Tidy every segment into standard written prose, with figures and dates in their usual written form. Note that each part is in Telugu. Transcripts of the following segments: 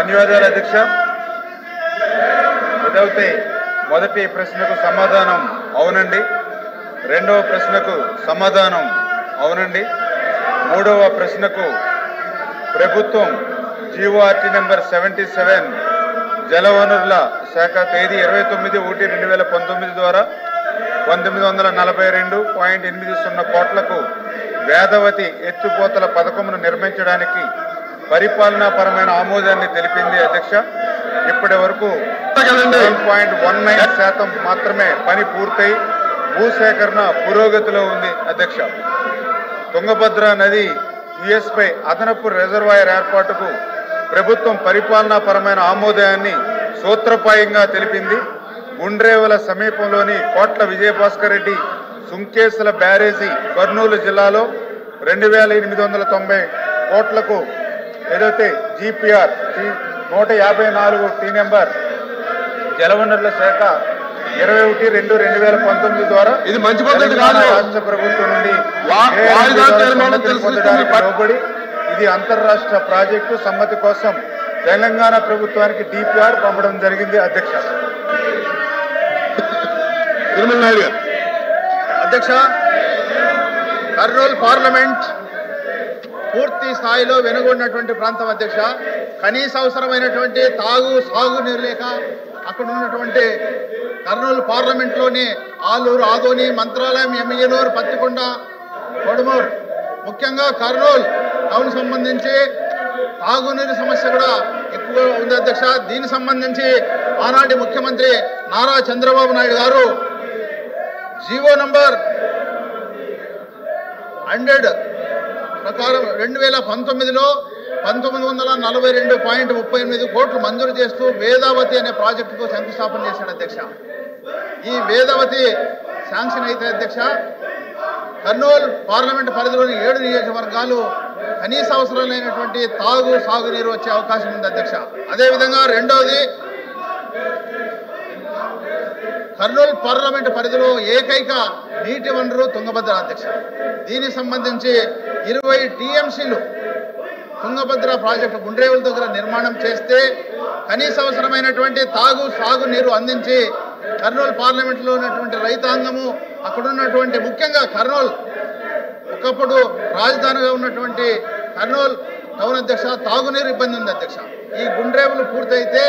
ధన్యవాదాలు అధ్యక్ష. ఏదైతే మొదటి ప్రశ్నకు సమాధానం అవునండి, రెండవ ప్రశ్నకు సమాధానం అవునండి, మూడవ ప్రశ్నకు ప్రభుత్వం జీఓఆర్టీ నెంబర్ 77 జలవనరుల శాఖ తేదీ 29/1/2019 ద్వారా 1942.80 కోట్లకు వేదవతి ఎత్తిపోతల పథకమును నిర్మించడానికి పరిపాలనాపరమైన ఆమోదాన్ని తెలిపింది అధ్యక్ష. ఇప్పటి వరకు 7.19% మాత్రమే పని పూర్తయి భూసేకరణ పురోగతిలో ఉంది అధ్యక్ష. తుంగభద్ర నది యుఎస్పై అదనపు రిజర్వాయర్ ఏర్పాటుకు ప్రభుత్వం పరిపాలనాపరమైన ఆమోదాన్ని సూత్రప్రాయంగా తెలిపింది. గుండ్రేవల సమీపంలోని కోట్ల విజయభాస్కర్ రెడ్డి సుంకేసుల బ్యారేజీ కర్నూలు జిల్లాలో 2890 కోట్లకు ఏదైతే GPR 154 టీ నెంబర్ జలవనరుల శాఖ 21/2/2019 ద్వారా ఇది మంచి పద్ధతి కాదు. రాష్ట్ర ప్రభుత్వం నుండి లోబడి ఇది అంతర్రాష్ట్ర ప్రాజెక్టు సమ్మతి కోసం తెలంగాణ ప్రభుత్వానికి DPR పంపడం జరిగింది అధ్యక్ష. అధ్యక్ష, కర్నూలు పార్లమెంట్ పూర్తి స్థాయిలో వెనుగొన్నటువంటి ప్రాంతం అధ్యక్ష. కనీస అవసరమైనటువంటి సాగు నీరు లేక అక్కడ ఉన్నటువంటి కర్నూలు పార్లమెంట్లోని ఆలూరు, ఆదోని, మంత్రాలయం, ఎమ్మిగనూరు, పత్తికొండ, కొడుమూరు, ముఖ్యంగా కర్నూలు టౌన్ సంబంధించి తాగునీరు సమస్య కూడా ఎక్కువగా ఉంది అధ్యక్ష. దీనికి సంబంధించి ఆనాటి ముఖ్యమంత్రి నారా చంద్రబాబు నాయుడు గారు జీవో నంబర్ 100 ప్రకారం 2019లో 1942.38 కోట్లు మంజూరు చేస్తూ వేదావతి అనే ప్రాజెక్టుకు శంకుస్థాపన చేశాడు అధ్యక్ష. ఈ వేదావతి శాంక్షన్ అయితే అధ్యక్ష కర్నూలు పార్లమెంట్ పరిధిలోని 7 నియోజకవర్గాలు కనీస అవసరాలైనటువంటి సాగునీరు వచ్చే అవకాశం ఉంది అధ్యక్ష. అదేవిధంగా రెండవది, కర్నూలు పార్లమెంట్ పరిధిలో ఏకైక నీటి వనరు తుంగభద్ర అధ్యక్ష. దీనికి సంబంధించి 20 TMCలు తుంగభద్ర ప్రాజెక్టు గుండ్రేవుల దగ్గర నిర్మాణం చేస్తే కనీస అవసరమైనటువంటి సాగునీరు అందించి కర్నూలు పార్లమెంట్లో ఉన్నటువంటి రైతాంగము, అక్కడ ఉన్నటువంటి ముఖ్యంగా కర్నూలు ఒకప్పుడు రాజధానిగా ఉన్నటువంటి కర్నూలు టౌన్ అధ్యక్ష తాగునీరు ఇబ్బంది ఉంది అధ్యక్ష. ఈ గుండ్రేవులు పూర్తయితే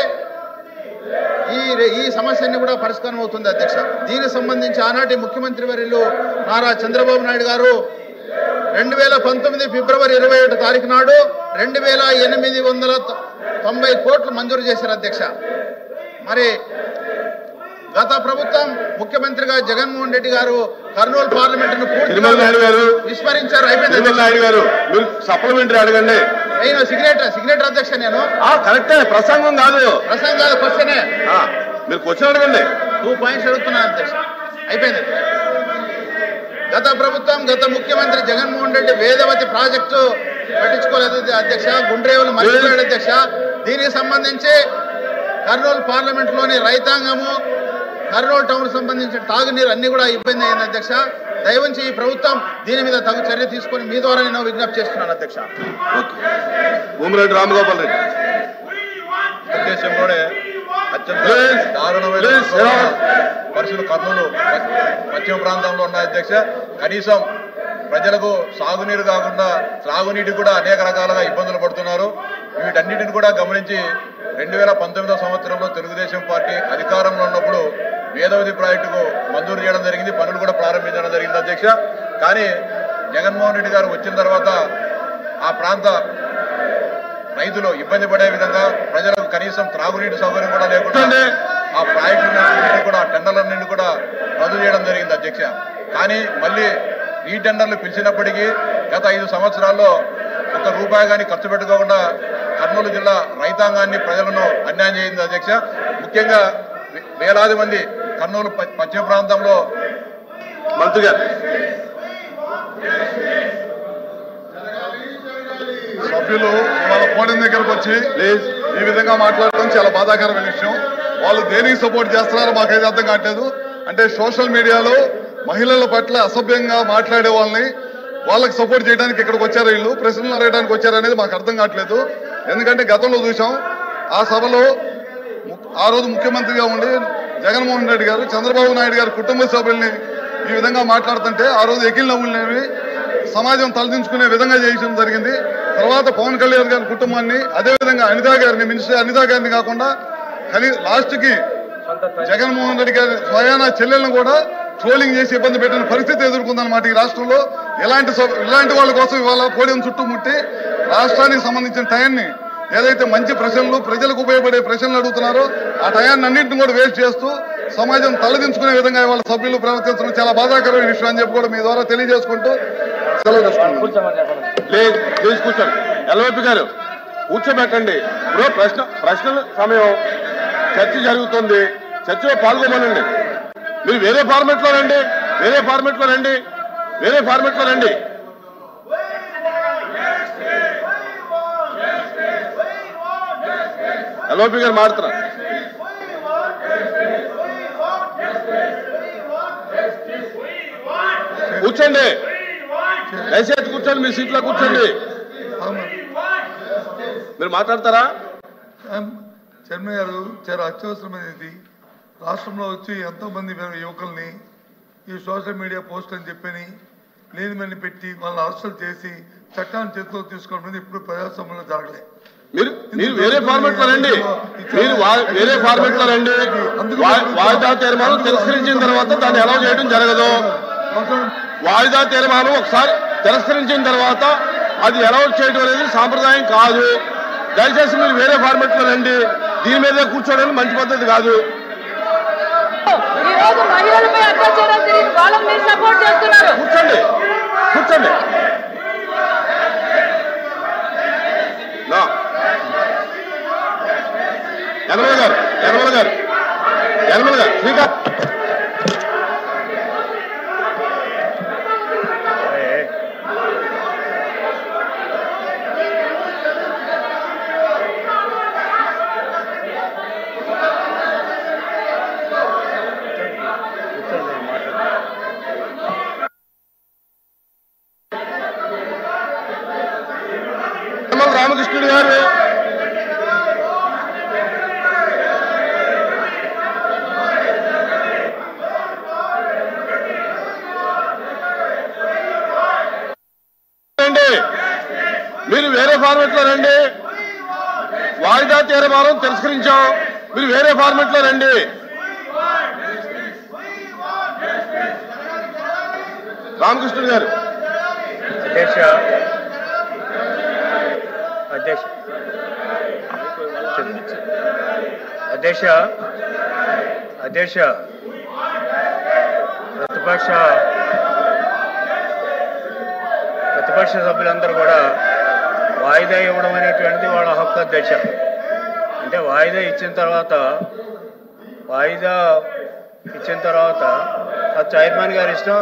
ఈ సమస్యని కూడా పరిష్కారం అవుతుంది అధ్యక్ష. దీనికి సంబంధించి ఆనాటి ముఖ్యమంత్రి వర్యులు నారా చంద్రబాబు నాయుడు గారు 2019 ఫిబ్రవరి 21 తారీఖు నాడు 2890 కోట్లు మంజూరు చేశారు అధ్యక్ష. మరి గత ప్రభుత్వం ముఖ్యమంత్రిగా జగన్మోహన్ రెడ్డి గారు కర్నూలు పార్లమెంటును పూర్తిగా విస్మరించారు. అయిపోయింది. సప్లిమెంటరీ అడగండి. నేను సిగ్నేటర్ అధ్యక్ష. నేను కరెక్టే, ప్రసంగం కాదు క్వశ్చనే. మీరు క్వశ్చన్ అడగండి. 2 పాయింట్స్ అడుగుతున్నాను అధ్యక్ష. అయిపోయింది. గత ప్రభుత్వం గత ముఖ్యమంత్రి జగన్మోహన్ రెడ్డి వేదవతి ప్రాజెక్టు పట్టించుకోలేదు అధ్యక్ష. గుండ్రేవులు మర్చిపోయాడు అధ్యక్ష. దీనికి సంబంధించి కర్నూలు పార్లమెంట్లోని రైతాంగము, కర్నూలు టౌన్ సంబంధించిన తాగునీరు అన్ని కూడా ఇబ్బంది అయింది అధ్యక్ష. దయవుంచి ఈ ప్రభుత్వం దీని మీద తగు చర్య తీసుకొని మీ ద్వారా నేను విజ్ఞప్తి చేస్తున్నాను అధ్యక్ష. భూమిరెడ్డి రామగోపాల్ రెడ్డి. దేశంలోనే అత్యంత దారుణమైన పరిస్థితులు కర్నూలు పశ్చిమ ప్రాంతంలో ఉన్నాయి అధ్యక్ష. కనీసం ప్రజలకు సాగునీరు కాకుండా త్రాగునీటి కూడా అనేక రకాలుగా ఇబ్బందులు పడుతున్నారు. వీటన్నిటిని కూడా గమనించి 2019 సంవత్సరంలో తెలుగుదేశం పార్టీ అధికారంలో ఉన్నప్పుడు వేదవతి ప్రాజెక్టుకు మంజూరు చేయడం జరిగింది, పనులు కూడా ప్రారంభించడం జరిగింది అధ్యక్ష. కానీ జగన్మోహన్ రెడ్డి గారు వచ్చిన తర్వాత ఆ ప్రాంత రైతులు ఇబ్బంది పడే విధంగా ప్రజలకు కనీసం త్రాగునీటి సౌకర్యం కూడా లేకుండా ఆ ప్రాజెక్టులన్నింటినీ కూడా టెండర్లన్నింటినీ కూడా రద్దు చేయడం జరిగింది అధ్యక్ష. కానీ మళ్ళీ ఈ టెండర్లు పిలిచినప్పటికీ గత 5 సంవత్సరాల్లో ₹1 కానీ ఖర్చు పెట్టుకోకుండా కర్నూలు జిల్లా రైతాంగాన్ని, ప్రజలను అన్యాయం చేసింది అధ్యక్ష. ముఖ్యంగా వేలాది మంది కర్నూలు పశ్చిమ ప్రాంతంలో మంత్రి గారు సభ్యులు వాళ్ళ పోడిన దగ్గరకు వచ్చి ఈ విధంగా మాట్లాడడం చాలా బాధాకరమైన విషయం. వాళ్ళు దేనికి సపోర్ట్ చేస్తున్నారో మాకైతే అర్థం కావట్లేదు. అంటే సోషల్ మీడియాలో మహిళల పట్ల అసభ్యంగా మాట్లాడే వాళ్ళకి సపోర్ట్ చేయడానికి ఇక్కడికి వచ్చారు, వీళ్ళు ప్రశ్నలు అడగడానికి వచ్చారు అనేది మాకు అర్థం కావట్లేదు. ఎందుకంటే గతంలో చూసాం ఆ సభలో ఆ రోజు ముఖ్యమంత్రిగా ఉండి జగన్మోహన్ రెడ్డి గారు చంద్రబాబు నాయుడు గారి కుటుంబ సభ్యుల్ని ఈ విధంగా మాట్లాడుతుంటే ఆ రోజు ఎకిల్ నవ్వులనేవి సమాజం తలదించుకునే విధంగా చేయడం జరిగింది. తర్వాత పవన్ కళ్యాణ్ గారి కుటుంబాన్ని, అదేవిధంగా అనితా గారిని, మినిస్టర్ అనితా గారిని కాకుండా లాస్ట్కి జగన్మోహన్ రెడ్డి గారి స్వయాన చెల్లెలను కూడా ట్రోలింగ్ చేసి ఇబ్బంది పెట్టిన పరిస్థితి ఎదుర్కొందన్నమాట ఈ రాష్ట్రంలో. ఇలాంటి వాళ్ళ కోసం ఇవాళ పోడియం చుట్టుముట్టి రాష్ట్రానికి సంబంధించిన టయాన్ని, ఏదైతే మంచి ప్రశ్నలు, ప్రజలకు ఉపయోగపడే ప్రశ్నలు అడుగుతున్నారో ఆ టయాన్ని అన్నింటిని కూడా వేస్ట్ చేస్తూ సమాజం తలదించుకునే విధంగా ఇవాళ సభ్యులు ప్రవర్తించడం చాలా బాధాకరమైన విషయం అని చెప్పి కూడా మీ ద్వారా తెలియజేసుకుంటూ సెలవు తీసుకుంటున్నాను. ప్లీజ్ కూర్చోండి. ఎల్ఓపి గారు కూర్చోబెట్టండి. ఇప్పుడు ప్రశ్నల సమయం, చర్చ జరుగుతుంది, చర్చలో పాల్గొమనండి. మీరు వేరే ఫార్మెట్లో రండి. ఎల్ఓపి గారు మారుతున్నారు. కూర్చోండి, దయచేసి కూర్చోండి, మీ సీట్లో కూర్చోండి. మీరు మాట్లాడతారా? చైర్మన్ గారు చాలా అత్యవసరమైనది. రాష్ట్రంలో వచ్చి ఎంతోమంది యువకుల్ని ఈ సోషల్ మీడియా పోస్ట్ అని చెప్పని లేనిమని పెట్టి వాళ్ళని అరెస్టులు చేసి చట్టాన్ని చేతిలో తీసుకోవడం ఇప్పుడు ప్రజాస్వామ్యంలో జరగలేదు. మీరు వేరే ఫార్మెట్ లో రండి. వాయిదా తీర్మానం తిరస్కరించిన తర్వాత దాన్ని అలౌ చేయడం జరగదు. వాయిదా తీర్మానం ఒకసారి తిరస్కరించిన తర్వాత అది అలౌ చేయడం అనేది సాంప్రదాయం కాదు. దయచేసి మీరు వేరే ఫార్మెట్ లో రండి. దీని మీద కూర్చోవడం మంచి పద్ధతి కాదు. కూర్చోండి. యనమల గారు శ్రీకాంత్ రామకృష్ణుడు గారు మీరు వేరే ఫార్మెట్ లో రండి. వాయిదా తీర్మానం తిరస్కరించాం. మీరు వేరే ఫార్మెట్ లో రండి. రామకృష్ణుడు గారు అధ్యక్ష ప్రతిపక్ష సభ్యులందరూ కూడా వాయిదా ఇవ్వడం అనేటువంటిది వాళ్ళ హక్కు అధ్యక్ష. అంటే వాయిదా ఇచ్చిన తర్వాత అది చైర్మన్ గారి ఇష్టం.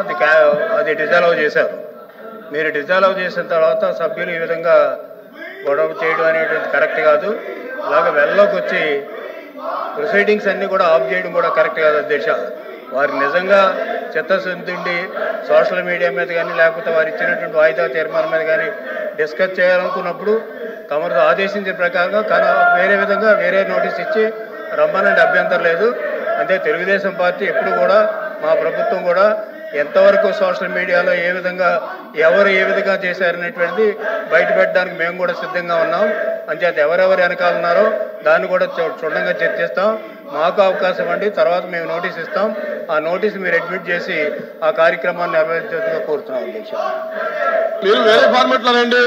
అది డిజాల్వ్ చేశారు. మీరు డిజాల్వ్ చేసిన తర్వాత సభ్యులు ఈ విధంగా గొడవ చేయడం అనేటువంటి కరెక్ట్ కాదు. ఇలాగ వెళ్ళలోకి వచ్చి ప్రొసీడింగ్స్ అన్నీ కూడా ఆఫ్ చేయడం కూడా కరెక్ట్ కాదు అధ్యక్ష. వారు నిజంగా చిత్తశుద్ధి సోషల్ మీడియా మీద కానీ లేకపోతే వారు ఇచ్చినటువంటి వాయిదా తీర్మానం మీద కానీ డిస్కస్ చేయాలనుకున్నప్పుడు తమరు ఆదేశించిన ప్రకారంగా వేరే విధంగా వేరే నోటీస్ ఇచ్చి రమ్మనండి, అభ్యంతరం లేదు. అంటే తెలుగుదేశం పార్టీ ఎప్పుడు కూడా, మా ప్రభుత్వం కూడా ఎంతవరకు సోషల్ మీడియాలో ఎవరు ఏ విధంగా చేశారనేటువంటిది బయట పెట్టడానికి మేము కూడా సిద్ధంగా ఉన్నాం. అంచేత ఎవరెవరు వెనకాల ఉన్నారో దాన్ని కూడా క్షుణ్ణంగా చర్చిస్తాం. మాకు అవకాశం అండి, తర్వాత మేము నోటీస్ ఇస్తాం. ఆ నోటీస్ మీరు అడ్మిట్ చేసి ఆ కార్యక్రమాన్ని నిర్వహించాల్సిందిగా కోరుతున్నాం అధ్యక్ష. మీరు వేరే ఫార్మెట్ లో రండి.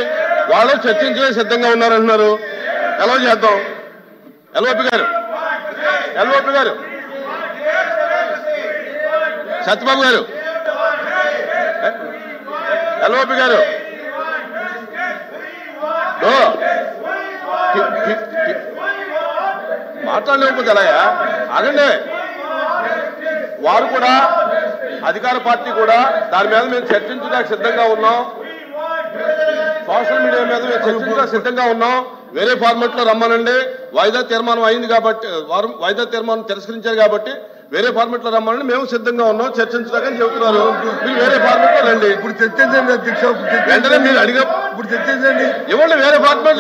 వాళ్ళు చర్చించే సిద్ధంగా ఉన్నారంటున్నారు. ఎలా చేద్దాం? ఎల్ఓపి గారు సత్యబాబు గారు, ఎల్ఓపి గారు మాట్లాడలేకపోతే ఎలాయా? ఆగండి. వారు కూడా, అధికార పార్టీ కూడా దాని మీద మేము చర్చించడానికి సిద్ధంగా ఉన్నాం. సోషల్ మీడియా మీద మేము చర్చించడానికి సిద్ధంగా ఉన్నాం. వేరే ఫార్మెట్ లో రమ్మనండి. వాయిదా తీర్మానం అయింది కాబట్టి, వారు వాయిదా తీర్మానం తిరస్కరించారు కాబట్టి వేరే ఫార్మెట్ లో రమ్మని మేము సిద్ధంగా ఉన్నాం చర్చించడానికి చెబుతున్నారు. మీరు వేరే ఫార్మెట్ లో రండి. ఇప్పుడు చర్చించండి అధ్యక్ష. వెంటనే మీరు అడిగా ఇప్పుడు చర్చించండి. ఇవ్వండి. వేరే ఫార్మెట్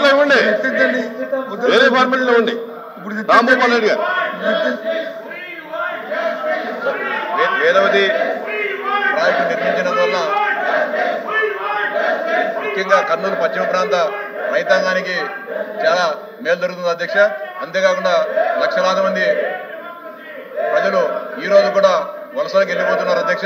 లో ఇవ్వండి. ఎందుకండి వేరే ఫార్మాట్లో ఉండి ఇప్పుడు రాంభూపాల్ రెడ్డి గారు వేదవతి ప్రాజెక్టు నిర్మించినందువల్ల ముఖ్యంగా కర్నూలు పశ్చిమ ప్రాంత రైతాంగానికి చాలా మేలు జరుగుతుంది అధ్యక్ష. అంతేకాకుండా లక్షలాది మంది ప్రజలు ఈ రోజు కూడా వలసలకు వెళ్ళిపోతున్నారు అధ్యక్ష.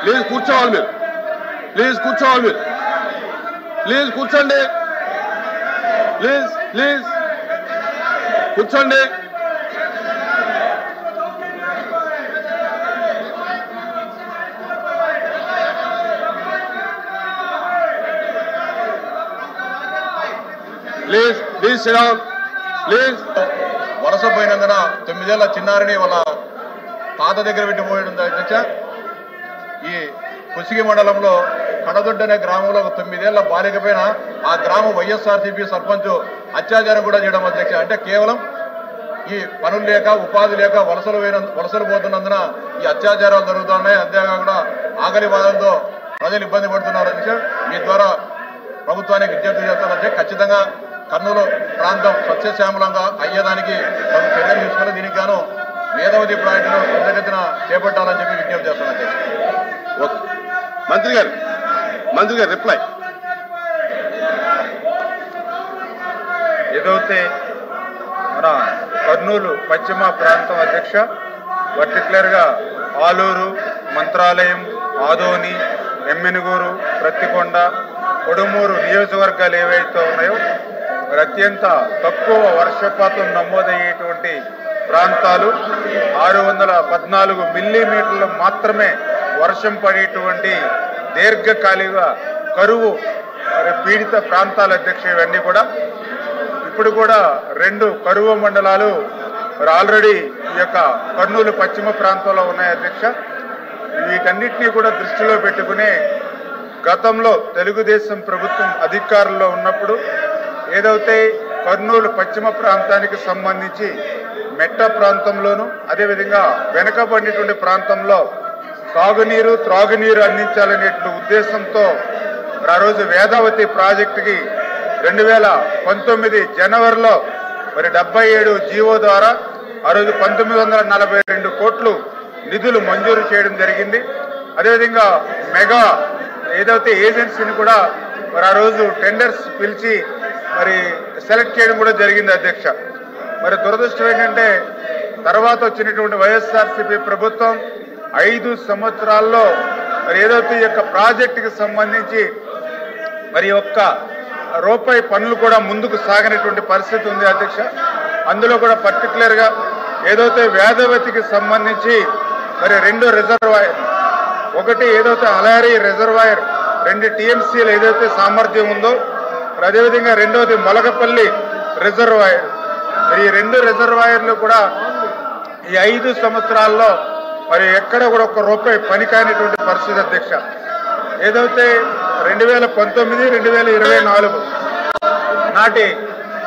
ప్లీజ్ కూర్చోవాలి మీరు, ప్లీజ్ కూర్చోవాలి మీరు, ప్లీజ్ కూర్చోండి, ప్లీజ్ ప్లీజ్ కూర్చోండి. Please please sit down please. వలస పోయినందున 9 ఏళ్ల చిన్నారిని వాళ్ళ తాత దగ్గర పెట్టిపోయింది అధ్యక్ష. ఈ కుసిగి మండలంలో కడదొడ్డి అనే గ్రామంలో 9 ఏళ్ల బాలిక పైన ఆ గ్రామ వైఎస్ఆర్సీపీ సర్పంచ్ అత్యాచారం కూడా చేయడం అధ్యక్ష. అంటే కేవలం ఈ పనులు లేక ఉపాధి లేక వలసలు పోతున్నందున ఈ అత్యాచారాలు జరుగుతున్నాయి. అంతేకాకుండా ఆకలి బాధలతో ప్రజలు ఇబ్బంది పడుతున్నారు అధ్యక్ష. మీ ద్వారా ప్రభుత్వానికి విజ్ఞప్తి చేస్తానంటే ఖచ్చితంగా కర్నూలు ప్రాంతం సస్యశ్యామలంగా అయ్యేదానికి చర్యలు తీసుకుని దీనికి గాను వేదవతి ప్రాజెక్టును పెద్దగతిన చేపట్టాలని చెప్పి విజ్ఞప్తి చేస్తాను అధ్యక్ష. ఓకే మంత్రి గారు రిప్లై. ఏదైతే మన కర్నూలు పశ్చిమ ప్రాంతం అధ్యక్ష పర్టికులర్గా ఆలూరు, మంత్రాలయం, ఆదోని, ఎమ్మెనుగూరు, ప్రత్తికొండ, కొడుమూరు నియోజకవర్గాలు ఏవైతే ఉన్నాయో అత్యంత తక్కువ వర్షపాతం నమోదయ్యేటువంటి ప్రాంతాలు. 614 మిల్లీమీటర్లు మాత్రమే వర్షం పడేటువంటి దీర్ఘకాలిక కరువు పీడిత ప్రాంతాల అధ్యక్ష. ఇవన్నీ కూడా ఇప్పుడు కూడా 2 కరువు మండలాలు ఆల్రెడీ ఈ యొక్క కర్నూలు పశ్చిమ ప్రాంతంలో ఉన్నాయి అధ్యక్ష. వీటన్నిటినీ కూడా దృష్టిలో పెట్టుకునే గతంలో తెలుగుదేశం ప్రభుత్వం అధికారంలో ఉన్నప్పుడు ఏదైతే కర్నూలు పశ్చిమ ప్రాంతానికి సంబంధించి మెట్ట ప్రాంతంలోను అదేవిధంగా వెనుకబడినటువంటి ప్రాంతంలో సాగునీరు, త్రాగునీరు అందించాలనేటువంటి ఉద్దేశంతో ఆ రోజు వేదావతి ప్రాజెక్టుకి 2019 జనవరిలో 77 జీవో ద్వారా ఆ రోజు 1942 కోట్లు నిధులు మంజూరు చేయడం జరిగింది. అదేవిధంగా మెగా ఏదైతే ఏజెన్సీని కూడా ఆ రోజు టెండర్స్ పిలిచి సెలెక్ట్ చేయడం కూడా జరిగింది అధ్యక్ష. దురదృష్టం ఏంటంటే తర్వాత వచ్చినటువంటి వైఎస్ఆర్సీపీ ప్రభుత్వం 5 సంవత్సరాల్లో ఏదైతే ఈ యొక్క ప్రాజెక్టుకి సంబంధించి ఒక్క రూపాయి పనులు కూడా ముందుకు సాగనటువంటి పరిస్థితి ఉంది అధ్యక్ష. అందులో కూడా పర్టికులర్గా ఏదైతే వేదవతికి సంబంధించి 2 రిజర్వాయర్, ఒకటి ఏదైతే అలయారి రిజర్వాయర్ 2 టీఎంసీలు ఏదైతే సామర్థ్యం ఉందో, అదేవిధంగా రెండవది మొలకపల్లి రిజర్వాయర్. ఈ 2 రిజర్వాయర్లు కూడా ఈ 5 సంవత్సరాల్లో ఎక్కడ కూడా 1 రూపాయి పని కానిటువంటి పరిస్థితి అధ్యక్ష. ఏదైతే 2019, 2024 నాటి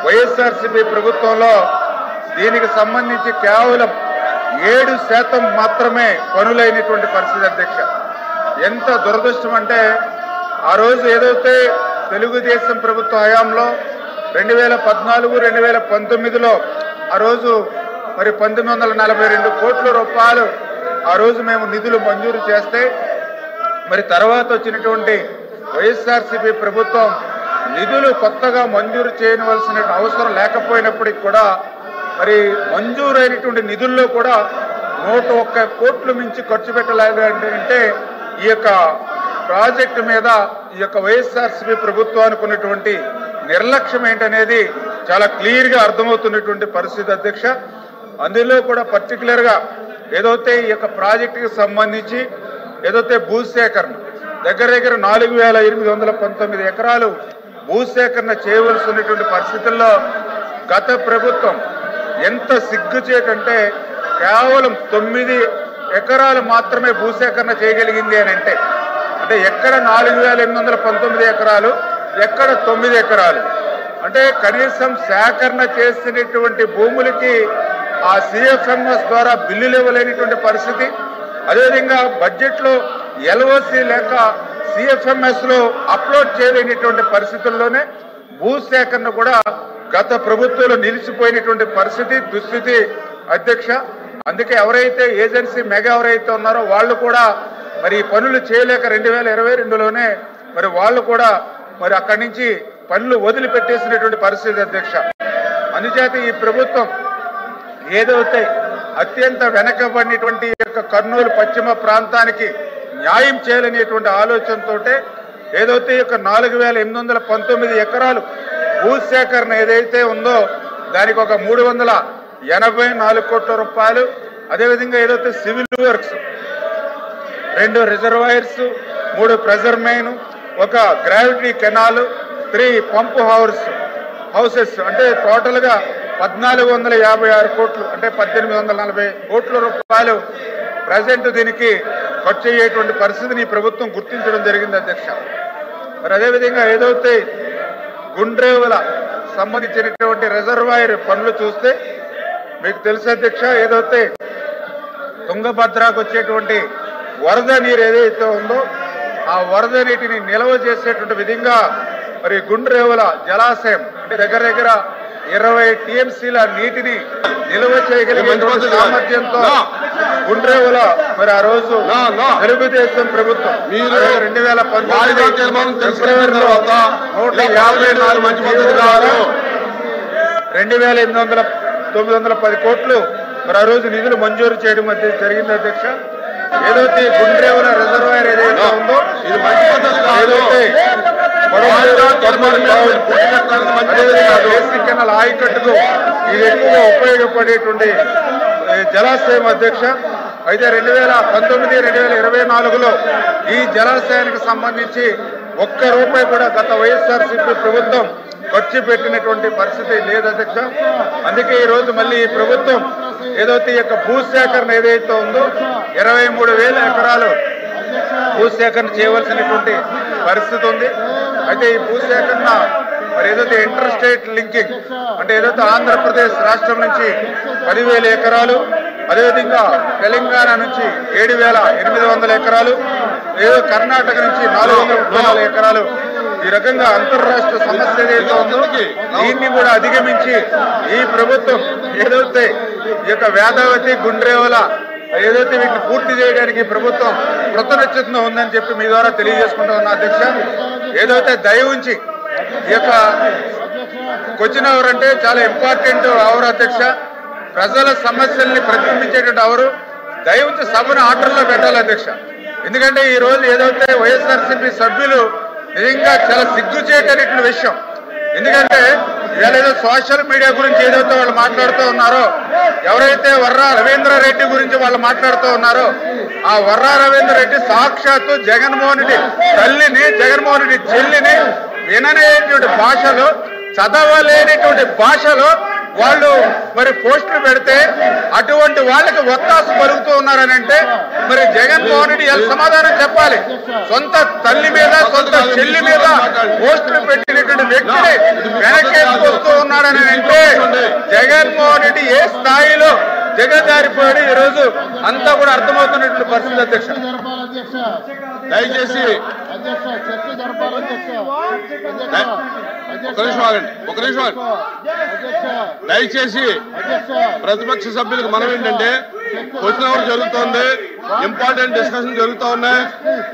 వైఎస్ఆర్సీపీ ప్రభుత్వంలో దీనికి సంబంధించి కేవలం 7% మాత్రమే పనులైనటువంటి పరిస్థితి అధ్యక్ష. ఎంత దురదృష్టం అంటే ఆ రోజు ఏదైతే తెలుగుదేశం ప్రభుత్వ హయాంలో 2014, 2019లో ఆ రోజు 1942 కోట్ల రూపాయలు ఆ రోజు మేము నిధులు మంజూరు చేస్తే తర్వాత వచ్చినటువంటి వైఎస్ఆర్సీపీ ప్రభుత్వం నిధులు కొత్తగా మంజూరు చేయవలసిన అవసరం లేకపోయినప్పటికీ కూడా మంజూరైనటువంటి నిధుల్లో కూడా 101 కోట్లు మించి ఖర్చు పెట్టలేదంటే ఈ యొక్క ప్రాజెక్టు మీద ఈ యొక్క వైఎస్ఆర్సీపీ ప్రభుత్వానికి ఉన్నటువంటి నిర్లక్ష్యం ఏంటనేది చాలా క్లియర్గా అర్థమవుతున్నటువంటి పరిస్థితి అధ్యక్ష. అందులో కూడా పర్టికులర్గా ఏదైతే ఈ యొక్క ప్రాజెక్టుకి సంబంధించి ఏదైతే భూసేకరణ దగ్గర 4819 ఎకరాలు భూసేకరణ చేయవలసి ఉన్నటువంటి పరిస్థితుల్లో గత ప్రభుత్వం ఎంత సిగ్గుచేటంటే కేవలం 9 ఎకరాలు మాత్రమే భూసేకరణ చేయగలిగింది అని అంటే ఎక్కడ 4,819 ఎకరాలు, ఎక్కడ 9 ఎకరాలు. అంటే కనీసం సేకరణ చేసినటువంటి భూములకి ఆ సిఎఫ్ఎంఎస్ ద్వారా బిల్లులు ఇవ్వలేనటువంటి పరిస్థితి. అదేవిధంగా బడ్జెట్లో ఎల్ఓసి లేక సిఎఫ్ఎంఎస్ లో అప్లోడ్ చేయలేనటువంటి పరిస్థితుల్లోనే భూసేకరణ కూడా గత ప్రభుత్వంలో నిలిచిపోయినటువంటి పరిస్థితి, దుస్థితి అధ్యక్ష. అందుకే ఎవరైతే ఏజెన్సీ మెగా ఎవరైతే ఉన్నారో వాళ్ళు కూడా మరి పనులు చేయలేక 2022లోనే మరి వాళ్ళు కూడా మరి అక్కడి నుంచి పనులు వదిలిపెట్టేసినటువంటి పరిస్థితి అధ్యక్ష. అందుచేత ఈ ప్రభుత్వం ఏదైతే అత్యంత వెనకబడినటువంటి యొక్క కర్నూలు పశ్చిమ ప్రాంతానికి న్యాయం చేయాలనేటువంటి ఆలోచనతో ఏదైతే ఈ యొక్క 4,819 ఎకరాలు భూసేకరణ ఏదైతే ఉందో దానికి ఒక 384 కోట్ల రూపాయలు, అదేవిధంగా ఏదైతే civil works, 2 reservoirs, 3 pressure main, ఒక గ్రావిటీ కెనాల్, 3 పంప్ హౌసెస్ అంటే టోటల్గా 1,456 కోట్లు అంటే 1,840 కోట్ల రూపాయలు ప్రజెంట్ దీనికి ఖర్చు అయ్యేటువంటి పరిస్థితిని ఈ ప్రభుత్వం గుర్తించడం జరిగింది అధ్యక్ష. మరి అదేవిధంగా ఏదైతే గుండ్రేవుల సంబంధించినటువంటి రిజర్వాయర్ పనులు చూస్తే మీకు తెలుసు అధ్యక్ష, ఏదైతే తుంగభద్రకు వచ్చేటువంటి వరద నీరు ఏదైతే ఉందో ఆ వరద నీటిని నిల్వ చేసేటువంటి విధంగా మరి గుండ్రేవుల జలాశయం అంటే దగ్గర 20 టీఎంసీల నీటిని నిల్వ చేయగలిగే సామర్థ్యంతో గుండ్రేవుల మరి ఆ రోజు తెలుగుదేశం ప్రభుత్వం 2019 ఫిబ్రవరిలో 2,910 కోట్లు మరి ఆ రోజు నిధులు మంజూరు చేయడం జరిగింది అధ్యక్ష. ఏదైతే గుండ్రేవుల రిజర్వాయర్ ఏదైతే ఉందో ఏదైతే బేసిక్ కెనాల్ ఆయకట్టుకు ఇది ఎక్కువగా ఉపయోగపడేటువంటి జలాశయం అధ్యక్ష. అయితే 2019-2024లో ఈ జలాశయానికి సంబంధించి ఒక్క రూపాయి కూడా గత వైఎస్ఆర్సీపీ ప్రభుత్వం ఖర్చు పెట్టినటువంటి పరిస్థితి లేదు అధ్యక్ష. అందుకే ఈ రోజు మళ్ళీ ఈ ప్రభుత్వం ఏదైతే ఈ యొక్క భూసేకరణ ఏదైతే ఉందో 23,000 ఎకరాలు భూసేకరణ చేయవలసినటువంటి పరిస్థితి ఉంది. అయితే ఈ భూసేకరణ మరి ఏదైతే ఇంటర్ స్టేట్ లింకింగ్ అంటే ఏదైతే ఆంధ్రప్రదేశ్ రాష్ట్రం నుంచి 10,000 ఎకరాలు, అదేవిధంగా తెలంగాణ నుంచి 7,800 ఎకరాలు, ఏదో కర్ణాటక నుంచి 434 ఎకరాలు, ఈ రకంగా అంతర్రాష్ట్ర సమస్య ఏదైతే ఉందో దీన్ని కూడా అధిగమించి ఈ ప్రభుత్వం ఏదైతే ఈ యొక్క వేదావతి గుండ్రేవుల ఏదైతే వీటిని పూర్తి చేయడానికి ప్రభుత్వం కృతనిశ్చితంగా ఉందని చెప్పి మీ ద్వారా తెలియజేసుకుంటూ ఉన్నా అధ్యక్ష. ఏదైతే దయ ఉంచి ఈ యొక్క క్వశ్చన్ అవర్ అంటే చాలా ఇంపార్టెంట్ అవర్ అధ్యక్ష. ప్రజల సమస్యల్ని ప్రతిబింబించేటువంటి అవరు దయ ఉంచి సభను ఆర్డర్లో పెట్టాలి అధ్యక్ష. ఎందుకంటే ఈ రోజు ఏదైతే వైఎస్ఆర్సీపీ సభ్యులు నిజంగా చాలా సిగ్గుచేటటువంటి విషయం. ఎందుకంటే ఇవాళ ఏదో సోషల్ మీడియా గురించి ఏదైతే వాళ్ళు మాట్లాడుతూ ఉన్నారో, ఎవరైతే వర్రా రవీంద్ర రెడ్డి గురించి వాళ్ళు మాట్లాడుతూ ఉన్నారో ఆ వర్రా రవీంద్ర రెడ్డి సాక్షాత్తు జగన్మోహన్ రెడ్డి తల్లిని, జగన్మోహన్ రెడ్డి చెల్లిని విననేటువంటి భాషలో, చదవలేనిటువంటి భాషలో వాళ్ళు మరి పోస్టులు పెడితే అటువంటి వాళ్ళకి ఒత్తాసు పలుకుతూ ఉన్నారని అంటే మరి జగన్మోహన్ రెడ్డి సమాధానం చెప్పాలి. సొంత తల్లి మీద, సొంత చెల్లి మీద పోస్టులు పెట్టినటువంటి వ్యక్తిని వెనకేసుకొస్తూ ఉన్నాడని అంటే జగన్మోహన్ రెడ్డి ఏ స్థాయిలో జగదారిపోయాడు ఈ రోజు అంతా కూడా అర్థమవుతున్నటువంటి పరిస్థితి అధ్యక్ష. దయచేసి ఒక నిమిషం దయచేసి ప్రతిపక్ష సభ్యులకు మనం ఏంటంటే క్వశ్చన్ అవర్ జరుగుతోంది, ఇంపార్టెంట్ డిస్కషన్ జరుగుతూ ఉన్నాయి.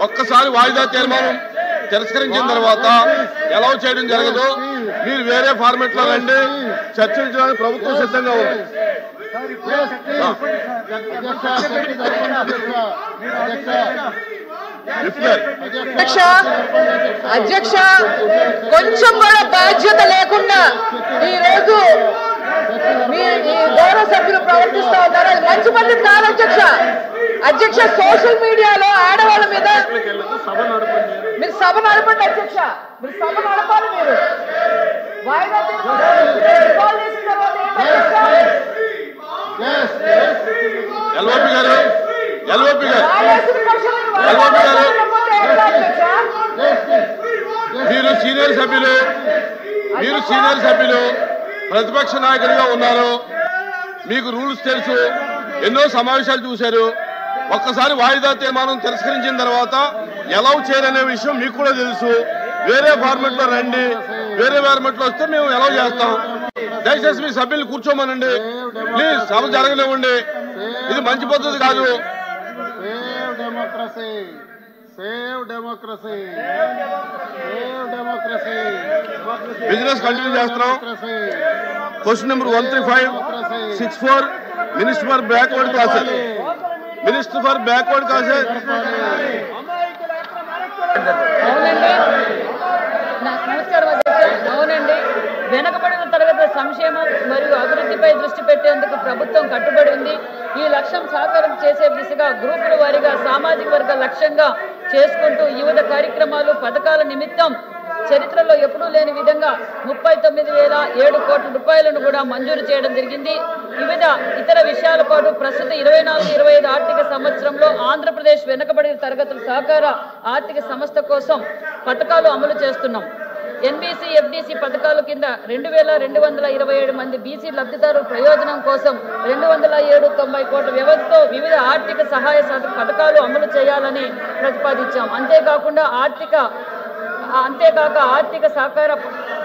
ఒక్కసారి వాయిదా తీర్మానం తిరస్కరించిన తర్వాత ఎలా చేయడం జరగదు. మీరు వేరే ఫార్మెట్ లో రండి, చర్చించడానికి ప్రభుత్వం సిద్ధంగా ఉంది. అధ్యక్ష కొంచెం కూడా బాధ్యత లేకుండా ఈ రోజు మీ గౌరవ సభ్యులు ప్రవర్తిస్తూ ఉన్నారు. అది మంచి పద్ధతి కాదు అధ్యక్ష. అధ్యక్ష సోషల్ మీడియాలో ఆడవాళ్ళ మీద మీరు సభ నడపండి అధ్యక్ష. మీరు సభ నడపాలి. మీరు వాయిదా గారి సభ్యులు ప్రతిపక్ష నాయకుడిగా ఉన్నారు, మీకు రూల్స్ తెలుసు, ఎన్నో సమావేశాలు చూశారు. ఒక్కసారి వాయిదా తీర్మానం తిరస్కరించిన తర్వాత ఎలా చేయరనే విషయం మీకు కూడా తెలుసు. వేరే ఫార్మెట్ లో రండి, వేరే ఫార్మెట్ లో వస్తే మేము ఎలా చేస్తాం. దయచేసి మీ సభ్యులు కూర్చోమనండి ప్లీజ్, సభ జరగనివ్వండి. ఇది మంచి పద్ధతి కాదు. బిజినెస్ కంటిన్యూ చేస్తున్నాం. Question number 13564 minister for backward classes. Minister for backward classes. అవునండి, నమస్కారం అధ్యక్ష. అవునండి, వెనుకబడిన తరగతుల సంక్షేమం మరియు అభివృద్ధిపై దృష్టి పెట్టేందుకు ప్రభుత్వం కట్టుబడి ఉంది. ఈ లక్ష్యం సాకారం చేసే దిశగా గ్రూపుల వారీగా సామాజిక వర్గ లక్ష్యంగా చేసుకుంటూ వివిధ కార్యక్రమాలు పథకాల నిమిత్తం చరిత్రలో ఎప్పుడూ లేని విధంగా 39,007 కోట్ల రూపాయలను కూడా మంజూరు చేయడం జరిగింది. వివిధ ఇతర విషయాల పాటు ప్రస్తుత 24-25 ఆర్థిక సంవత్సరంలో ఆంధ్రప్రదేశ్ వెనుకబడిన తరగతుల సహకార ఆర్థిక సంస్థ కోసం పథకాలు అమలు చేస్తున్నాం. ఎన్బీసీ ఎఫ్డీసీ పథకాల కింద 2,227 మంది బీసీ లబ్ధిదారుల ప్రయోజనం కోసం 207.90 కోట్ల వ్యవధితో వివిధ ఆర్థిక సహాయ పథకాలు అమలు చేయాలని ప్రతిపాదించాం. అంతేకాక ఆర్థిక సహకార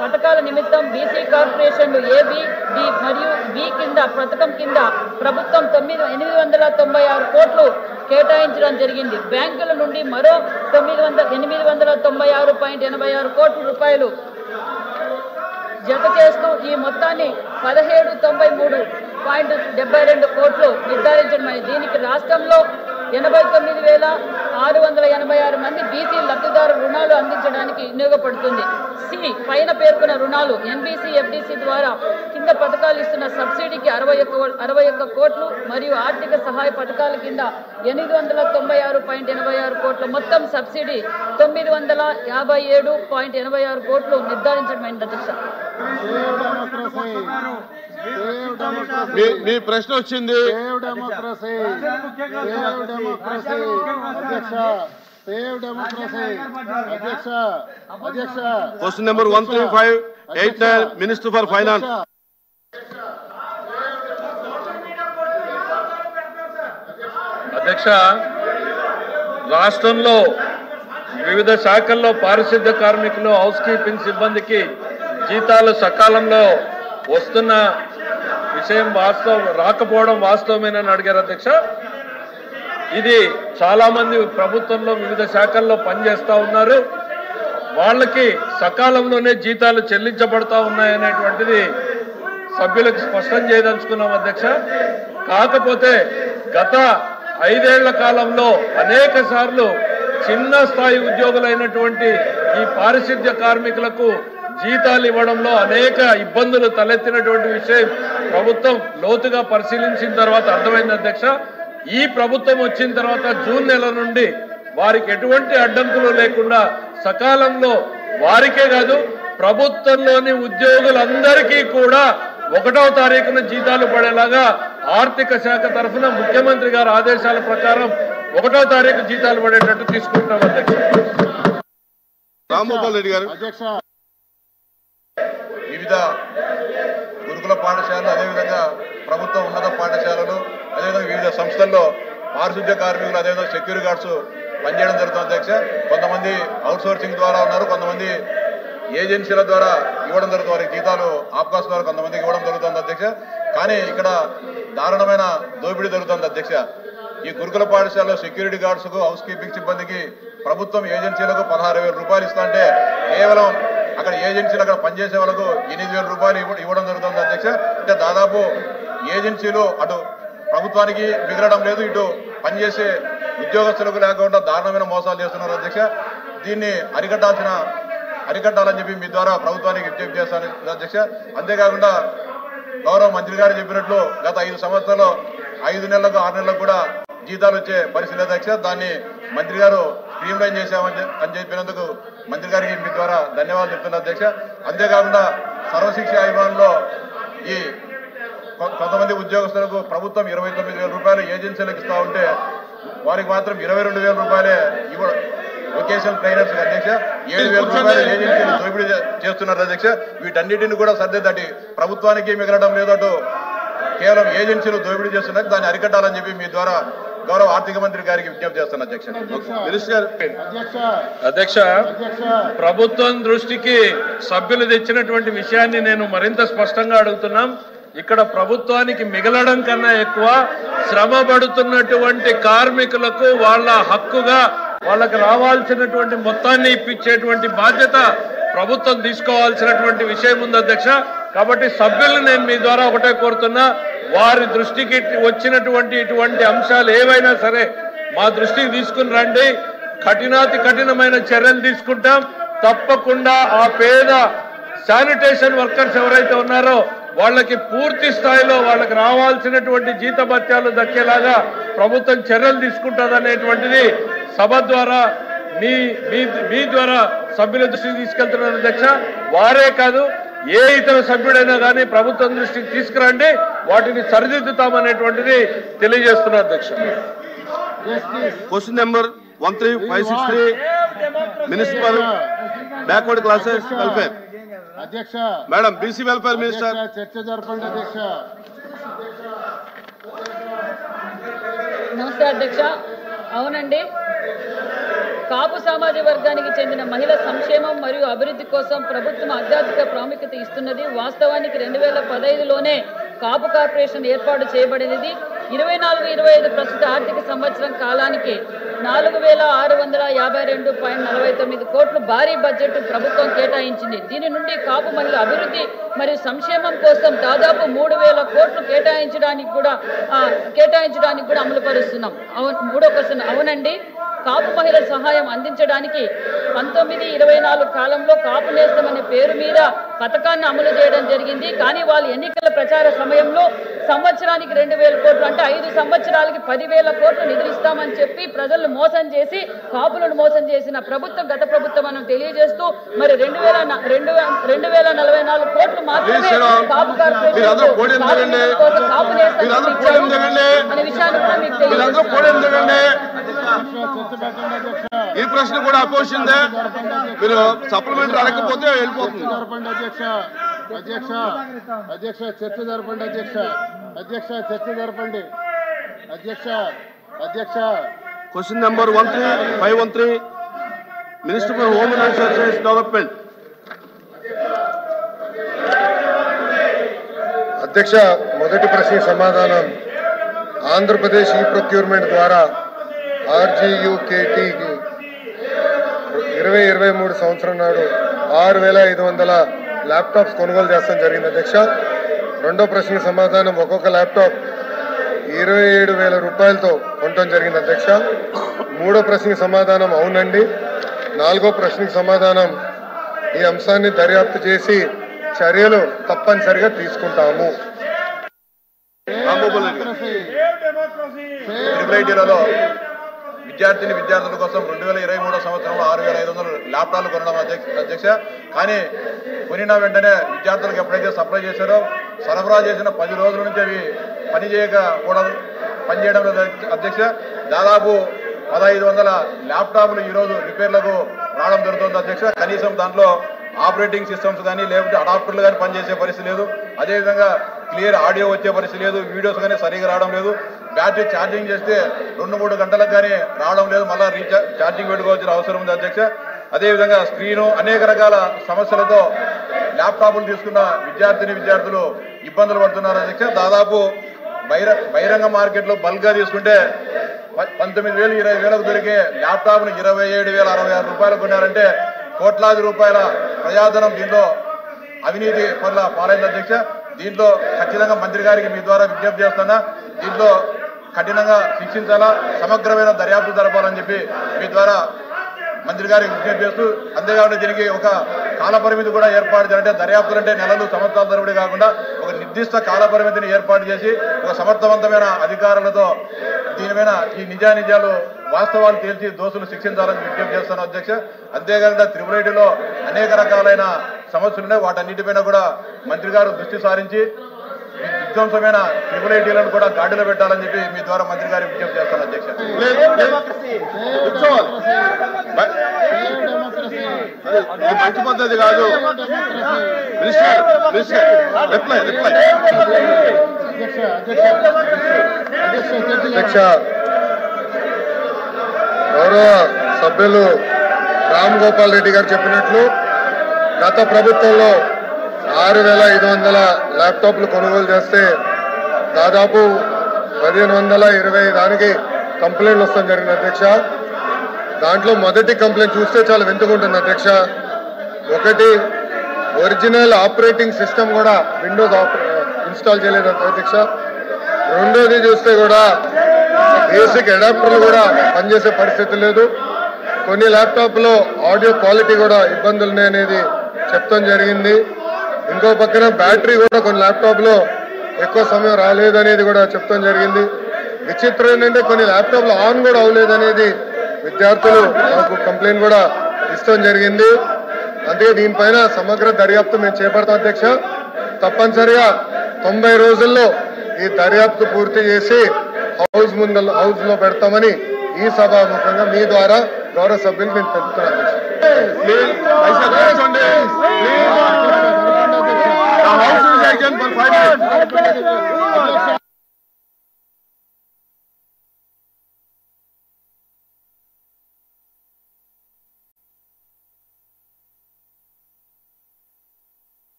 పథకాల నిమిత్తం బీసీ కార్పొరేషన్లు ఏబి, డి మరియు బి కింద పథకం కింద ప్రభుత్వం 896 కోట్లు కేటాయించడం జరిగింది. బ్యాంకుల నుండి మరో 896.86 కోట్ల రూపాయలు జత చేస్తూ ఈ మొత్తాన్ని 1793.72 కోట్లు నిర్ధారించడమైంది. దీనికి రాష్ట్రంలో 89,686 మంది బీసీ లబ్ధిదారు రుణాలు అందించడానికి వినియోగపడుతుంది. సి పైన పేర్కొన్న రుణాలు ఎన్బీసీ ఎఫ్డీసీ ద్వారా కింద పథకాలు ఇస్తున్న సబ్సిడీకి 61 కోట్లు మరియు ఆర్థిక సహాయ పథకాల కింద 896.86 కోట్ల మొత్తం సబ్సిడీ 957.86 కోట్లు నిర్ధారించడమైంది. అధ్యక్ష, మీ ప్రశ్న వచ్చింది. Question number 13589 minister for finance. అధ్యక్ష, రాష్ట్రంలో వివిధ శాఖల్లో పారిశుద్ధ్య కార్మికులు, హౌస్ కీపింగ్ సిబ్బందికి జీతాలు సకాలంలో వస్తున్న విషయం రాకపోవడం వాస్తవమేనని అడిగారు అధ్యక్ష. ఇది చాలా మంది ప్రభుత్వంలో వివిధ శాఖల్లో పనిచేస్తూ ఉన్నారు, వాళ్ళకి సకాలంలోనే జీతాలు చెల్లించబడతా ఉన్నాయనేటువంటిది సభ్యులకు స్పష్టం చేయదలుచుకున్నాం అధ్యక్ష. కాకపోతే గత 5 ఏళ్ల కాలంలో అనేక సార్లు చిన్న స్థాయి ఉద్యోగులైనటువంటి ఈ పారిశుద్ధ్య కార్మికులకు జీతాలు ఇవ్వడంలో అనేక ఇబ్బందులు తలెత్తినటువంటి విషయం ప్రభుత్వం లోతుగా పరిశీలించిన తర్వాత అర్థమైంది అధ్యక్ష. ఈ ప్రభుత్వం వచ్చిన తర్వాత జూన్ నెల నుండి వారికి ఎటువంటి అడ్డంకులు లేకుండా సకాలంలో వారికే కాదు ప్రభుత్వంలోని ఉద్యోగులందరికీ కూడా 1వ తారీఖున జీతాలు పడేలాగా ఆర్థిక శాఖ తరఫున ముఖ్యమంత్రి గారి ఆదేశాల ప్రకారం 1వ తారీఖు జీతాలు పడేటట్టు తీసుకుంటున్నాం అధ్యక్ష. రాంగోపాల్ రెడ్డి గారు. అధ్యక్ష, వివిధ గురుకుల పాఠశాలలు, అదేవిధంగా ప్రభుత్వ ఉన్నత పాఠశాలలు, అదేవిధంగా వివిధ సంస్థల్లో పారిశుద్ధ్య కార్మికులు, అదేవిధంగా సెక్యూరిటీ గార్డ్స్ పనిచేయడం జరుగుతుంది అధ్యక్ష. కొంతమంది అవుట్ సోర్సింగ్ ద్వారా ఉన్నారు, కొంతమంది ఏజెన్సీల ద్వారా ఇవ్వడం జరుగుతుంది. వారికి జీతాలు ఆప్కాస్ ద్వారా కొంతమందికి ఇవ్వడం జరుగుతుంది అధ్యక్ష. కానీ ఇక్కడ దారుణమైన దోపిడీ జరుగుతుంది అధ్యక్ష. ఈ గురుకుల పాఠశాలలో సెక్యూరిటీ గార్డ్స్కు, హౌస్ కీపింగ్ సిబ్బందికి ప్రభుత్వం ఏజెన్సీలకు 16,000 రూపాయలు ఇస్తా అంటే కేవలం అక్కడ ఏజెన్సీలు అక్కడ పనిచేసే వాళ్ళకు 8,000 రూపాయలు ఇవ్వడం జరుగుతుంది అధ్యక్ష. అంటే దాదాపు ఏజెన్సీలు అటు ప్రభుత్వానికి మిగలడం లేదు, ఇటు పనిచేసే ఉద్యోగస్తులకు లేకుండా దారుణమైన మోసాలు చేస్తున్నారు అధ్యక్ష. దీన్ని అరికట్టాలని చెప్పి మీ ద్వారా ప్రభుత్వానికి విజ్ఞప్తి చేస్తాను అధ్యక్ష. అంతేకాకుండా గౌరవ మంత్రి గారు చెప్పినట్లు గత 5 సంవత్సరాల్లో 5 నెలలకు 6 నెలలకు కూడా జీతాలు వచ్చే పరిస్థితి అధ్యక్ష. దాన్ని మంత్రి గారు స్ట్రీమ్లైన్ చేశామని చెప్పినందుకు మంత్రి గారికి మీ ద్వారా ధన్యవాదాలు చెప్తున్నారు అధ్యక్ష. అంతేకాకుండా సర్వశిక్ష అభియాన్లో ఈ కొంతమంది ఉద్యోగస్తులకు ప్రభుత్వం 29,000 రూపాయలు ఏజెన్సీలకు ఇస్తా ఉంటే వారికి మాత్రం 22,000 రూపాయలే వొకేషనల్ ట్రైనర్స్ అధ్యక్ష 7,000 రూపాయలు ఏజెన్సీలు దోపిడీ చేస్తున్నారు అధ్యక్ష. వీటన్నిటిని కూడా సర్దేదటి ప్రభుత్వానికి మిగలడం లేదటు కేవలం ఏజెన్సీలు దోపిడీ చేస్తున్నారు. దాన్ని అరికట్టాలని చెప్పి మీ ద్వారా గౌరవ ఆర్థిక మంత్రి గారికి విజ్ఞప్తి చేస్తున్నారు అధ్యక్ష. మినిస్టర్ అధ్యక్ష, ప్రభుత్వం దృష్టికి సభ్యులు తెచ్చినటువంటి విషయాన్ని నేను మరింత స్పష్టంగా అడుగుతున్నాం. ఇక్కడ ప్రభుత్వానికి మిగలడం కన్నా ఎక్కువ శ్రమ పడుతున్నటువంటి కార్మికులకు వాళ్ళ హక్కుగా వాళ్ళకి రావాల్సినటువంటి మొత్తాన్ని ఇప్పించేటువంటి బాధ్యత ప్రభుత్వం తీసుకోవాల్సినటువంటి విషయం ఉంది అధ్యక్ష. కాబట్టి సభ్యులను నేను మీ ద్వారా ఒకటే కోరుతున్నా, వారి దృష్టికి వచ్చినటువంటి ఇటువంటి అంశాలు ఏవైనా సరే మా దృష్టికి తీసుకుని రండి. కఠినాతి కఠినమైన చర్యలు తీసుకుంటాం. తప్పకుండా ఆ పేద శానిటేషన్ వర్కర్స్ ఎవరైతే ఉన్నారో వాళ్ళకి పూర్తి స్థాయిలో వాళ్ళకి రావాల్సినటువంటి జీతభత్యాలు దక్కేలాగా ప్రభుత్వం చర్యలు తీసుకుంటుందనేటువంటిది సభ ద్వారా మీ ద్వారా సభ్యుల దృష్టికి తీసుకెళ్తున్నారు అధ్యక్ష. వారే కాదు, ఏ ఇతర సభ్యుడైనా కానీ ప్రభుత్వం దృష్టికి తీసుకురండి, వాటిని సరిదిద్దుతామనేటువంటిది తెలియజేస్తున్నారు అధ్యక్ష. Question number 13563 municipal backward classes welfare. అధ్యక్ష మేడం బీసీ వెల్ఫేర్ మినిస్టర్. చర్చ జరపండి అధ్యక్ష. నమస్తే అధ్యక్ష. అవునండి, కాపు సామాజిక వర్గానికి చెందిన మహిళా సంక్షేమం మరియు అభివృద్ధి కోసం ప్రభుత్వం అత్యధిక ప్రాముఖ్యత ఇస్తున్నది. వాస్తవానికి 2015లోనే కాపు కార్పొరేషన్ ఏర్పాటు చేయబడినది. 24-25 ప్రస్తుత ఆర్థిక సంవత్సరం కాలానికి 4,652.49 కోట్లు భారీ బడ్జెట్ ప్రభుత్వం కేటాయించింది. దీని నుండి కాపు మహిళల అభివృద్ధి మరియు సంక్షేమం కోసం దాదాపు 3,000 కోట్లు కేటాయించడానికి కూడా అమలు పరుస్తున్నాం. మూడో క్వశ్చన్, అవునండి, కాపు మహిళల సహాయం అందించడానికి 1924 కాలంలో కాపు నేస్తం అనే పేరు మీద పథకాన్ని అమలు చేయడం జరిగింది. కానీ వాళ్ళు ఎన్నికల ప్రచార సమయంలో సంవత్సరానికి 2,000 కోట్లు అంటే 5 సంవత్సరాలకి 10,000 కోట్లు నిధులు ఇస్తామని చెప్పి ప్రజలను మోసం చేసి కాపులను మోసం చేసిన ప్రభుత్వం గత ప్రభుత్వం మనం తెలియజేస్తూ మరి 2,044 కోట్లు మాత్రమే కాపు కార్పొరేషన్ కాపు నేస్తం అనే విషయాన్ని కూడా మీకు తెలియజేస్తాను. ఈ ప్రశ్న కూడా అపోజిషన్దే, మీరు సప్లిమెంటరీ అడగకపోతే వెళ్ళిపోతుంది. అధ్యక్ష చర్చ జరపండి అధ్యక్ష చర్చ జరపండి అధ్యక్ష. Question number 13513 minister for home and social development. అధ్యక్ష, మొదటి ప్రశ్నకి సమాధానం. ఆంధ్రప్రదేశ్ ఈ ప్రొక్యూర్మెంట్ ద్వారా RGUKTకి 2023 సంవత్సరం నాడు 6,500 ల్యాప్టాప్స్ కొనుగోలు చేస్తాం జరిగింది అధ్యక్ష. రెండో ప్రశ్నకి సమాధానం, ఒక్కొక్క ల్యాప్టాప్ 27,000 రూపాయలతో కొనడం జరిగింది అధ్యక్ష. మూడో ప్రశ్నకి సమాధానం అవునండి. నాలుగో ప్రశ్నకి సమాధానం, ఈ అంశాన్ని దర్యాప్తు చేసి చర్యలు తప్పనిసరిగా తీసుకుంటాము. విద్యార్థుల కోసం 2023 సంవత్సరంలో 6,500 ల్యాప్టాప్లు కొనడం అధ్యక్ష. కానీ కొనిన వెంటనే విద్యార్థులకు ఎప్పుడైతే సప్లై చేశారో సరఫరా చేసిన 10 రోజుల నుంచి అవి పనిచేయడం లేదు అధ్యక్ష. దాదాపు 1,500 ల్యాప్టాప్లు ఈరోజు రిపేర్లకు రావడం జరుగుతుంది అధ్యక్ష. కనీసం దాంట్లో ఆపరేటింగ్ సిస్టమ్స్ కానీ లేకపోతే అడాప్టర్లు కానీ పనిచేసే పరిస్థితి లేదు. అదేవిధంగా క్లియర్ ఆడియో వచ్చే పరిస్థితి లేదు, వీడియోస్ కానీ సరిగా రావడం లేదు. బ్యాటరీ ఛార్జింగ్ చేస్తే 2-3 గంటలకు కానీ రావడం లేదు, మళ్ళీ ఛార్జింగ్ పెట్టుకోవాల్సిన అవసరం ఉంది అధ్యక్ష. అదేవిధంగా స్క్రీను అనేక రకాల సమస్యలతో ల్యాప్టాప్లు తీసుకున్న విద్యార్థులు ఇబ్బందులు పడుతున్నారు అధ్యక్ష. దాదాపు బహిరంగ మార్కెట్లో బల్క్గా తీసుకుంటే 19,000-20,000కు దొరికే ల్యాప్టాప్ను 27,066 రూపాయలు కొన్నారంటే కోట్లాది రూపాయల ప్రజాధనం దీంట్లో అవినీతి పట్ల పాలైంది అధ్యక్ష. దీంట్లో ఖచ్చితంగా మంత్రి గారికి మీ ద్వారా విజ్ఞప్తి చేస్తున్నా, దీంట్లో కఠినంగా శిక్షించాలా, సమగ్రమైన దర్యాప్తు జరపాలని చెప్పి మీ ద్వారా మంత్రి గారికి విజ్ఞప్తి చేస్తూ, అంతేకాకుండా దీనికి ఒక కాల పరిమితి కూడా ఏర్పాటు చేయాలంటే దర్యాప్తులు అంటే నెలలు సంవత్సరాల తరబడి కాకుండా ఒక నిర్దిష్ట కాల పరిమితిని ఏర్పాటు చేసి ఒక సమర్థవంతమైన అధికారులతో దీనిపైన ఈ నిజాలు వాస్తవాలు తేల్చి దోషులు శిక్షించాలని విజ్ఞప్తి చేస్తాను అధ్యక్ష. అంతేకాకుండా త్రిపురైటీలో అనేక రకాలైన సమస్యలు ఉన్నాయి, వాటన్నిటిపైన కూడా మంత్రి గారు దృష్టి సారించి విధ్వంసమైన ట్రిపుల్ ఐటీలను కూడా గాడిలో పెట్టాలని చెప్పి మీ ద్వారా మంత్రి గారికి విజ్ఞప్తి చేస్తాను అధ్యక్ష. మంచి పద్ధతి కాదు. అధ్యక్ష, గౌరవ సభ్యులు రామ్ గోపాల్ రెడ్డి గారు చెప్పినట్లు గత ప్రభుత్వంలో 6,500 ల్యాప్టాప్లు కొనుగోలు చేస్తే దాదాపు 1,520 దానికి కంప్లైంట్లు వస్తాం జరిగింది అధ్యక్ష. దాంట్లో మొదటి కంప్లైంట్ చూస్తే చాలా వింతకుంటుంది అధ్యక్ష. ఒకటి, ఒరిజినల్ ఆపరేటింగ్ సిస్టమ్ కూడా విండోస్ ఇన్స్టాల్ చేయలేదు అధ్యక్ష. రెండోది చూస్తే కూడా బేసిక్ అడాప్టర్లు కూడా పనిచేసే పరిస్థితి లేదు. కొన్ని ల్యాప్టాప్లో ఆడియో క్వాలిటీ కూడా ఇబ్బందులు ఉన్నాయనేది చెప్తాం జరిగింది. ఇంకో పక్కన బ్యాటరీ కూడా కొన్ని ల్యాప్టాప్లో ఎక్కువ సమయం రాలేదనేది కూడా చెప్తాం జరిగింది. విచిత్రం ఏంటంటే కొన్ని ల్యాప్టాప్లు ఆన్ కూడా అవ్వలేదనేది విద్యార్థులు మాకు కంప్లైంట్ కూడా ఇస్తాం జరిగింది. అందుకే దీనిపైన సమగ్ర దర్యాప్తు మేము చేపడతాం అధ్యక్ష. తప్పనిసరిగా 90 రోజుల్లో ఈ దర్యాప్తు పూర్తి చేసి హౌస్ లో పెడతామని ఈ సభాముఖంగా మీ ద్వారా గౌరవ సభ్యులు నేను తెలుపుతున్నాను అధ్యక్ష.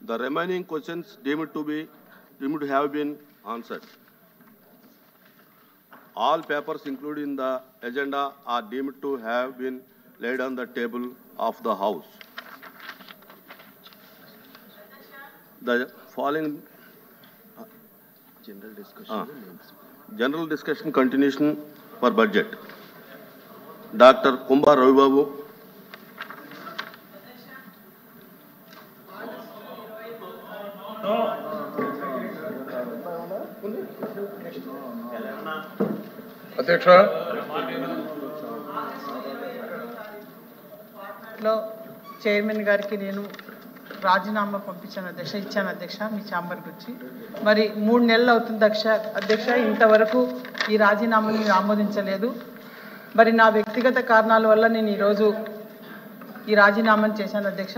The remaining questions deemed to have been answered. All papers included in the agenda are deemed to have been laid on the table of the House. The following general discussion continuation for budget. Dr. Kumba Ravi Babu. అధ్యక్ష, చైర్మన్ గారికి నేను రాజీనామా పంపించాను అధ్యక్ష, ఇచ్చాను అధ్యక్ష మీ ఛాంబర్కి వచ్చి. మరి 3 నెలలు అవుతుంది అధ్యక్ష, ఇంతవరకు ఈ రాజీనామాని మీరు ఆమోదించలేదు. మరి నా వ్యక్తిగత కారణాల వల్ల నేను ఈరోజు ఈ రాజీనామాని చేశాను అధ్యక్ష.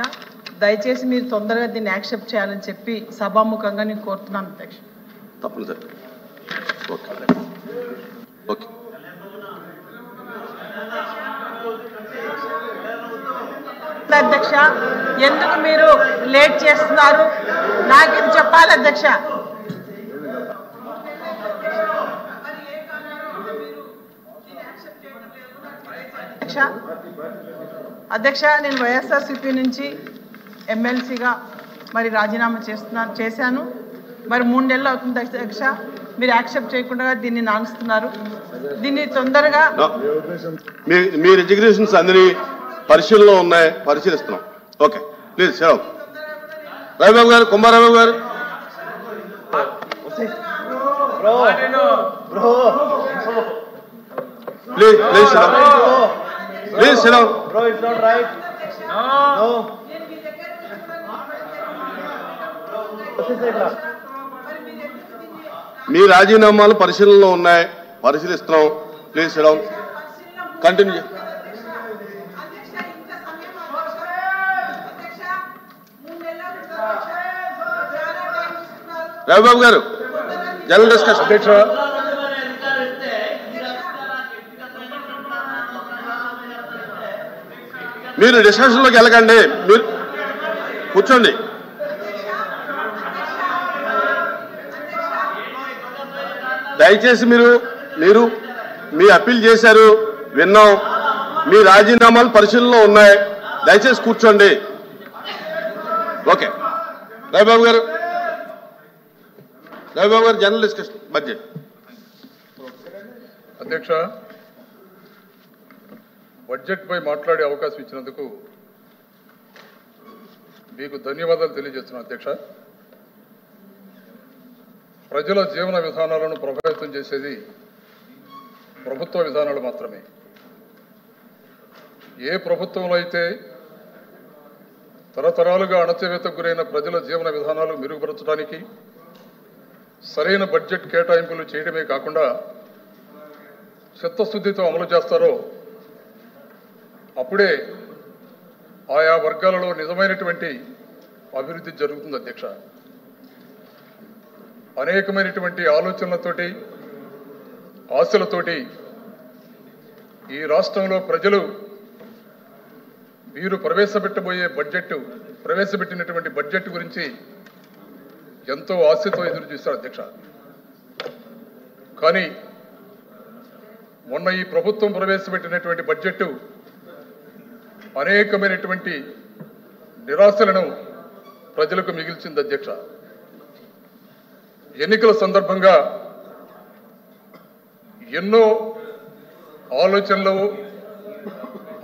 దయచేసి మీరు తొందరగా దీన్ని యాక్సెప్ట్ చేయాలని చెప్పి సభాముఖంగా నేను కోరుతున్నాను అధ్యక్ష. తప్పనిసరి. ఓకే. అధ్యక్ష, ఎందుకు మీరు లేట్ చేస్తున్నారు? నాకు ఇది చెప్పాలి అధ్యక్ష. అధ్యక్ష, నేను వైఎస్ఆర్సీపీ నుంచి ఎమ్మెల్సీగా మరి రాజీనామా చేశాను. మరి 3 నెలలు అవుతుంది అధ్యక్ష, మీరు యాక్సెప్ట్ చేయకుండా దీన్ని నానుస్తున్నారు. దీన్ని తొందరగా మీ రిజిగ్నేషన్స్ అన్ని పరిశీలనలో ఉన్నాయి, పరిశీలిస్తున్నాం. ఓకే, ప్లీజ్ సెలవు. రవిబాబు గారు, కుమారబాబు గారు. ప్లీజ్ ప్లీజ్ సెలవు. ప్లీజ్ సెలవు. మీ రాజీనామాలు పరిశీలనలో ఉన్నాయి, పరిశీలిస్తున్నాం. ప్లీజ్ సెలవు. కంటిన్యూ. రవిబాబు గారు, జనరల్ డిస్కషన్. అధ్యక్ష, మీరు డిస్కషన్లోకి వెళ్ళకండి, మీరు కూర్చోండి. దయచేసి మీరు మీ అప్పీల్ చేశారు, విన్నాం. మీ రాజీనామాలు పరిశీలనలో ఉన్నాయి, దయచేసి కూర్చోండి. ఓకే. రవిబాబు గారు, జనరల్ డిస్కషన్ బడ్జెట్. అధ్యక్ష, బడ్జెట్ పై మాట్లాడే అవకాశం ఇచ్చినందుకు మీకు ధన్యవాదాలు తెలియజేస్తున్నాను అధ్యక్ష. ప్రజల జీవన విధానాలను ప్రభావితం చేసేది ప్రభుత్వ విధానాలు మాత్రమే. ఏ ప్రభుత్వంలో అయితే తరతరాలుగా అణచివేతకు గురైన ప్రజల జీవన విధానాలు మెరుగుపరచడానికి సరైన బడ్జెట్ కేటాయింపులు చేయడమే కాకుండా చిత్తశుద్ధితో అమలు చేస్తారో అప్పుడే ఆయా వర్గాలలో నిజమైనటువంటి అభివృద్ధి జరుగుతుంది అధ్యక్ష. అనేకమైనటువంటి ఆలోచనలతోటి, ఆశలతోటి ఈ రాష్ట్రంలో ప్రజలు వీరు ప్రవేశపెట్టినటువంటి బడ్జెట్ గురించి ఎంతో ఆశతో ఎదురు చూస్తారు అధ్యక్ష. కానీ మొన్న ఈ ప్రభుత్వం ప్రవేశపెట్టినటువంటి బడ్జెట్ అనేకమైనటువంటి నిరాశలను ప్రజలకు మిగిల్చింది అధ్యక్ష. ఎన్నికల సందర్భంగా ఎన్నో ఆలోచనలు,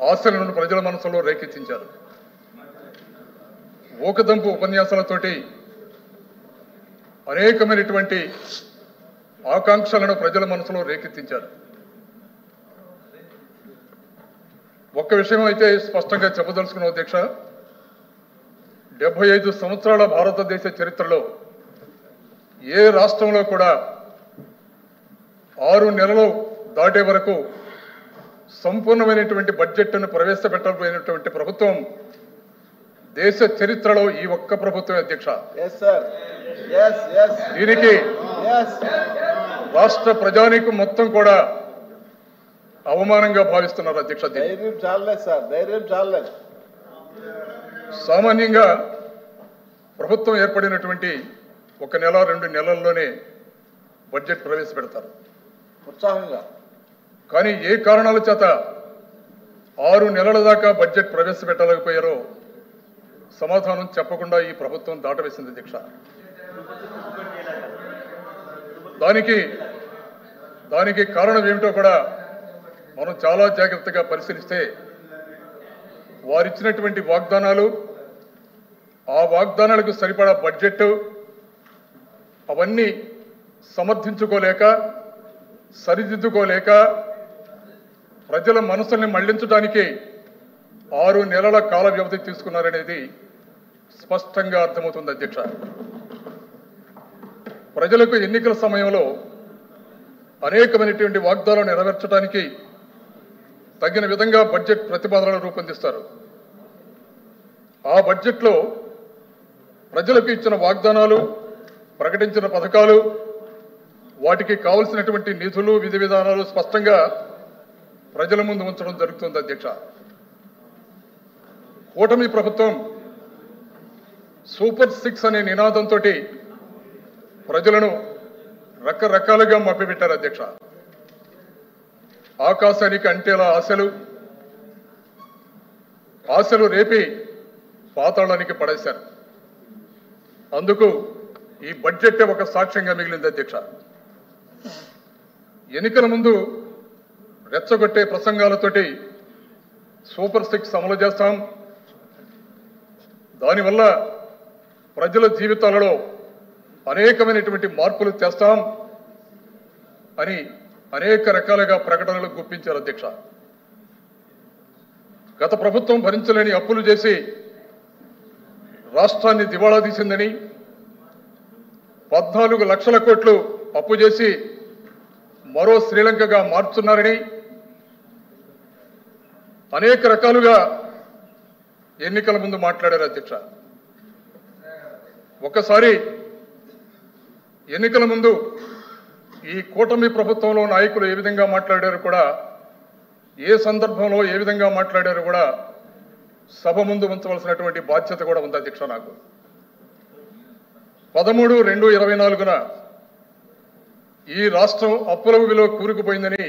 ఆశలను ప్రజల మనసులో రేకెత్తించారు. ఊకదంపు ఉపన్యాసాలతోటి అనేకమైనటువంటి ఆకాంక్షలను ప్రజల మనసులో రేకెత్తించారు. ఒక్క విషయం అయితే స్పష్టంగా చెప్పదలుచుకున్న అధ్యక్ష, 75 సంవత్సరాల భారతదేశ చరిత్రలో ఏ రాష్ట్రంలో కూడా 6 నెలలు దాటే వరకు సంపూర్ణమైనటువంటి బడ్జెట్ను ప్రవేశపెట్టబోయినటువంటి ప్రభుత్వం దేశ చరిత్రలో ఈ ఒక్క ప్రభుత్వమే అధ్యక్ష. దీనికి రాష్ట్ర ప్రజానీకం మొత్తం కూడా అవమానంగా భావిస్తున్నారు అధ్యక్ష. సామాన్యంగా ప్రభుత్వం ఏర్పడినటువంటి 1 నెల 2 నెలల్లోనే బడ్జెట్ ప్రవేశపెడతారు ఉత్సాహంగా. కానీ ఏ కారణాల చేత 6 నెలల దాకా బడ్జెట్ ప్రవేశపెట్టలేకపోయారో సమాధానం చెప్పకుండా ఈ ప్రభుత్వం దాటవేసింది అధ్యక్ష. దానికి కారణం ఏమిటో కూడా మనం చాలా జాగ్రత్తగా పరిశీలిస్తే వారిచ్చినటువంటి వాగ్దానాలు, ఆ వాగ్దానాలకు సరిపడా బడ్జెట్ అవన్నీ సమర్థించుకోలేక, సరిదిద్దుకోలేక ప్రజల మనసుల్ని మళ్లించడానికి 6 నెలల కాల వ్యవధి తీసుకున్నారనేది స్పష్టంగా అర్థమవుతుంది అధ్యక్ష. ప్రజలకు ఎన్నికల సమయంలో అనేకమైనటువంటి వాగ్దానాలు నెరవేర్చడానికి తగిన విధంగా బడ్జెట్ ప్రతిపాదనలు రూపొందిస్తారు. ఆ బడ్జెట్లో ప్రజలకు ఇచ్చిన వాగ్దానాలు, ప్రకటించిన పథకాలు, వాటికి కావలసినటువంటి నిధులు, విధి విధానాలు స్పష్టంగా ప్రజల ముందు ఉంచడం జరుగుతుంది అధ్యక్ష. కూటమి ప్రభుత్వం సూపర్ 6 అనే నినాదంతో ప్రజలను రకరకాలుగా మభ్యపెట్టారు అధ్యక్ష. ఆకాశానికి అంటేలా ఆశలు రేపి పాతాళానికి పడేశారు. అందుకు ఈ బడ్జెట్ ఒక సాక్ష్యంగా మిగిలింది అధ్యక్ష. ఎన్నికల ముందు రెచ్చగొట్టే ప్రసంగాలతోటి సూపర్ 6 అమలు చేస్తాం, దానివల్ల ప్రజల జీవితాలలో అనేకమైనటువంటి మార్పులు తెస్తాం అని అనేక రకాలుగా ప్రకటనలు గుప్పించారు అధ్యక్ష. గత ప్రభుత్వం భరించలేని అప్పులు చేసి రాష్ట్రాన్ని దివాళా తీసిందని, 14 లక్షల కోట్లు అప్పు చేసి మరో శ్రీలంకగా మార్చున్నారని అనేక రకాలుగా ఎన్నికల ముందు మాట్లాడారు అధ్యక్ష. ఒక్కసారి ఎన్నికల ముందు ఈ కూటమి ప్రభుత్వంలో నాయకులు ఏ విధంగా మాట్లాడారు కూడా, ఏ సందర్భంలో ఏ విధంగా మాట్లాడారు కూడా సభ ముందు ఉంచవలసినటువంటి బాధ్యత కూడా ఉంది అధ్యక్ష. నాకు 13/2/24 ఈ రాష్ట్రం అప్పుల విలువ కూరుకుపోయిందని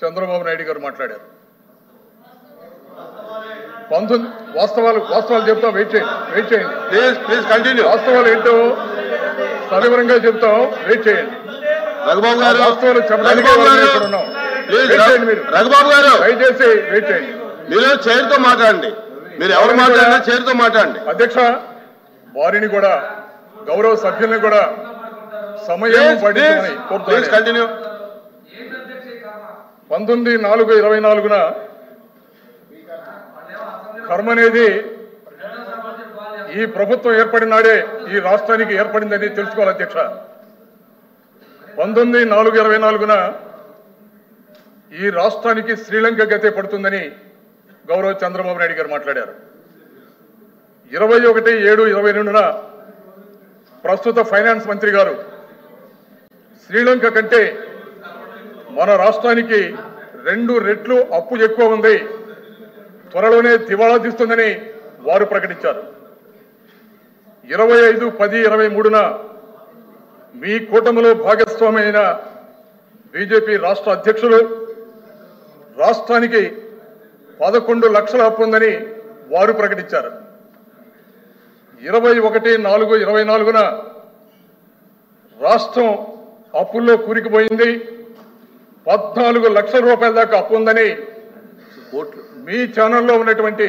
చంద్రబాబు నాయుడు గారు మాట్లాడారు. వాస్తవాలు చెప్తాం, వెయిట్ చేయండి. వాస్తవాలు ఏంటో సవివరంగా చెప్తాం, వెయిట్ చేయండి. రఘుబాబు గారు, వాస్తవాలు చెప్పడానికి రఘుబాబు గారు దయచేసి వెయిట్ చేయండి. మీరు చైర్తో మాట్లాడండి, మీరు ఎవరు మాట్లాడినా చైర్తో మాట్లాడండి. అధ్యక్ష, వారిని కూడా గౌరవ సభ్యుల్ని కూడా సమయం పడిందని కంటిన్యూ. 19/4/24 కర్మ అనేది ఈ ప్రభుత్వం ఏర్పడిన నాడే ఈ రాష్ట్రానికి ఏర్పడిందని తెలుసుకోవాలి అధ్యక్ష. 19/4/24 ఈ రాష్ట్రానికి శ్రీలంక గతే పడుతుందని గౌరవ చంద్రబాబు నాయుడు గారు మాట్లాడారు. 21/7/22 ప్రస్తుత ఫైనాన్స్ మంత్రి గారు శ్రీలంక కంటే మన రాష్ట్రానికి 2 రెట్లు అప్పు ఎక్కువ ఉంది, త్వరలోనే దివాళా తీస్తుందని వారు ప్రకటించారు. 25/10/23 మీ కూటమిలో భాగస్వామి అయిన బీజేపీ రాష్ట్ర అధ్యక్షులు రాష్ట్రానికి 11 లక్షల అప్పు ఉందని వారు ప్రకటించారు. 21/4/24 రాష్ట్రం అప్పుల్లో కూరుకుపోయింది, 14 లక్షల రూపాయల దాకా అప్పు ఉందని మీ ఛానల్లో ఉన్నటువంటి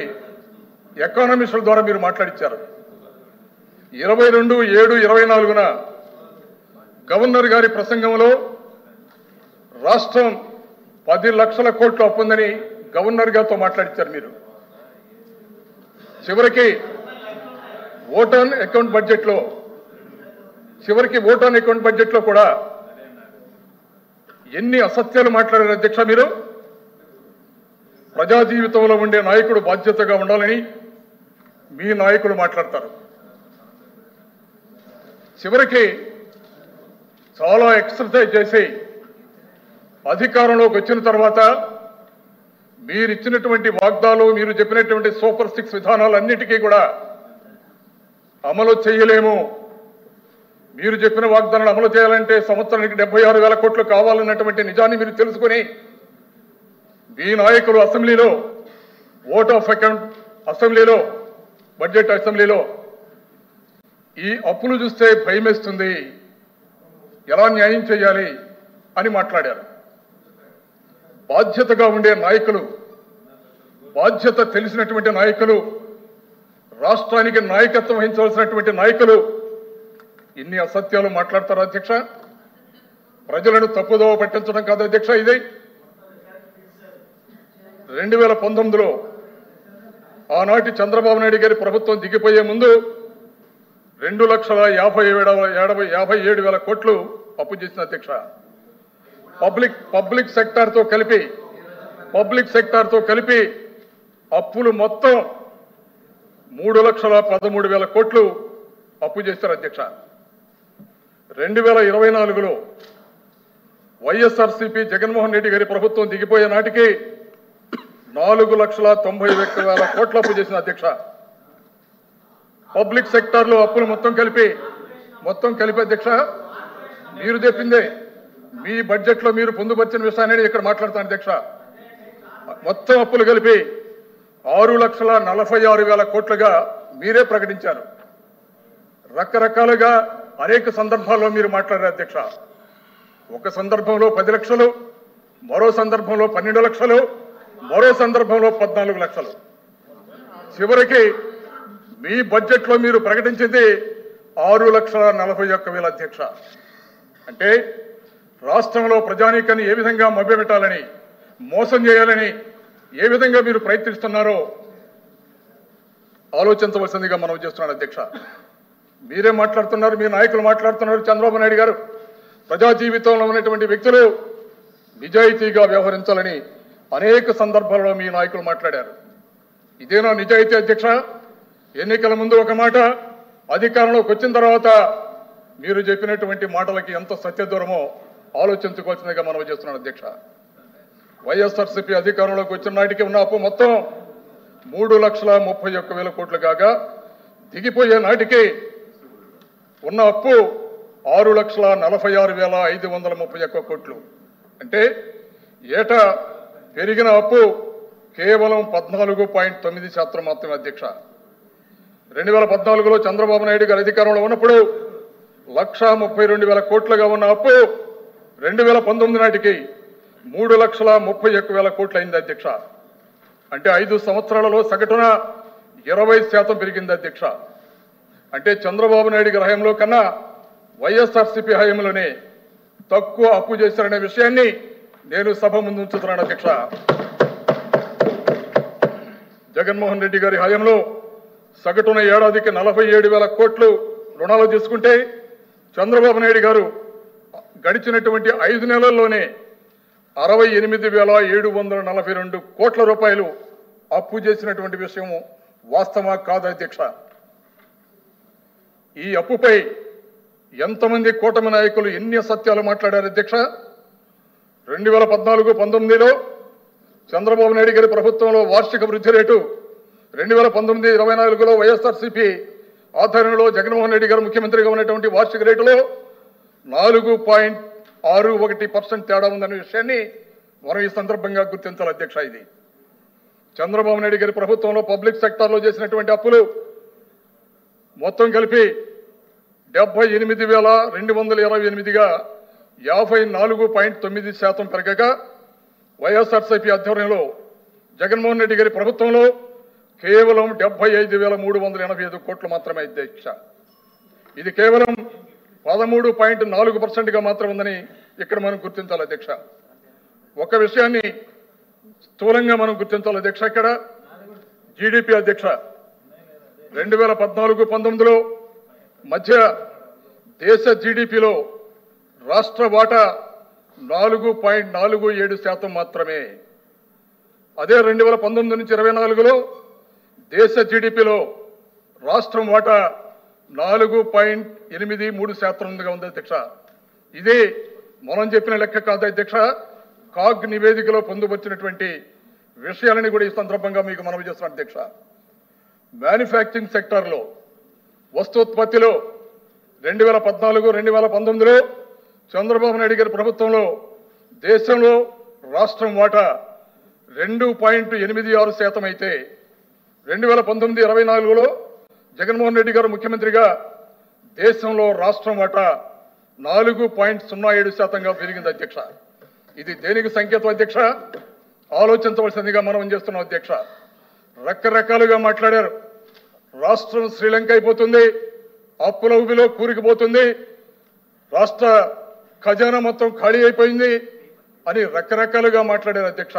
ఎకానమిస్టుల ద్వారా మీరు మాట్లాడించారు. 22/7/24 గవర్నర్ గారి ప్రసంగంలో రాష్ట్రం 10 లక్షల కోట్లు అప్పు ఉందని గవర్నర్ గారితో మాట్లాడించారు మీరు. చివరికి ఓట్ ఆన్ అకౌంట్ బడ్జెట్లో కూడా ఎన్ని అసత్యాలు మాట్లాడారు అధ్యక్ష. మీరు ప్రజా జీవితంలో ఉండే నాయకుడు బాధ్యతగా ఉండాలని మీ నాయకులు మాట్లాడతారు. చివరికి చాలా ఎక్సర్సైజ్ చేసి అధికారంలోకి వచ్చిన తర్వాత మీరు ఇచ్చినటువంటి వాగ్దానాలు, మీరు చెప్పినటువంటి సూపర్ 6 విధానాలన్నిటికీ కూడా అమలు చేయలేము. మీరు చెప్పిన వాగ్దానాలు అమలు చేయాలంటే సంవత్సరానికి 76,000 కోట్లు కావాలన్నటువంటి నిజాన్ని మీరు తెలుసుకుని మీ నాయకులు అసెంబ్లీలో ఓట్ ఆఫ్ అకౌంట్ అసెంబ్లీలో బడ్జెట్ అసెంబ్లీలో ఈ అప్పులు చూస్తే భయమేస్తుంది, ఎలా న్యాయం చేయాలి అని మాట్లాడారు. బాధ్యతగా ఉండే నాయకులు, బాధ్యత తెలిసినటువంటి నాయకులు, రాష్ట్రానికి నాయకత్వం వహించవలసినటువంటి నాయకులు ఇన్ని అసత్యాలు మాట్లాడతారు అధ్యక్ష. ప్రజలను తప్పుదోవ పట్టించడం కాదు అధ్యక్ష. ఇది 2019లో ఆనాటి చంద్రబాబు నాయుడు గారి ప్రభుత్వం దిగిపోయే ముందు 2,57,000 కోట్లు అప్పు చేసిన అధ్యక్ష. పబ్లిక్ సెక్టార్తో కలిపి అప్పులు మొత్తం 3,13,000 కోట్లు అప్పు చేశారు అధ్యక్ష. 2024లో వైఎస్ఆర్సీపీ జగన్మోహన్ రెడ్డి గారి ప్రభుత్వం దిగిపోయే నాటికి 4,91,000 కోట్ల అప్పు చేసిన అధ్యక్ష. పబ్లిక్ సెక్టార్లో అప్పులు మొత్తం కలిపి అధ్యక్ష, మీరు చెప్పిందే మీ బడ్జెట్లో మీరు పొందుపరిచిన విషయాన్ని ఇక్కడ మాట్లాడతాను అధ్యక్ష. మొత్తం అప్పులు కలిపి 6,46,000 కోట్లుగా మీరే ప్రకటించారు. రకరకాలుగా అనేక సందర్భాల్లో మీరు మాట్లాడారు అధ్యక్ష. ఒక సందర్భంలో 10 లక్షలు, మరో సందర్భంలో 12 లక్షలు, మరో సందర్భంలో 14 లక్షలు. చివరికి మీ బడ్జెట్లో మీరు ప్రకటించింది 6,41,000 అధ్యక్ష. అంటే రాష్ట్రంలో ప్రజానీకాన్ని ఏ విధంగా మభ్యపెట్టాలని, మోసం చేయాలని ఏ విధంగా మీరు ప్రయత్నిస్తున్నారో ఆలోచించవలసిందిగా మనం చేస్తున్నాను అధ్యక్ష. మీరే మాట్లాడుతున్నారు, మీ నాయకులు మాట్లాడుతున్నారు. చంద్రబాబు నాయుడు గారు ప్రజా జీవితంలో ఉన్నటువంటి వ్యక్తులు నిజాయితీగా వ్యవహరించాలని అనేక సందర్భాల్లో మీ నాయకులు మాట్లాడారు. ఇదేనా నిజాయితీ అధ్యక్ష? ఎన్నికల ముందు ఒక మాట, అధికారంలోకి వచ్చిన తర్వాత మీరు చెప్పినటువంటి మాటలకి ఎంత సత్యదూరమో ఆలోచించుకోవాల్సిందిగా మనం చేస్తున్నాను అధ్యక్ష. వైఎస్ఆర్సీపీ అధికారంలోకి వచ్చిన నాటికి ఉన్న అప్పు మొత్తం 3,31,000 కోట్లు కాగా దిగిపోయే నాటికి ఉన్న అప్పు 6,46,531 కోట్లు. అంటే ఏటా పెరిగిన అప్పు కేవలం 14.9% మాత్రమే అధ్యక్ష. 2014లో చంద్రబాబు నాయుడు గారు అధికారంలో ఉన్నప్పుడు 1,32,000 కోట్లుగా ఉన్న అప్పు 2019 నాటికి 3,31,000 కోట్లు అయింది అధ్యక్ష. అంటే 5 సంవత్సరాలలో సగటున 20% పెరిగింది అధ్యక్ష. అంటే చంద్రబాబు నాయుడు గారి హయాంలో కన్నా వైఎస్ఆర్సీపీ హయాంలోనే తక్కువ అప్పు చేశారనే విషయాన్ని నేను సభ ముందు ఉంచుతున్నాను అధ్యక్ష. జగన్మోహన్ రెడ్డి గారి హయాంలో సగటున ఏడాదికి 47,000 కోట్లు రుణాలు తీసుకుంటే చంద్రబాబు నాయుడు గారు గడిచినటువంటి 5 నెలల్లోనే 68,742 కోట్ల రూపాయలు అప్పు చేసినటువంటి విషయం వాస్తవమా కాదు అధ్యక్ష? ఈ అప్పుపై ఎంతమంది కూటమి నాయకులు ఎన్ని అసత్యాలు మాట్లాడారు అధ్యక్ష? 2014-19లో చంద్రబాబు నాయుడు గారి ప్రభుత్వంలో వార్షిక వృద్ధి రేటు 2019-24లో వైఎస్ఆర్సీపీ ఆధ్వర్యంలో జగన్మోహన్ రెడ్డి గారు ముఖ్యమంత్రిగా ఉన్నటువంటి వార్షిక రేటులో 4.61% తేడా ఉందనే విషయాన్ని మనం ఈ సందర్భంగా గుర్తించాలి అధ్యక్ష. ఇది చంద్రబాబు నాయుడు గారి ప్రభుత్వంలో పబ్లిక్ సెక్టార్లో చేసినటువంటి అప్పులు మొత్తం కలిపి 78,228గా 54.9% పెరగగా వైఎస్ఆర్సీపీ ఆధ్వర్యంలో జగన్మోహన్ రెడ్డి గారి ప్రభుత్వంలో కేవలం 75,385 కోట్లు మాత్రమే అధ్యక్ష. ఇది కేవలం 13.4%గా మాత్రం ఉందని ఇక్కడ మనం గుర్తించాలి అధ్యక్ష. ఒక విషయాన్ని స్థూలంగా మనం గుర్తించాలి అధ్యక్ష. ఇక్కడ జీడిపి అధ్యక్ష 2014-19లో మధ్య దేశ జీడిపిలో రాష్ట్ర వాటా 4.47% మాత్రమే. అదే 2019-24లో దేశ జీడిపిలో రాష్ట్రం వాటా 4.83%గా ఉంది అధ్యక్ష. ఇది మనం చెప్పిన లెక్క కాదు అధ్యక్ష. కాగ్ నివేదికలో పొందుపరిచినటువంటి విషయాలని కూడా ఈ సందర్భంగా మీకు మనవి చేస్తున్నాను అధ్యక్ష. మ్యానుఫ్యాక్చరింగ్ సెక్టార్లో వస్తోత్పత్తిలో 2014, 2019లో చంద్రబాబు నాయుడు గారి ప్రభుత్వంలో దేశంలో రాష్ట్రం వాటా 2.86% అయితే 2019-24లో జగన్మోహన్ రెడ్డి గారు ముఖ్యమంత్రిగా దేశంలో రాష్ట్రం వాటా 4.07%గా పెరిగింది అధ్యక్ష. ఇది దేనికి సంకేతం అధ్యక్ష? ఆలోచించవలసిందిగా మనం చేస్తున్నాం అధ్యక్ష. రకరకాలుగా మాట్లాడారు. రాష్ట్రం శ్రీలంక అయిపోతుంది, అప్పుల ఊబిలో కూరుకుపోతుంది, రాష్ట్ర ఖజానా మొత్తం ఖాళీ అయిపోయింది అని రకరకాలుగా మాట్లాడారు అధ్యక్ష.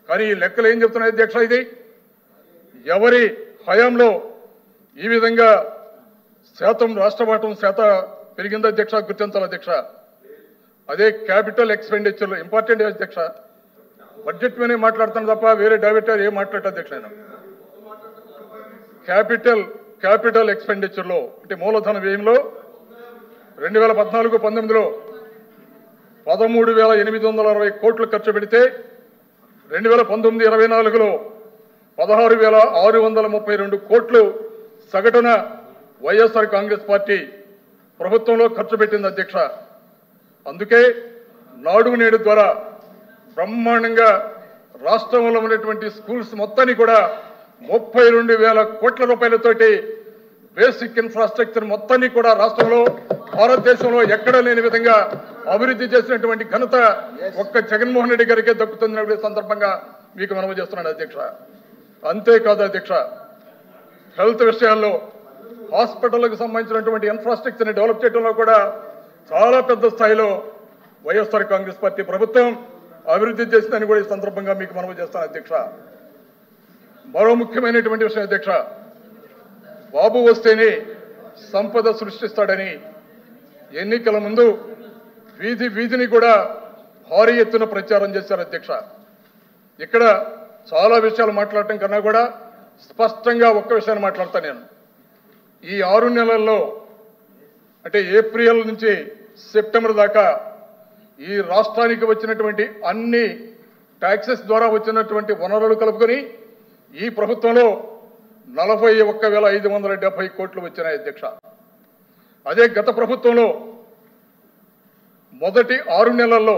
కానీ ఈ లెక్కలు ఏం చెప్తున్నాయి అధ్యక్ష? ఇది ఎవరి హయాంలో ఈ విధంగా రాష్ట్ర వాటా పెరిగింది అధ్యక్ష గుర్తించాలి అధ్యక్ష. అదే క్యాపిటల్ ఎక్స్పెండిచర్లు ఇంపార్టెంట్ అధ్యక్ష. బడ్జెట్ మీదే మాట్లాడుతాను తప్ప వేరే డైరెక్టర్ ఏం మాట్లాడతా అధ్యక్ష. నేను క్యాపిటల్ ఎక్స్పెండిచర్లో అంటే మూలధన వ్యయంలో 2014-19లో 13,860 కోట్లు ఖర్చు పెడితే 2019-24లో 16,632 కోట్లు సగటున వైఎస్ఆర్ కాంగ్రెస్ పార్టీ ప్రభుత్వంలో ఖర్చు పెట్టింది అధ్యక్ష. అందుకే నాడు నేడు ద్వారా బ్రహ్మాండంగా రాష్ట్రంలో ఉన్నటువంటి స్కూల్స్ మొత్తాన్ని కూడా 32,000 కోట్ల రూపాయలతోటి బేసిక్ ఇన్ఫ్రాస్ట్రక్చర్ మొత్తాన్ని కూడా రాష్ట్రంలో భారతదేశంలో ఎక్కడా లేని విధంగా అభివృద్ధి చేసినటువంటి ఘనత ఒక్క జగన్మోహన్ రెడ్డి గారికే దక్కుతున్న సందర్భంగా మీకు మనవి చేస్తున్నాను అధ్యక్ష. అంతేకాదు అధ్యక్ష, హెల్త్ విషయాల్లో హాస్పిటల్కి సంబంధించినటువంటి ఇన్ఫ్రాస్ట్రక్చర్ని డెవలప్ చేయడంలో కూడా చాలా పెద్ద స్థాయిలో వైఎస్ఆర్ కాంగ్రెస్ పార్టీ ప్రభుత్వం అభివృద్ధి చేసిందని కూడా ఈ సందర్భంగా మీకు మనవి చేస్తాను అధ్యక్ష. మరో ముఖ్యమైనటువంటి విషయం అధ్యక్ష, బాబు వస్తేనే సంపద సృష్టిస్తాడని ఎన్నికల ముందు వీధిని కూడా భారీ ఎత్తున ప్రచారం చేశారు అధ్యక్ష. ఇక్కడ చాలా విషయాలు మాట్లాడటం కన్నా కూడా స్పష్టంగా ఒక్క విషయాన్ని మాట్లాడతాను నేను. ఈ 6 నెలల్లో అంటే ఏప్రిల్ నుంచి సెప్టెంబర్ దాకా ఈ రాష్ట్రానికి వచ్చినటువంటి అన్ని ట్యాక్సెస్ ద్వారా వచ్చినటువంటి వనరులు కలుపుకొని ఈ ప్రభుత్వంలో 41,570 కోట్లు వచ్చినాయి అధ్యక్ష. అదే గత ప్రభుత్వంలో మొదటి 6 నెలల్లో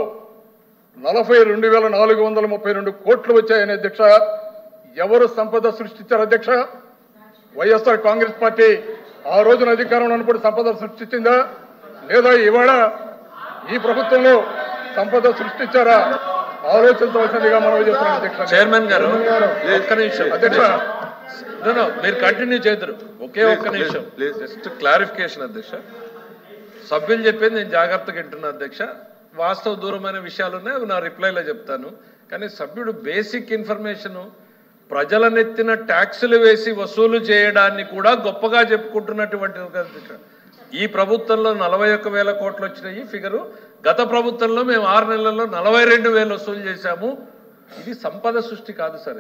42,432 కోట్లు వచ్చాయని అధ్యక్ష. ఎవరు సంపద సృష్టించారు అధ్యక్ష? వైఎస్ఆర్ కాంగ్రెస్ పార్టీ ఆ రోజున అధికారంలో ఉన్నప్పుడు సంపద సృష్టించిందా లేదా ఇవాళ ఈ ప్రభుత్వంలో సంపద సృష్టించారా ఆలోచించవలసిందిగా మనం చేస్తున్నాం అధ్యక్ష. చైర్మన్ గారు ఒక్క నిమిషం అధ్యక్ష, మీరు కంటిన్యూ చేద్దరు. ఒక్క నిమిషం జస్ట్ క్లారిఫికేషన్ అధ్యక్ష. సభ్యులు చెప్పేది నేను జాగ్రత్తగా వింటున్నా అధ్యక్ష. వాస్తవ దూరమైన విషయాలు ఉన్నాయి, అవి నా రిప్లైలో చెప్తాను. కానీ సభ్యుడు బేసిక్ ఇన్ఫర్మేషన్ ప్రజలనెత్తిన ట్యాక్సులు వేసి వసూలు చేయడాన్ని కూడా గొప్పగా చెప్పుకుంటున్నటువంటి అధ్యక్ష. ఈ ప్రభుత్వంలో 41,000 కోట్లు వచ్చినాయి ఫిగరు. గత ప్రభుత్వంలో మేము 6 నెలల్లో 42,000 వసూలు చేశాము. ఇది సంపద సృష్టి కాదు సార్.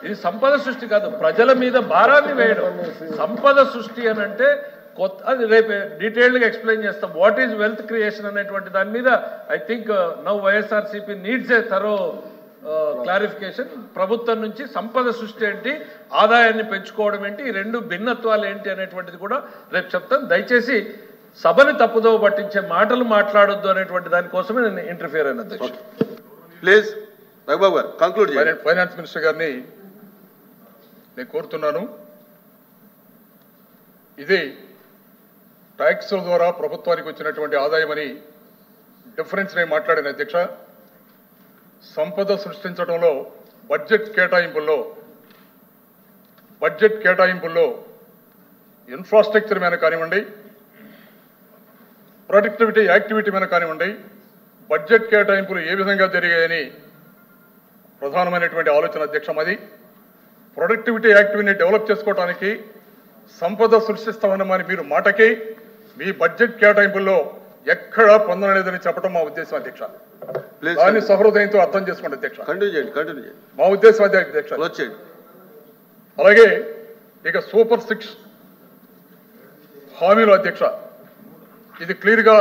ఇది సంపద సృష్టి కాదు, ప్రజల మీద భారాన్ని వేయడం సంపద సృష్టి అని అంటే కొత్త. అది రేపు డీటెయిల్డ్గా ఎక్స్ప్లెయిన్ చేస్తాం వాట్ ఈజ్ వెల్త్ క్రియేషన్ అనేటువంటి దాని మీద. I think now YSRCP needs a thorough clarification. ప్రభుత్వం నుంచి సంపద సృష్టి ఏంటి, ఆదాయాన్ని పెంచుకోవడం ఏంటి, ఈ రెండు భిన్నత్వాలు ఏంటి అనేటువంటిది కూడా రేపు చెప్తాను. దయచేసి సభని తప్పుదోవ పట్టించే మాటలు మాట్లాడొద్దు అనేటువంటి దానికోసమే నేను ఇంటర్ఫియర్ అయిన అధ్యక్ష. ప్లీజ్ రఘుబాబు గారు కంక్లూడ్ చేయండి. ఫైనాన్స్ మినిస్టర్ గారిని నేను కోరుతున్నాను. ఇది ట్యాక్స్ ద్వారా ప్రభుత్వానికి వచ్చినటువంటి ఆదాయం అని డిఫరెన్స్ నేను మాట్లాడిన అధ్యక్ష. సంపద సృష్టించడంలో బడ్జెట్ కేటాయింపుల్లో ఇన్ఫ్రాస్ట్రక్చర్ మీద కానివ్వండి, ప్రొడక్టివిటీ యాక్టివిటీ మీద కానివ్వండి, బడ్జెట్ కేటాయింపులు ఏ విధంగా జరిగాయని ప్రధానమైనటువంటి ఆలోచన అధ్యక్షం. అది ప్రొడక్టివిటీ యాక్టివిటీని డెవలప్ చేసుకోవడానికి సంపద సృష్టిస్తామని మీరు మాటకి మీ బడ్జెట్ కేటాయింపుల్లో ఎక్కడా పొందలేదని చెప్పడం మా ఉద్దేశం అధ్యక్ష. దాన్ని సహృదయంతో అర్థం చేసుకోండి అధ్యక్ష. మా ఉద్దేశం అదే అధ్యక్ష. అలాగే ఇక సూపర్ 6 హామీలు అధ్యక్ష. ఇది క్లియర్గా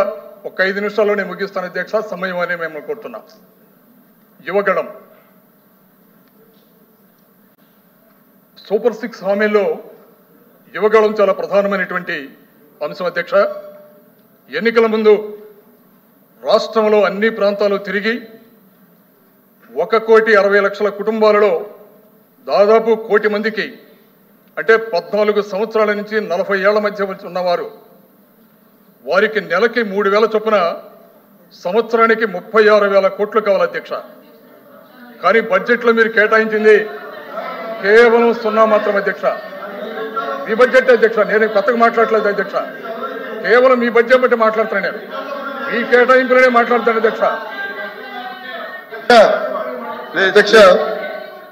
ఒక 5 నిమిషాల్లో నేను ముగిస్తాను అధ్యక్ష. సమయం అని మేము కోరుతున్నాం. యువగళం సూపర్ 6 హామీల్లో యువగళం చాలా ప్రధానమైనటువంటి అంశం అధ్యక్ష. ఎన్నికల ముందు రాష్ట్రంలో అన్ని ప్రాంతాలు తిరిగి 1,60,00,000 కుటుంబాలలో దాదాపు 1 కోటి మందికి, అంటే 14 సంవత్సరాల నుంచి 40 ఏళ్ల మధ్య ఉన్నవారు, వారికి నెలకి 3,000 చొప్పున సంవత్సరానికి 36,000 కోట్లు కావాలి అధ్యక్ష. కానీ బడ్జెట్లో మీరు కేటాయించింది కేవలం 0 మాత్రం అధ్యక్ష. మీ బడ్జెట్ అధ్యక్ష, నేను కొత్తగా మాట్లాడలేదు అధ్యక్ష, కేవలం మీ బడ్జెట్ బట్టి మాట్లాడుతాను. నేను మీ కేటాయింపులనే మాట్లాడతాను అధ్యక్ష. అధ్యక్ష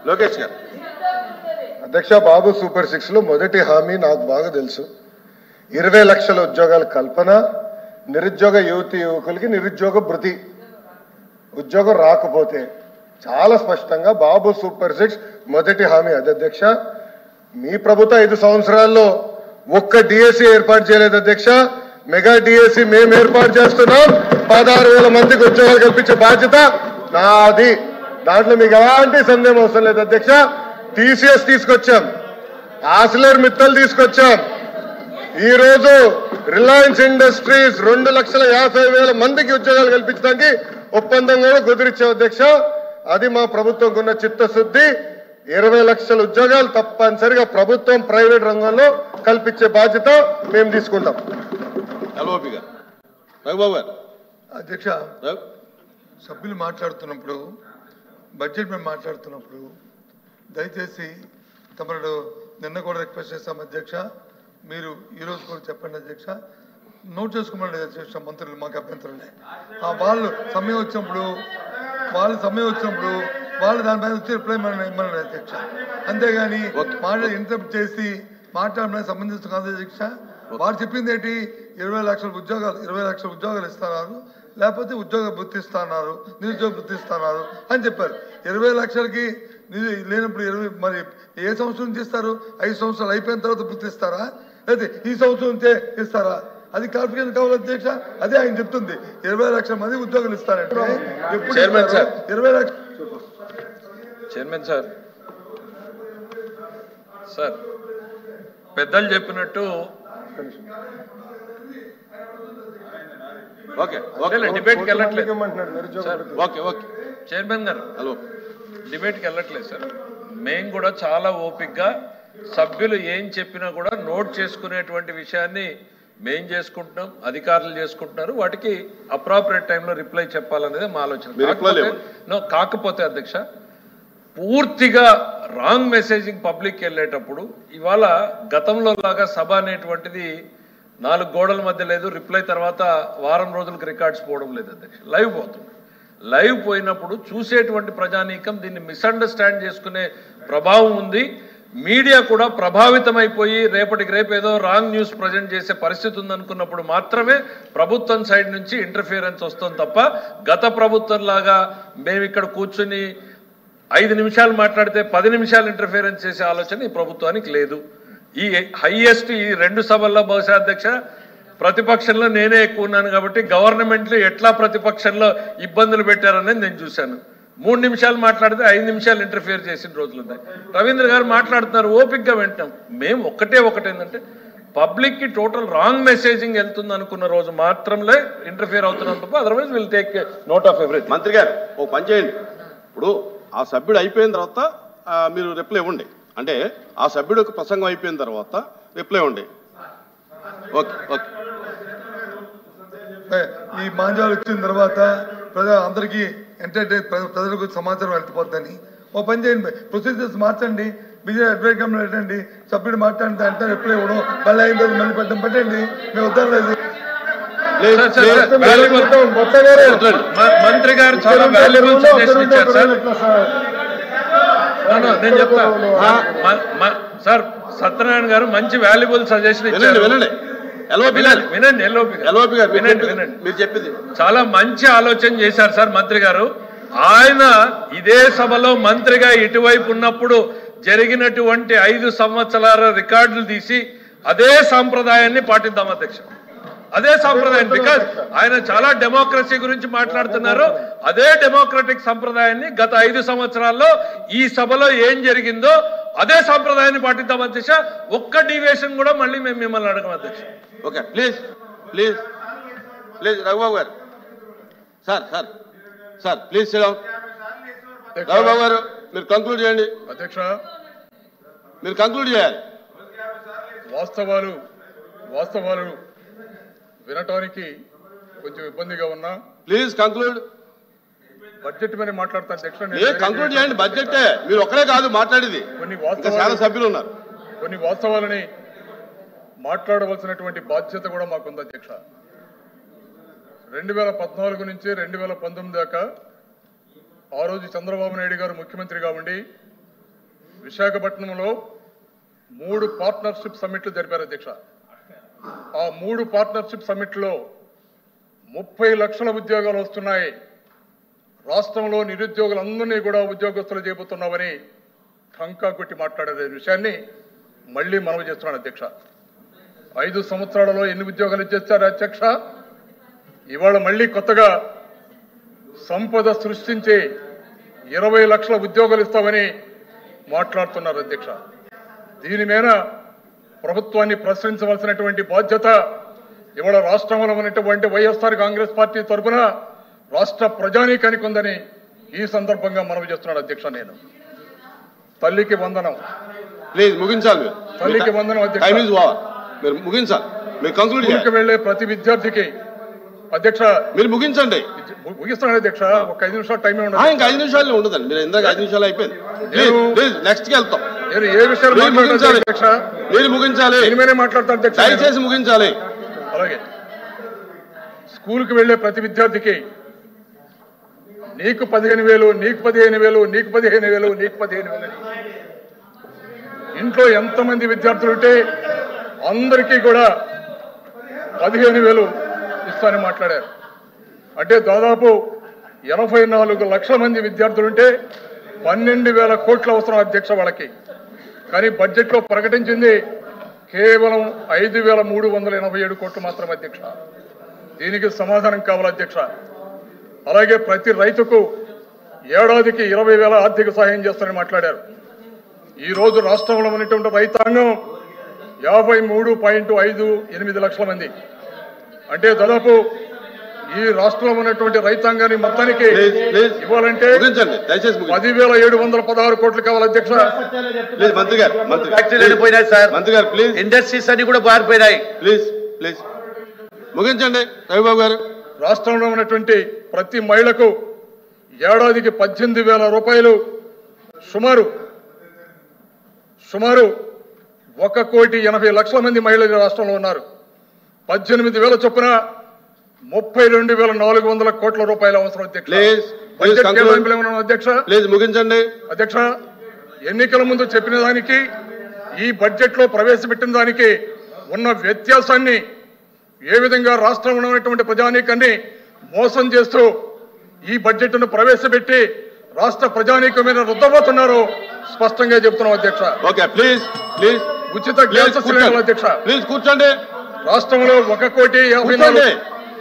లోకేష్ గారు. అధ్యక్ష, బాబు సూపర్ 6 లో మొదటి హామీ నాకు బాగా తెలుసు. 20 లక్షల ఉద్యోగాల కల్పన, నిరుద్యోగ యువకులకి నిరుద్యోగ భృతి. ఉద్యోగం రాకపోతే చాలా స్పష్టంగా బాబు సూపర్ 6 మొదటి హామీ అది అధ్యక్ష. మీ ప్రభుత్వం 5 సంవత్సరాల్లో ఒక్క డిఎస్సి ఏర్పాటు చేయలేదు అధ్యక్ష. మెగా డిఎస్సి మేము ఏర్పాటు చేస్తున్నాం. 16,000 మందికి ఉద్యోగాలు కల్పించే బాధ్యత నాది. దాంట్లో మీకు ఎలాంటి సందేహం అవసరం లేదు అధ్యక్ష. టీసీఎస్ తీసుకొచ్చాం, ఆసిలర్ మిత్తల్ తీసుకొచ్చాం. ఈ రోజు రిలయన్స్ ఇండస్ట్రీస్ 2,50,000 మందికి ఉద్యోగాలు కల్పించడానికి ఒప్పందం కూడా కుదిరించాం అధ్యక్ష. అది మా ప్రభుత్వంకు ఉన్న చిత్తశుద్ధి. 20 లక్షల ఉద్యోగాలు తప్పనిసరిగా ప్రభుత్వం ప్రైవేట్ రంగంలో కల్పించే బాధ్యత మేము తీసుకుంటాం. అధ్యక్ష, సభ్యులు మాట్లాడుతున్నప్పుడు, బడ్జెట్ మేము మాట్లాడుతున్నప్పుడు దయచేసి తమను నిన్న కూడా రిక్వెస్ట్ చేస్తాం అధ్యక్ష, మీరు ఈరోజు కూడా చెప్పండి అధ్యక్ష. నోట్ చేసుకోమని అధ్యక్ష, మంత్రులు మాకు అభ్యంతరులే. వాళ్ళు సమయం వచ్చినప్పుడు వాళ్ళు దానిపైన వచ్చి రిప్లై ఇమ్మన్నాడు అధ్యక్ష. అంతేగాని ఇంటరప్ట్ చేసి మాట్లాడడానికి సంబంధించిన కాదు అధ్యక్ష. వారు చెప్పింది ఏంటి, 20 లక్షల ఉద్యోగాలు ఇస్తున్నారు, లేకపోతే ఉద్యోగ వృత్తి ఇస్తున్నారు, నిరుద్యోగ వృత్తి ఇస్తున్నారు అని చెప్పారు. 20 లక్షలకి లేనప్పుడు మరి ఏ సంవత్సరం నుంచి ఇస్తారు? 5 సంవత్సరాలు అయిపోయిన తర్వాత వృత్తి ఇస్తారా, అయితే ఈ సంవత్సరం నుంచే ఇస్తారా? అది క్లారిఫికేషన్ కావాలి అధ్యక్ష. అదే ఆయన చెప్తుంది. 20 లక్షల మంది ఉద్యోగాలు ఇస్తారంటే ఎప్పుడు 20 లక్షలు? చైర్మన్ సార్, పెద్దలు చెప్పినట్టు డిబేట్కి వెళ్ళట్లేదు చైర్మన్ గారు. హలో, డిబేట్కి వెళ్ళట్లేదు సార్. మేము కూడా చాలా ఓపిక్గా సభ్యులు ఏం చెప్పినా కూడా నోట్ చేసుకునేటువంటి విషయాన్ని మేం చేసుకుంటున్నాం, అధికారులు చేసుకుంటున్నారు. వాటికి అప్రాపరియేట్ టైంలో రిప్లై చెప్పాలనేది మా ఆలోచన. కాకపోతే అధ్యక్ష, పూర్తిగా రాంగ్ మెసేజింగ్ పబ్లిక్ వెళ్ళేటప్పుడు ఇవాళ గతంలో లాగా సభ అనేటువంటిది 4 గోడల మధ్య లేదు, రిప్లై తర్వాత వారం రోజులకు రికార్డ్స్ పోవడం లేదు అధ్యక్ష. లైవ్ పోతుంది. లైవ్ పోయినప్పుడు చూసేటువంటి ప్రజానీకం దీన్ని మిస్అండర్స్టాండ్ చేసుకునే ప్రభావం ఉంది. మీడియా కూడా ప్రభావితమైపోయి రేపటికి రేపు ఏదో రాంగ్ న్యూస్ ప్రజెంట్ చేసే పరిస్థితి ఉందనుకున్నప్పుడు మాత్రమే ప్రభుత్వం సైడ్ నుంచి ఇంటర్ఫియరెన్స్ వస్తుంది తప్ప గత ప్రభుత్వం లాగా మేము ఇక్కడ కూర్చుని 5 నిమిషాలు మాట్లాడితే 10 నిమిషాలు ఇంటర్ఫియరెన్స్ చేసే ఆలోచన ఈ ప్రభుత్వానికి లేదు. ఈ హైయెస్ట్ ఈ 2 సభల్లో బహుశా అధ్యక్ష ప్రతిపక్షంలో నేనే ఎక్కువ ఉన్నాను కాబట్టి గవర్నమెంట్లో ఎట్లా ప్రతిపక్షంలో ఇబ్బందులు పెట్టారనేది నేను చూశాను. 3 నిమిషాలు మాట్లాడితే 5 నిమిషాలు ఇంటర్ఫియర్ చేసిన రోజులు ఉన్నాయి. రవీంద్ర గారు మాట్లాడుతున్నారు, ఓపిక్గా వింటాం. మేము ఒకటేందంటే పబ్లిక్కి టోటల్ రాంగ్ మెసేజింగ్ వెళ్తుంది అనుకున్న రోజు మాత్రమే ఇంటర్ఫియర్ అవుతున్నాం తప్ప otherwise will take note of everything. మంత్రి గారు ఓ పని చేయండి, ఇప్పుడు ఆ సభ్యుడు అయిపోయిన తర్వాత మీరు రిప్లై ఇవ్వండి. అంటే ఆ సభ్యుడు ప్రసంగం అయిపోయిన తర్వాత రిప్లై ఇవ్వండి. Okay okay. ఈ మాంజాలు వచ్చిన తర్వాత అందరికీ ప్రజలకు సమాచారం వెళ్ళిపోద్దని ఓ పని చేయండి, ప్రొసీజర్స్ మార్చండి. బిజెపి అడ్వైట్ కమిటీ పెట్టండి, సభ్యుడు మాట్లాడితే అంటే రిప్లై ఇవ్వడం, మళ్ళీ అయిన తర్వాత మళ్ళీ పెట్టండి. మేము వద్దలేదు. మంత్రి గారు చాలా వాల్యుబుల్ సజెషన్ ఇచ్చారు సార్. నేను చెప్తా సార్, సత్యనారాయణ గారు మంచి వాల్యుబుల్ సజెషన్ ఇచ్చారు. వినండి, మీరు చెప్పింది చాలా మంచి ఆలోచన చేశారు సార్ మంత్రి గారు. ఆయన ఇదే సభలో మంత్రిగా ఇటువైపు ఉన్నప్పుడు జరిగినటువంటి 5 సంవత్సరాల రికార్డులు తీసి అదే సాంప్రదాయాన్ని పాటిద్దాం అధ్యక్ష. అదే సాంప్రదాయం. బికాజ్ ఆయన చాలా డెమోక్రసీ గురించి మాట్లాడుతున్నారు. అదే డెమోక్రటిక్ సంప్రదాయాన్ని గత 5 సంవత్సరాల్లో ఈ సభలో ఏం జరిగిందో అదే సాంప్రదాయాన్ని పాటిద్దాం అధ్యక్ష. ఒక్క డీవియేషన్ కూడా మళ్ళీ మేము మిమ్మల్ని అడగం అధ్యక్ష. Okay, please please please Raghubabu గారు. Sir sir sir please sit down. Raghubabu గారు మీరు కంక్లూడ్ చేయండి. అధ్యక్ష, మీరు కంక్లూడ్ చేయాలి. వాస్తవాలు వినటానికి కొంచెం ఇబ్బందిగా ఉన్నా ప్లీజ్ కంక్లూడ్. బడ్జెట్ మీద మాట్లాడతా అధ్యక్ష. కంక్లూడ్ చేయండి. బడ్జెటే మీరు ఒక్కడే కాదు మాట్లాడేది, చాలా సభ్యులు ఉన్నారు. కొన్ని వాస్తవాలని మాట్లాడవలసినటువంటి బాధ్యత కూడా మాకుంది అధ్యక్ష. 2014 నుంచి 2019 దాకా ఆ రోజు చంద్రబాబు నాయుడు గారు ముఖ్యమంత్రిగా ఉండి విశాఖపట్నంలో 3 పార్ట్నర్షిప్ సమ్మిట్లు జరిపారు అధ్యక్ష. ఆ 3 పార్ట్నర్షిప్ సమ్మిట్లో 30 లక్షల ఉద్యోగాలు వస్తున్నాయి, రాష్ట్రంలో నిరుద్యోగులందరినీ కూడా ఉద్యోగస్తులు చేయబోతున్నామని టంకా కొట్టి మాట్లాడే విషయాన్ని మళ్ళీ మనవి చేస్తున్నాను అధ్యక్ష. 5 సంవత్సరాలలో ఎన్ని ఉద్యోగాలు ఇచ్చేస్తారు అధ్యక్ష? ఇవాళ మళ్ళీ కొత్తగా సంపద సృష్టించి 20 లక్షల ఉద్యోగాలు ఇస్తామని మాట్లాడుతున్నారు అధ్యక్ష. దీని మీద ప్రభుత్వాన్ని ప్రశ్నించవలసినటువంటి బాధ్యత ఇవాళ రాష్ట్రంలో ఉన్నటువంటి వైఎస్ఆర్ కాంగ్రెస్ పార్టీ తరఫున రాష్ట్ర ప్రజానీకానికి ఉందని ఈ సందర్భంగా మనవి చేస్తున్నాను అధ్యక్ష. నేను తల్లికి వందనం. ప్లీజ్ ముగించాలి. తల్లికి వందనం అధ్యక్ష. మీరు ముగించాలి. మీరు కంక్లూడ్ వెళ్లే ప్రతి విద్యార్థికి అధ్యక్ష మీరు ముగించండి. ముగిస్తున్నాను అధ్యక్ష. ఒక 5 నిమిషాలు టైం ఉండదు. ఇంకా 5 నిమిషాలు ఉండదండి. మీరు ఇందాక 5 నిమిషాలు అయిపోయింది. నెక్స్ట్ కి వెళ్తాం. నేను ఏ విషయాలు ముగించాలి అధ్యక్ష? మీరు ముగించాలి. నేనే మాట్లాడతాను అధ్యక్ష. దయచేసి ముగించాలి. అలాగే స్కూల్కి వెళ్లే ప్రతి విద్యార్థికి నీకు 15,000, నీకు 15,000, నీకు 15,000, నీకు 15,000. ఇంట్లో ఎంతమంది విద్యార్థులు ఉంటే అందరికీ కూడా 15,000 ఇస్తానని మాట్లాడారు. అంటే దాదాపు 84 లక్షల మంది విద్యార్థులుంటే 12,000 కోట్ల అవసరం అధ్యక్ష వాళ్ళకి. కానీ బడ్జెట్లో ప్రకటించింది కేవలం 5,387 కోట్లు మాత్రం అధ్యక్ష. దీనికి సమాధానం కావాలి అధ్యక్ష. అలాగే ప్రతి రైతుకు ఏడాదికి 20,000 ఆర్థిక సహాయం చేస్తారని మాట్లాడారు. ఈ రోజు రాష్ట్రంలో ఉన్నటువంటి రైతాంగం 53.58 లక్షల మంది. అంటే దాదాపు ఈ రాష్ట్రంలో ఉన్నటువంటి రైతాంగాన్ని మొత్తానికి ఇవ్వాలంటే 10,716 కోట్లు కావాలి అధ్యక్ష. మంత్రి గారు ప్లీజ్. ఇండస్ట్రీస్ అన్ని కూడా బారిపోయినాయి. ప్లీజ్ ప్లీజ్ ముగించండి రవిబాబు గారు. రాష్ట్రంలో ఉన్నటువంటి ప్రతి మహిళకు ఏడాదికి 18,000 రూపాయలు, సుమారు 1,80,00,000 మంది మహిళలు రాష్ట్రంలో ఉన్నారు. 18,000 చొప్పున 32,400 కోట్ల రూపాయలు అవసరం అధ్యక్ష. ప్లీజ్ ముగించండి అధ్యక్ష. ఎన్నికల ముందు చెప్పిన దానికి ఈ బడ్జెట్ లో ప్రవేశపెట్టిన దానికి ఉన్న వ్యత్యాసాన్ని, ఏ విధంగా రాష్ట్రంలో ఉన్నటువంటి ప్రజానీకాన్ని మోసం చేస్తూ ఈ బడ్జెట్ ను ప్రవేశపెట్టి రాష్ట్ర ప్రజానీకం మీద రుద్దబోతున్నారో స్పష్టంగా చెప్తున్నాం అధ్యక్ష. Okay please please. ఉచిత గ్యాస్ సిలిండర్లు అధ్యక్ష. ప్లీజ్ కూర్చోండి. రాష్ట్రంలో 1,54,00,000.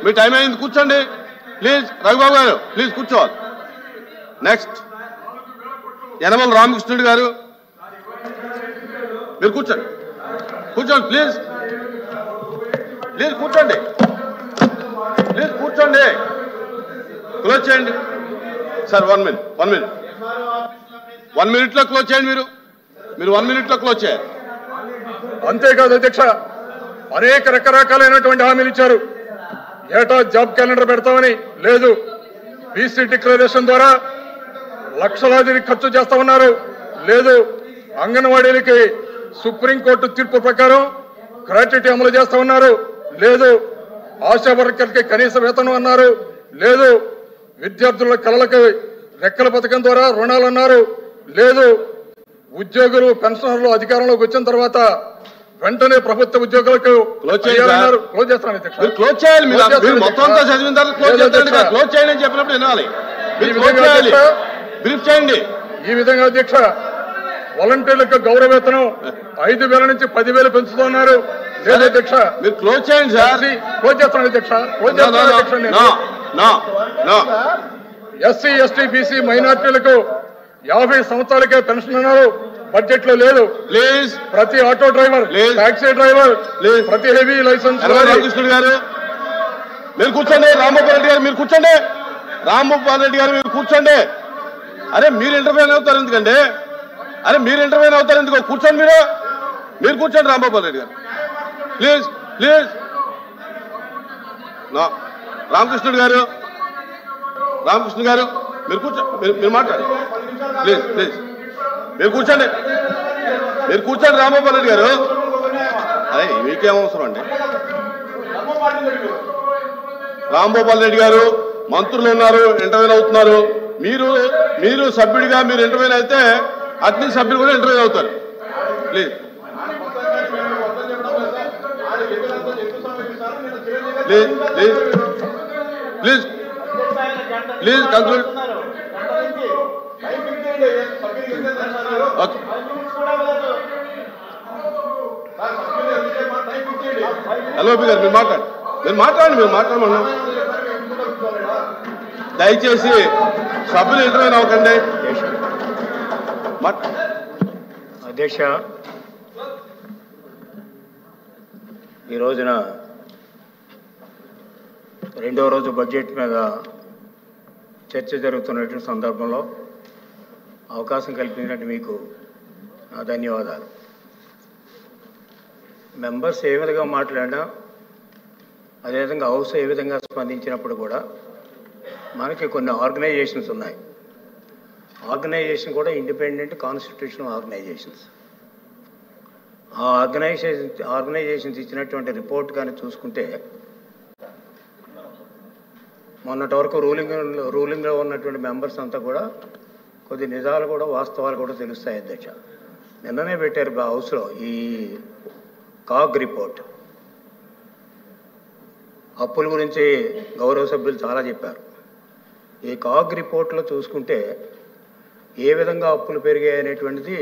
మీ టైం అయింది, కూర్చోండి ప్లీజ్. రఘుబాబు గారు ప్లీజ్ కూర్చోవాలి. నెక్స్ట్ యనమల రామకృష్ణుడు గారు మీరు కూర్చోండి. ప్లీజ్ ప్లీజ్ కూర్చోండి. ప్లీజ్ కూర్చోండి. క్లోజ్ చేయండి సార్. 1 మినిట్లో క్లోజ్ చేయండి. మీరు 1 మినిట్లో క్లోజ్ చేయాలి. అంతేకాదు అధ్యక్ష, అనేక రకరకాలైనటువంటి హామీలు ఇచ్చారు. ఏటా జాబ్ క్యాలెండర్ పెడతామని, లేదు బీసీ డిక్లరేషన్ ద్వారా లక్షలాదిని ఖర్చు చేస్తామన్నారు, లేదు అంగన్వాడీలకి సుప్రీంకోర్టు తీర్పు ప్రకారం గ్రాట్యుటీ అమలు చేస్తామన్నారు, లేదు ఆశా వర్కర్లకి కనీస వేతనం అన్నారు, లేదు విద్యార్థుల కళలకు రెక్కల పథకం ద్వారా రుణాలు అన్నారు, లేదు ఉద్యోగులు పెన్షనర్లు అధికారంలోకి వచ్చిన తర్వాత వెంటనే ప్రభుత్వ ఉద్యోగులకు క్లోజ్ చేస్తాను. క్లోజ్ చేయాలి. మొత్తం చదివిన తర్వాత క్లోజ్ చేయండి అని చెప్పినప్పుడు వినాలి. బ్రీఫ్ చేయండి. ఈ విధంగా అధ్యక్ష వాలంటీర్లకు గౌరవ వేతనం 5,000 నుంచి 10,000 పెంచుతున్నారు. లేదు అధ్యక్ష, మీరు క్లోజ్ చేయండి సార్. క్లోజ్ చేస్తాను అధ్యక్ష. క్లోజ్ చేస్తాను అధ్యక్ష. ఎస్సీ, ఎస్టీ, బీసీ మైనార్టీలకు 50 సంవత్సరాలకే పెన్షన్ అన్నారు. బడ్జెట్ లో లేదు. ప్లీజ్ ప్రతి ఆటో డ్రైవర్, టాక్సీ డ్రైవర్, ప్రతి హెవీ లైసెన్స్ రామకృష్ణుడు గారు మీరు కూర్చోండి. రాంభూపాల్ రెడ్డి గారు మీరు కూర్చోండి. రాంభూపాల్ రెడ్డి గారు మీరు కూర్చోండి. అరే మీరు ఇంటర్వ్యూ అవుతారు ఎందుకండి? అరే మీరు ఇంటర్వ్యూ అవుతారు ఎందుకో? కూర్చోండి. మీరు కూర్చోండి. రాంభూపాల్ రెడ్డి గారు ప్లీజ్ ప్లీజ్. రామకృష్ణుడు గారు మీరు మీరు మాట్లాడండి ప్లీజ్ ప్లీజ్. మీరు కూర్చోండి. రాంభూపాల్ రెడ్డి గారు అదే మీకేం అవసరం అండి? రాంభూపాల్ రెడ్డి గారు మంత్రులు ఉన్నారు, ఇంటర్వ్యూ అవుతున్నారు. మీరు సభ్యుడిగా మీరు ఇంటర్వ్యూ అయితే అన్ని సభ్యులు కూడా ఇంటర్వ్యూ అవుతారు. Please please please please please conclude. Okay LOP గారు మీరు మాట్లాడమన్నాం. దయచేసి సభ్యులు ఇంటర్వ్యూ అవ్వకండి. అధ్యక్ష, ఈ రోజున రెండో రోజు బడ్జెట్ మీద చర్చ జరుగుతున్నటువంటి సందర్భంలో అవకాశం కల్పించినట్టు మీకు నా ధన్యవాదాలు. మెంబర్స్ ఏ విధంగా మాట్లాడినా, అదేవిధంగా హౌస్ ఏ విధంగా స్పందించినప్పుడు కూడా మనకి కొన్ని ఆర్గనైజేషన్స్ ఉన్నాయి. ఆర్గనైజేషన్ కూడా ఇండిపెండెంట్ కాన్స్టిట్యూషనల్ ఆర్గనైజేషన్స్. ఆ ఆర్గనైజేషన్స్ ఇచ్చినటువంటి రిపోర్ట్ కానీ చూసుకుంటే మొన్నటి వరకు రూలింగ్లో ఉన్నటువంటి మెంబర్స్ అంతా కూడా కొద్ది నిజాలు కూడా వాస్తవాలు కూడా తెలుస్తాయి అధ్యక్ష. నిన్ననే పెట్టారు హౌస్లో ఈ కాగ్ రిపోర్ట్. అప్పుల గురించి గౌరవ సభ్యులు చాలా చెప్పారు. ఈ కాగ్ రిపోర్ట్లో చూసుకుంటే ఏ విధంగా అప్పులు పెరిగాయి అనేటువంటిది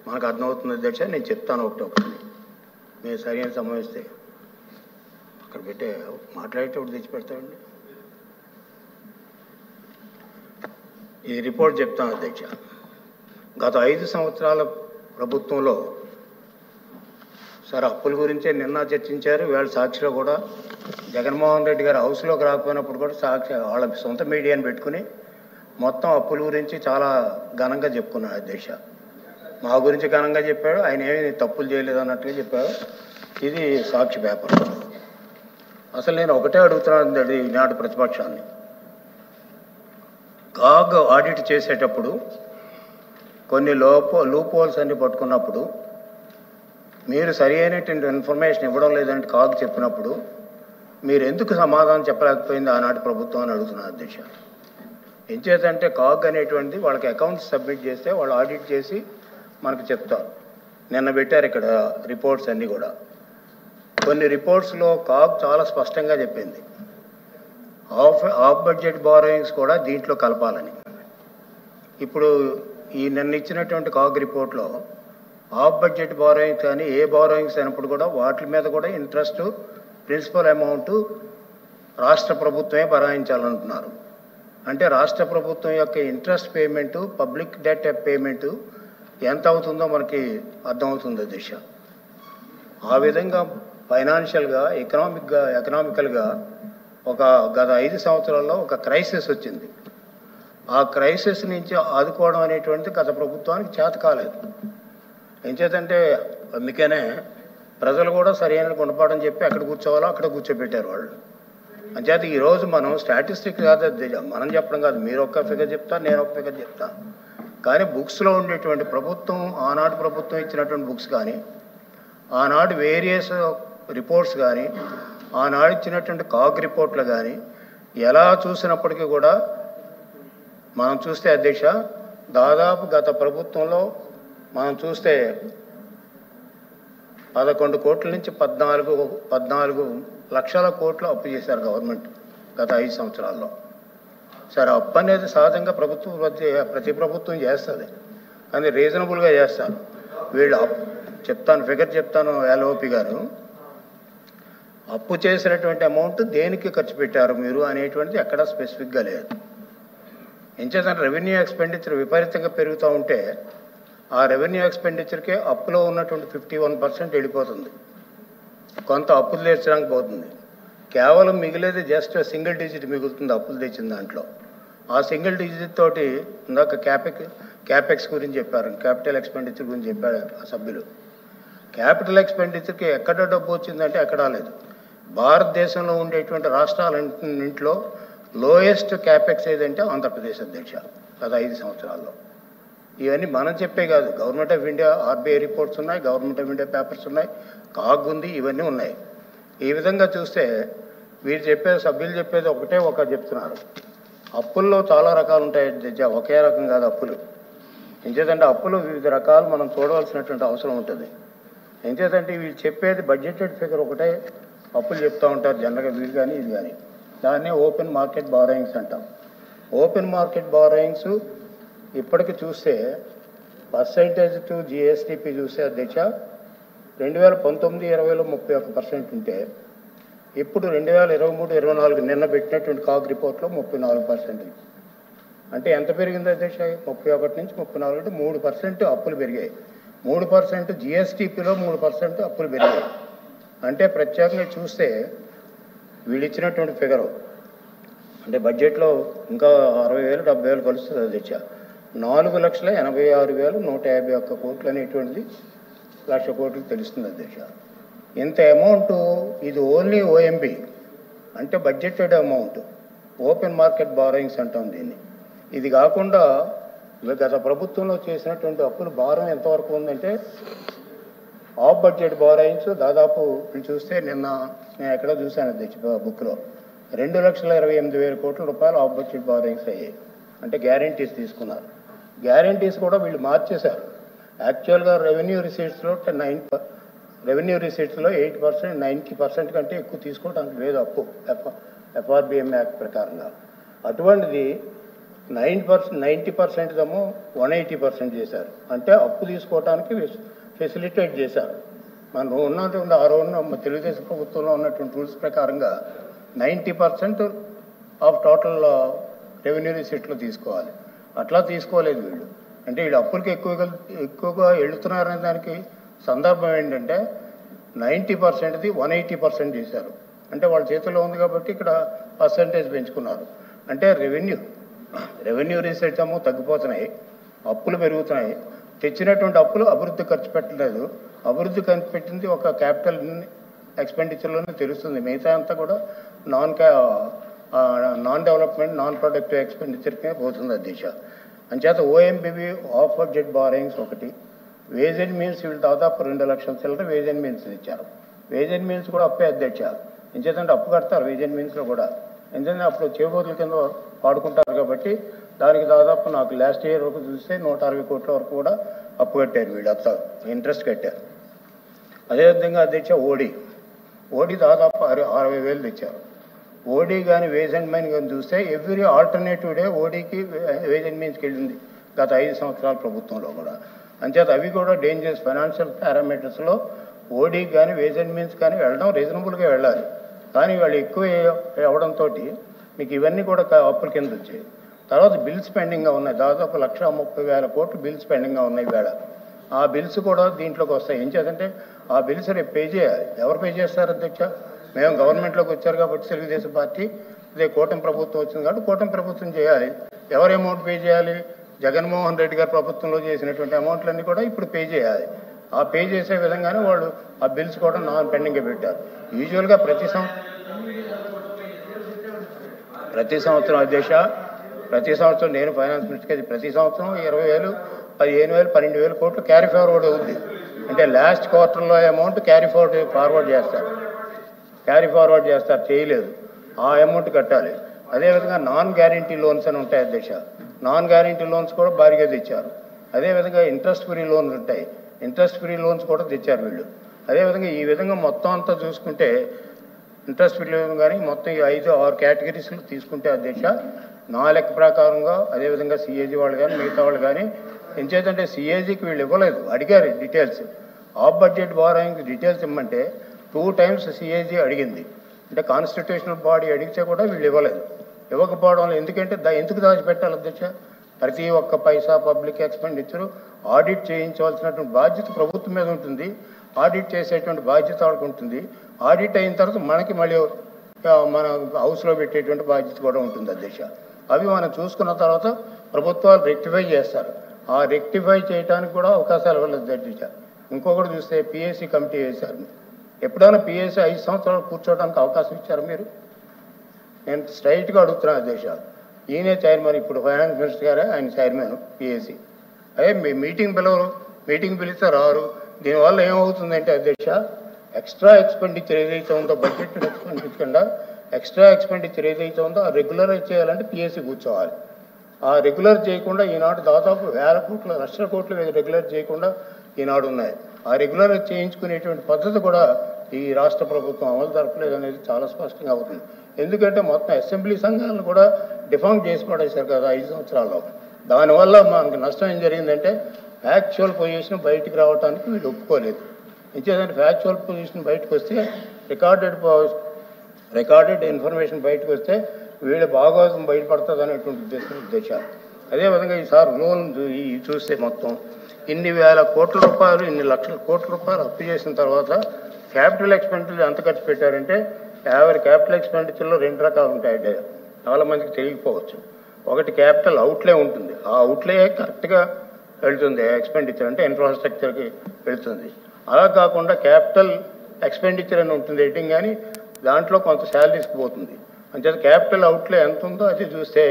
మనకు అర్థమవుతుంది అధ్యక్ష. నేను చెప్తాను ఒకటి మీరు సరైన సమయం ఇస్తే అక్కడ పెట్టే మాట్లాడేటప్పుడు తెచ్చి పెడతామండి. ఈ రిపోర్ట్ చెప్తాను అధ్యక్ష. గత 5 సంవత్సరాల ప్రభుత్వంలో సార్ అప్పుల గురించే నిన్న చర్చించారు. వీళ్ళ సాక్షిలో కూడా జగన్మోహన్ రెడ్డి గారు హౌస్లోకి రాకపోయినప్పుడు కూడా సాక్షి వాళ్ళ సొంత మీడియాని పెట్టుకుని మొత్తం అప్పుల గురించి చాలా ఘనంగా చెప్పుకున్నాడు అధ్యక్ష. మా గురించి ఘనంగా చెప్పాడు, ఆయన ఏమి తప్పులు చేయలేదు అన్నట్టుగా చెప్పాడు. ఇది సాక్షి పేపర్. అసలు నేను ఒకటే అడుగుతున్నాను ఈనాటి ప్రతిపక్షాన్ని. కాగ్ ఆడిట్ చేసేటప్పుడు కొన్ని లూప్ హోల్స్ అన్ని పట్టుకున్నప్పుడు మీరు సరి అయినటువంటి ఇన్ఫర్మేషన్ ఇవ్వడం లేదంటే కాగ్ చెప్పినప్పుడు మీరు ఎందుకు సమాధానం చెప్పలేకపోయింది ఆనాటి ప్రభుత్వం అని అడుగుతున్నారు అధ్యక్ష. ఎంచేతంటే కాగ్ అనేటువంటిది వాళ్ళకి అకౌంట్స్ సబ్మిట్ చేస్తే వాళ్ళు ఆడిట్ చేసి మనకు చెప్తారు. నిన్న పెట్టారు ఇక్కడ రిపోర్ట్స్ అన్నీ కూడా. కొన్ని రిపోర్ట్స్లో కాగ్ చాలా స్పష్టంగా చెప్పింది ఆఫ్ బడ్జెట్ బారోయింగ్స్ కూడా దీంట్లో కలపాలని. ఇప్పుడు ఈ నిన్న ఇచ్చినటువంటి కాగ్ రిపోర్ట్లో ఆఫ్ బడ్జెట్ బారోయింగ్స్ కానీ ఏ బారోయింగ్స్ అయినప్పుడు కూడా వాటి మీద కూడా ఇంట్రెస్ట్ ప్రిన్సిపల్ అమౌంట్ రాష్ట్ర ప్రభుత్వమే భరాయించాలంటున్నారు. అంటే రాష్ట్ర ప్రభుత్వం యొక్క interest payment, public debt payment ఎంత అవుతుందో మనకి అర్థమవుతుంది దిశ. ఆ విధంగా ఫైనాన్షియల్గా ఎకనామికల్గా ఒక గత 5 సంవత్సరాల్లో ఒక క్రైసిస్ వచ్చింది. ఆ క్రైసిస్ నుంచి ఆదుకోవడం అనేటువంటిది గత ప్రభుత్వానికి చేత కాలేదు. ఏం చేతంటే అందుకనే ప్రజలు కూడా సరైన గుణపాఠం చెప్పి ఎక్కడ కూర్చోవాలో అక్కడ కూర్చోబెట్టారు వాళ్ళు. అంచేత ఈరోజు మనం స్టాటిస్టిక్స్ కాదు మనం చెప్పడం కాదు, మీరు ఒక్క ఫిగర్ చెప్తారు, నేను ఒక ఫిగర్ చెప్తాను. కానీ బుక్స్లో ఉండేటువంటి ప్రభుత్వం ఆనాడు ప్రభుత్వం ఇచ్చినటువంటి బుక్స్ కానీ, ఆనాడు వేరియస్ రిపోర్ట్స్ కానీ, ఆనాడు ఇచ్చినటువంటి కాగ్ రిపోర్ట్లు కానీ ఎలా చూసినప్పటికీ కూడా మనం చూస్తే అధ్యక్ష దాదాపు గత ప్రభుత్వంలో మనం చూస్తే 11 కోట్ల నుంచి 14 లక్షల కోట్లు అప్పు చేశారు గవర్నమెంట్ గత 5 సంవత్సరాల్లో. సరే అప్పు అనేది సహజంగా ప్రతి ప్రభుత్వం చేస్తుంది, కానీ రీజనబుల్గా చేస్తారు వీళ్ళు. ఫిగర్ చెప్తాను ఎల్ఓపి గారు. అప్పు చేసినటువంటి అమౌంట్ దేనికి ఖర్చు పెట్టారు మీరు అనేటువంటిది ఎక్కడా స్పెసిఫిక్గా లేదు. ఎంచేతంటే రెవెన్యూ ఎక్స్పెండిచర్ విపరీతంగా పెరుగుతూ ఉంటే ఆ రెవెన్యూ ఎక్స్పెండిచర్కే అప్పులో ఉన్నటువంటి 51% వెళ్ళిపోతుంది. కొంత అప్పులు తీర్చడానికి పోతుంది. కేవలం మిగిలేది జస్ట్ సింగిల్ డిజిట్ మిగులుతుంది అప్పులు తెచ్చిన దాంట్లో. ఆ సింగిల్ డిజిట్ తోటి ఇందాక క్యాపెక్స్ గురించి చెప్పారు, క్యాపిటల్ ఎక్స్పెండిచర్ గురించి చెప్పారు ఆ సభ్యులు. క్యాపిటల్ ఎక్స్పెండిచర్కి ఎక్కడ డబ్బు వచ్చిందంటే ఎక్కడా లేదు. భారతదేశంలో ఉండేటువంటి రాష్ట్రాలన్నింటిలో లోయెస్ట్ క్యాపెక్స్ ఏదంటే ఆంధ్రప్రదేశ్ అధ్యక్ష గత 5 సంవత్సరాల్లో. ఇవన్నీ మనం చెప్పే కాదు, government of India RBI reports ఉన్నాయి, గవర్నమెంట్ ఆఫ్ ఇండియా పేపర్స్ ఉన్నాయి, కాగ్ ఉంది, ఇవన్నీ ఉన్నాయి. ఈ విధంగా చూస్తే వీరు చెప్పేది, సభ్యులు చెప్పేది ఒకటి చెప్తున్నారు. అప్పుల్లో చాలా రకాలు ఉంటాయి అధ్యక్ష, ఒకే రకం కాదు అప్పులు. ఎంచేతంటే అప్పులు వివిధ రకాలు మనం చూడవలసినటువంటి అవసరం ఉంటుంది. ఎంచేతంటే వీళ్ళు చెప్పేది బడ్జెటెడ్ ఫిగర్ ఒకటే అప్పులు చెప్తూ ఉంటారు జనరల్గా వీళ్ళు కానీ ఇది కానీ. దాన్నే ఓపెన్ మార్కెట్ బారోయింగ్స్ అంటాం. ఓపెన్ మార్కెట్ బారోయింగ్స్ ఇప్పటికి చూస్తే పర్సెంటేజ్ టు జిఎస్డిపి చూస్తే అధ్యక్ష 2019-20లో 31% ఉంటే ఇప్పుడు 2023-24 నిన్న పెట్టినటువంటి కాగ్ రిపోర్ట్లో 34%. అంటే ఎంత పెరిగింది అధ్యక్ష? 31 నుంచి 34 అంటే 3% అప్పులు పెరిగాయి. 3% జిఎస్డిపిలో 3% అప్పులు పెరిగాయి. అంటే ప్రత్యేకంగా చూస్తే వీళ్ళు ఇచ్చినటువంటి ఫిగరు అంటే బడ్జెట్లో ఇంకా 60,000-70,000 కలుస్తుంది అధ్యక్ష. 4,86,151 కోట్లు అనేటువంటిది 1,00,000 కోట్లు తెలుస్తుంది అధ్యక్ష. ఇంత అమౌంట్ ఇది ఓన్లీ ఓఎంబి అంటే budgeted amount, open market borrowings అంటాం దీన్ని. ఇది కాకుండా గత ప్రభుత్వంలో చేసినటువంటి అప్పుల భారం ఎంతవరకు ఉందంటే ఆఫ్ బడ్జెట్ బారోయింగ్స్ దాదాపు చూస్తే నిన్న నేను ఎక్కడో చూశాను అధ్యక్ష బుక్లో 2,28,000 కోట్ల రూపాయలు ఆఫ్ బడ్జెట్ బారోయింగ్స్ అయ్యాయి. అంటే గ్యారంటీస్ తీసుకున్నారు. గ్యారంటీస్ కూడా వీళ్ళు మార్చేశారు. యాక్చువల్గా రెవెన్యూ రిసీట్స్లో 8%, 90% కంటే ఎక్కువ తీసుకోవడానికి లేదు అప్పు ఎఫ్ఆర్బిఎం యాక్ట్ ప్రకారంగా. అటువంటిది 90% ఏమో 180% చేశారు. అంటే అప్పు తీసుకోవడానికి ఫెసిలిటేట్ చేశారు. మనం ఉన్నటువంటి తెలుగుదేశం ప్రభుత్వంలో ఉన్నటువంటి రూల్స్ ప్రకారంగా 90% ఆఫ్ టోటల్ రెవెన్యూ రిసీట్లో తీసుకోవాలి. అట్లా తీసుకోలేదు వీళ్ళు. అంటే వీళ్ళు అప్పులకి ఎక్కువగా వెళుతున్నారనే దానికి సందర్భం ఏంటంటే 90%ది 180% చేశారు. అంటే వాళ్ళ చేతిలో ఉంది కాబట్టి ఇక్కడ పర్సంటేజ్ పెంచుకున్నారు. అంటే రెవెన్యూ రిసీట్స్ ఏమో తగ్గిపోతున్నాయి, అప్పులు పెరుగుతున్నాయి. తెచ్చినటువంటి అప్పులు అభివృద్ధి ఖర్చు పెట్టలేదు. అభివృద్ధి ఖర్చు పెట్టింది ఒక క్యాపిటల్ ఎక్స్పెండిచర్లోనే తెలుస్తుంది. మిగతా అంతా కూడా నాన్ డెవలప్మెంట్, నాన్ ప్రొడక్టివ్ ఎక్స్పెండిచర్కే పోతుంది అధ్యక్ష. అంచేత ఓఎంబిబి ఆఫ్ బడ్జెట్ బారోయింగ్స్ ఒకటి, వేజ్ అండ్ మీల్స్ వీళ్ళు దాదాపు 2 లక్షల చిల్లర వేజ్ అండ్ మీల్స్ ఇచ్చారు. వేజ్ అండ్ మీల్స్ కూడా అప్పే అధ్యక్ష. ఎంచేతంటే అప్పు కడతారు వేజ్ అండ్ మీల్స్లో కూడా. ఎందుకంటే అప్పుడు చేబోతుల కింద వాడుకుంటారు కాబట్టి దానికి దాదాపు నాకు లాస్ట్ ఇయర్ వరకు చూస్తే 160 కోట్ల వరకు కూడా అప్పు కట్టారు వీళ్ళు, అంతా ఇంట్రెస్ట్ కట్టారు. అదేవిధంగా అధ్యక్ష ఓడి దాదాపు 60,000 తెచ్చారు. ఓడి కానీ వేజ్ అండ్ మీన్ కానీ చూస్తే ఎవ్రీ ఆల్టర్నేటివ్ డే ఓడికి వేజ్ అండ్ మీన్స్కి వెళ్ళింది గత 5 సంవత్సరాల ప్రభుత్వంలో కూడా. అంచేత అవి కూడా డేంజరస్ ఫైనాన్షియల్ పారామీటర్స్లో ఓడి కానీ వేజ్ అండ్ మీన్స్ కానీ వెళ్ళడం రీజనబుల్గా వెళ్ళాలి. కానీ వాళ్ళు ఎక్కువ అవ్వడంతో మీకు ఇవన్నీ కూడా అప్పుల కింద వచ్చాయి. తర్వాత బిల్స్ పెండింగ్గా ఉన్నాయి. దాదాపు 1,30,000 కోట్లు బిల్స్ పెండింగ్గా ఉన్నాయి వేళ. ఆ బిల్స్ కూడా దీంట్లోకి వస్తాయి. ఏం చేద్దంటే ఆ బిల్స్ రేపు పే చేయాలి. ఎవరు పే చేస్తారు అధ్యక్ష? మేము గవర్నమెంట్లోకి వచ్చారు కాబట్టి తెలుగుదేశం పార్టీ, ఇదే కూటమి ప్రభుత్వం వచ్చింది కాబట్టి కూటమి ప్రభుత్వం చేయాలి. ఎవరు అమౌంట్ పే చేయాలి? జగన్మోహన్ రెడ్డి గారి ప్రభుత్వంలో చేసినటువంటి అమౌంట్లన్నీ కూడా ఇప్పుడు పే చేయాలి. ఆ పే చేసే విధంగానే వాళ్ళు ఆ బిల్స్ కూడా నాన్ పెండింగ్గా పెట్టారు. యూజువల్గా ప్రతి సంవత్సరం అధ్యక్ష, ప్రతి సంవత్సరం నేను ఫైనాన్స్ మినిస్టర్కి ప్రతి సంవత్సరం 20,000, 15,000, 12,000 కోట్లు క్యారీ ఫార్వర్డ్ అవుతుంది. అంటే లాస్ట్ క్వార్టర్లో అమౌంట్ క్యారీ ఫార్వర్డ్ చేస్తారు, చేయలేదు ఆ అమౌంట్ కట్టాలి. అదేవిధంగా నాన్ గ్యారంటీ లోన్స్ అని ఉంటాయి అధ్యక్ష. నాన్ గ్యారంటీ లోన్స్ కూడా భారీగా తెచ్చారు. అదేవిధంగా ఇంట్రెస్ట్ ఫ్రీ లోన్స్ ఉంటాయి, ఇంట్రెస్ట్ ఫ్రీ లోన్స్ కూడా తెచ్చారు వీళ్ళు. అదేవిధంగా ఈ విధంగా మొత్తం అంతా చూసుకుంటే ఇంట్రెస్ట్ ఫ్రీ లోన్ కానీ మొత్తం ఈ 5-6 కేటగిరీస్లు తీసుకుంటే అధ్యక్ష నా లెక్క ప్రకారంగా అదేవిధంగా సిఏజీ వాళ్ళు కానీ మిగతా వాళ్ళు కానీ ఎంచేతంటే సిఏజీకి వీళ్ళు ఇవ్వలేదు, అడిగారు details. Of budget borrowing details ఇమ్మంటే 2 times సిఏజీ అడిగింది. అంటే కాన్స్టిట్యూషనల్ బాడీ అడిగితే కూడా వీళ్ళు ఇవ్వలేదు. ఇవ్వకపోవడం ఎందుకంటే ఎందుకు దాచిపెట్టాలి అధ్యక్ష? ప్రతి ఒక్క పైసా పబ్లిక్ ఎక్స్పెండిచర్ ఆడిట్ చేయించవలసినటువంటి బాధ్యత ప్రభుత్వం మీద ఉంటుంది. ఆడిట్ చేసేటువంటి బాధ్యత వాళ్ళకు ఉంటుంది. ఆడిట్ అయిన తర్వాత మనకి మళ్ళీ మన హౌస్లో పెట్టేటువంటి బాధ్యత కూడా ఉంటుంది అధ్యక్ష. అవి మనం చూసుకున్న తర్వాత ప్రభుత్వాలు రెక్టిఫై చేస్తారు. ఆ రెక్టిఫై చేయడానికి కూడా అవకాశాలు ఇవ్వలేదు అధ్యక్ష. ఇంకొకటి చూస్తే పిఎస్సి కమిటీ వేశారు. ఎప్పుడైనా పిఎస్సి 5 సంవత్సరాలు కూర్చోవడానికి అవకాశం ఇచ్చారు మీరు? నేను స్ట్రైట్గా అడుగుతున్నాను అధ్యక్ష. ఈయనే చైర్మన్, ఇప్పుడు ఫైనాన్స్ మినిస్టర్ గారే ఆయన చైర్మన్ పిఎస్సి. అదే మీటింగ్ పిలవరు, మీటింగ్ పిలిస్తే రారు. దీనివల్ల ఏమవుతుందంటే అధ్యక్ష, ఎక్స్ట్రా ఎక్స్పెండిచర్ ఏదైతే ఉందో బడ్జెట్ ఎక్స్పెండిచర్ ఎక్స్ట్రా ఎక్స్పెండిచర్ ఏదైతే ఉందో ఆ రెగ్యులరైజ్ చేయాలంటే పిఎస్సి కూర్చోవాలి. ఆ రెగ్యులర్ చేయకుండా ఈనాడు దాదాపు 1000 కోట్ల లక్షల కోట్లు రెగ్యులర్ చేయకుండా ఈనాడు ఉన్నాయి. ఆ రెగ్యులరైజ్ చేయించుకునేటువంటి పద్ధతి కూడా ఈ రాష్ట్ర ప్రభుత్వం అమలు జరపలేదు అనేది చాలా స్పష్టంగా అవుతుంది. ఎందుకంటే మొత్తం అసెంబ్లీ సంఘాలను కూడా డిఫామ్ చేసి పడేశారు కదా 5 సంవత్సరాల్లో. దానివల్ల మనకు నష్టం ఏం జరిగిందంటే ఫ్యాక్చువల్ పొజిషన్ బయటికి రావడానికి వీళ్ళు ఒప్పుకోలేదు. ఇంకేదంటే ఫ్యాక్చువల్ పొజిషన్ బయటకు వస్తే రికార్డెడ్ ఇన్ఫర్మేషన్ బయటకు వస్తే వీళ్ళ భాగోతం బయటపడుతుంది అనేటువంటి ఉద్దేశాలు. అదేవిధంగా ఈసారి లోన్ చూస్తే మొత్తం ఇన్ని వేల కోట్ల రూపాయలు, ఇన్ని లక్షల కోట్ల రూపాయలు అప్పు చేసిన తర్వాత క్యాపిటల్ ఎక్స్పెండిచర్ ఎంత ఖర్చు పెట్టారంటే క్యాపిటల్ ఎక్స్పెండిచర్లో 2 రకాలు ఉంటాయి. చాలా మందికి తెలియకపోవచ్చు. ఒకటి క్యాపిటల్ అవుట్లే ఉంటుంది. ఆ అవుట్లే కరెక్ట్గా వెళ్తుంది, ఎక్స్పెండిచర్ అంటే ఇన్ఫ్రాస్ట్రక్చర్కి వెళ్తుంది. అలా కాకుండా క్యాపిటల్ ఎక్స్పెండిచర్ అని ఉంటుంది హెడ్డింగ్, కానీ దాంట్లో కొంత శాలరీస్కి పోతుంది. అంచేత క్యాపిటల్ అవుట్లే ఎంత ఉందో అది చూస్తే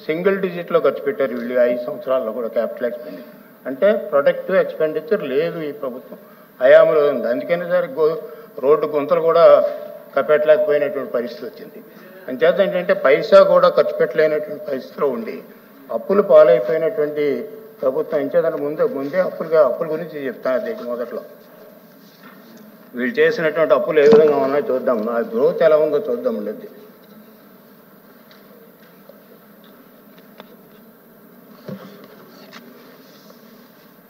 సింగిల్ డిజిట్లో ఖర్చు పెట్టారు వీళ్ళు 5 సంవత్సరాల్లో కూడా క్యాపిటల్ ఎక్స్పెండిచర్. అంటే ప్రొడక్టివ్ ఎక్స్పెండిచర్ లేదు ఈ ప్రభుత్వం హయాంలో ఉంది. అందుకని సరే రోడ్డు గుంతలు కూడా కప్పెట్టలేకపోయినటువంటి పరిస్థితి వచ్చింది. అంచేత ఏంటంటే పైసా కూడా ఖర్చు పెట్టలేనటువంటి పరిస్థితిలో ఉండి అప్పులు పాలైపోయినటువంటి ప్రభుత్వం. అంచేతనే ముందే అప్పుల గురించి చెప్తాను అధ్యక్ష. మొదట్లో వీళ్ళు చేసినటువంటి అప్పులు ఏ విధంగా ఉన్నాయో చూద్దాం, ఆ గ్రోత్ ఎలా ఉందో చూద్దాం లేదు.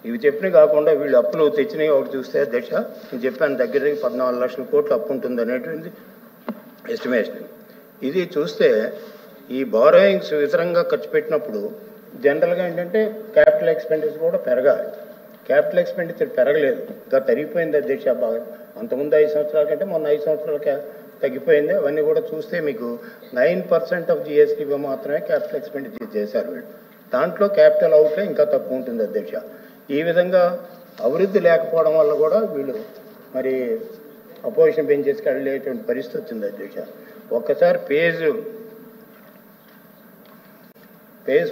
ఇవి చెప్పినవి కాకుండా వీళ్ళు అప్పులు తెచ్చినవి ఒకటి చూస్తే అధ్యక్ష, నేను చెప్పాను దగ్గర 14 లక్షల కోట్లు అప్పు ఉంటుంది అనేటువంటి ఎస్టిమేషన్. ఇది చూస్తే ఈ బారోయింగ్స్ వితరంగా ఖర్చు పెట్టినప్పుడు జనరల్గా ఏంటంటే క్యాపిటల్ ఎక్స్పెండిచర్ కూడా పెరగాలి. క్యాపిటల్ ఎక్స్పెండిచర్ పెరగలేదు, ఇంకా తరిగిపోయింది అధ్యక్ష. బాగా అంతకుముందు 5 సంవత్సరాల కంటే మొన్న 5 సంవత్సరాలకే తగ్గిపోయింది. అవన్నీ కూడా చూస్తే మీకు 9% ఆఫ్ జిఎస్టీగా మాత్రమే క్యాపిటల్ ఎక్స్పెండిచర్ చేశారు వీళ్ళు. దాంట్లో క్యాపిటల్ అవుట్లే ఇంకా తక్కువ ఉంటుంది అధ్యక్ష. ఈ విధంగా అభివృద్ధి లేకపోవడం వల్ల కూడా వీళ్ళు మరి అపోజిషన్ బెంచెస్కి వెళ్ళేటువంటి పరిస్థితి వచ్చింది అధ్యక్ష. ఒక్కసారి పేజ్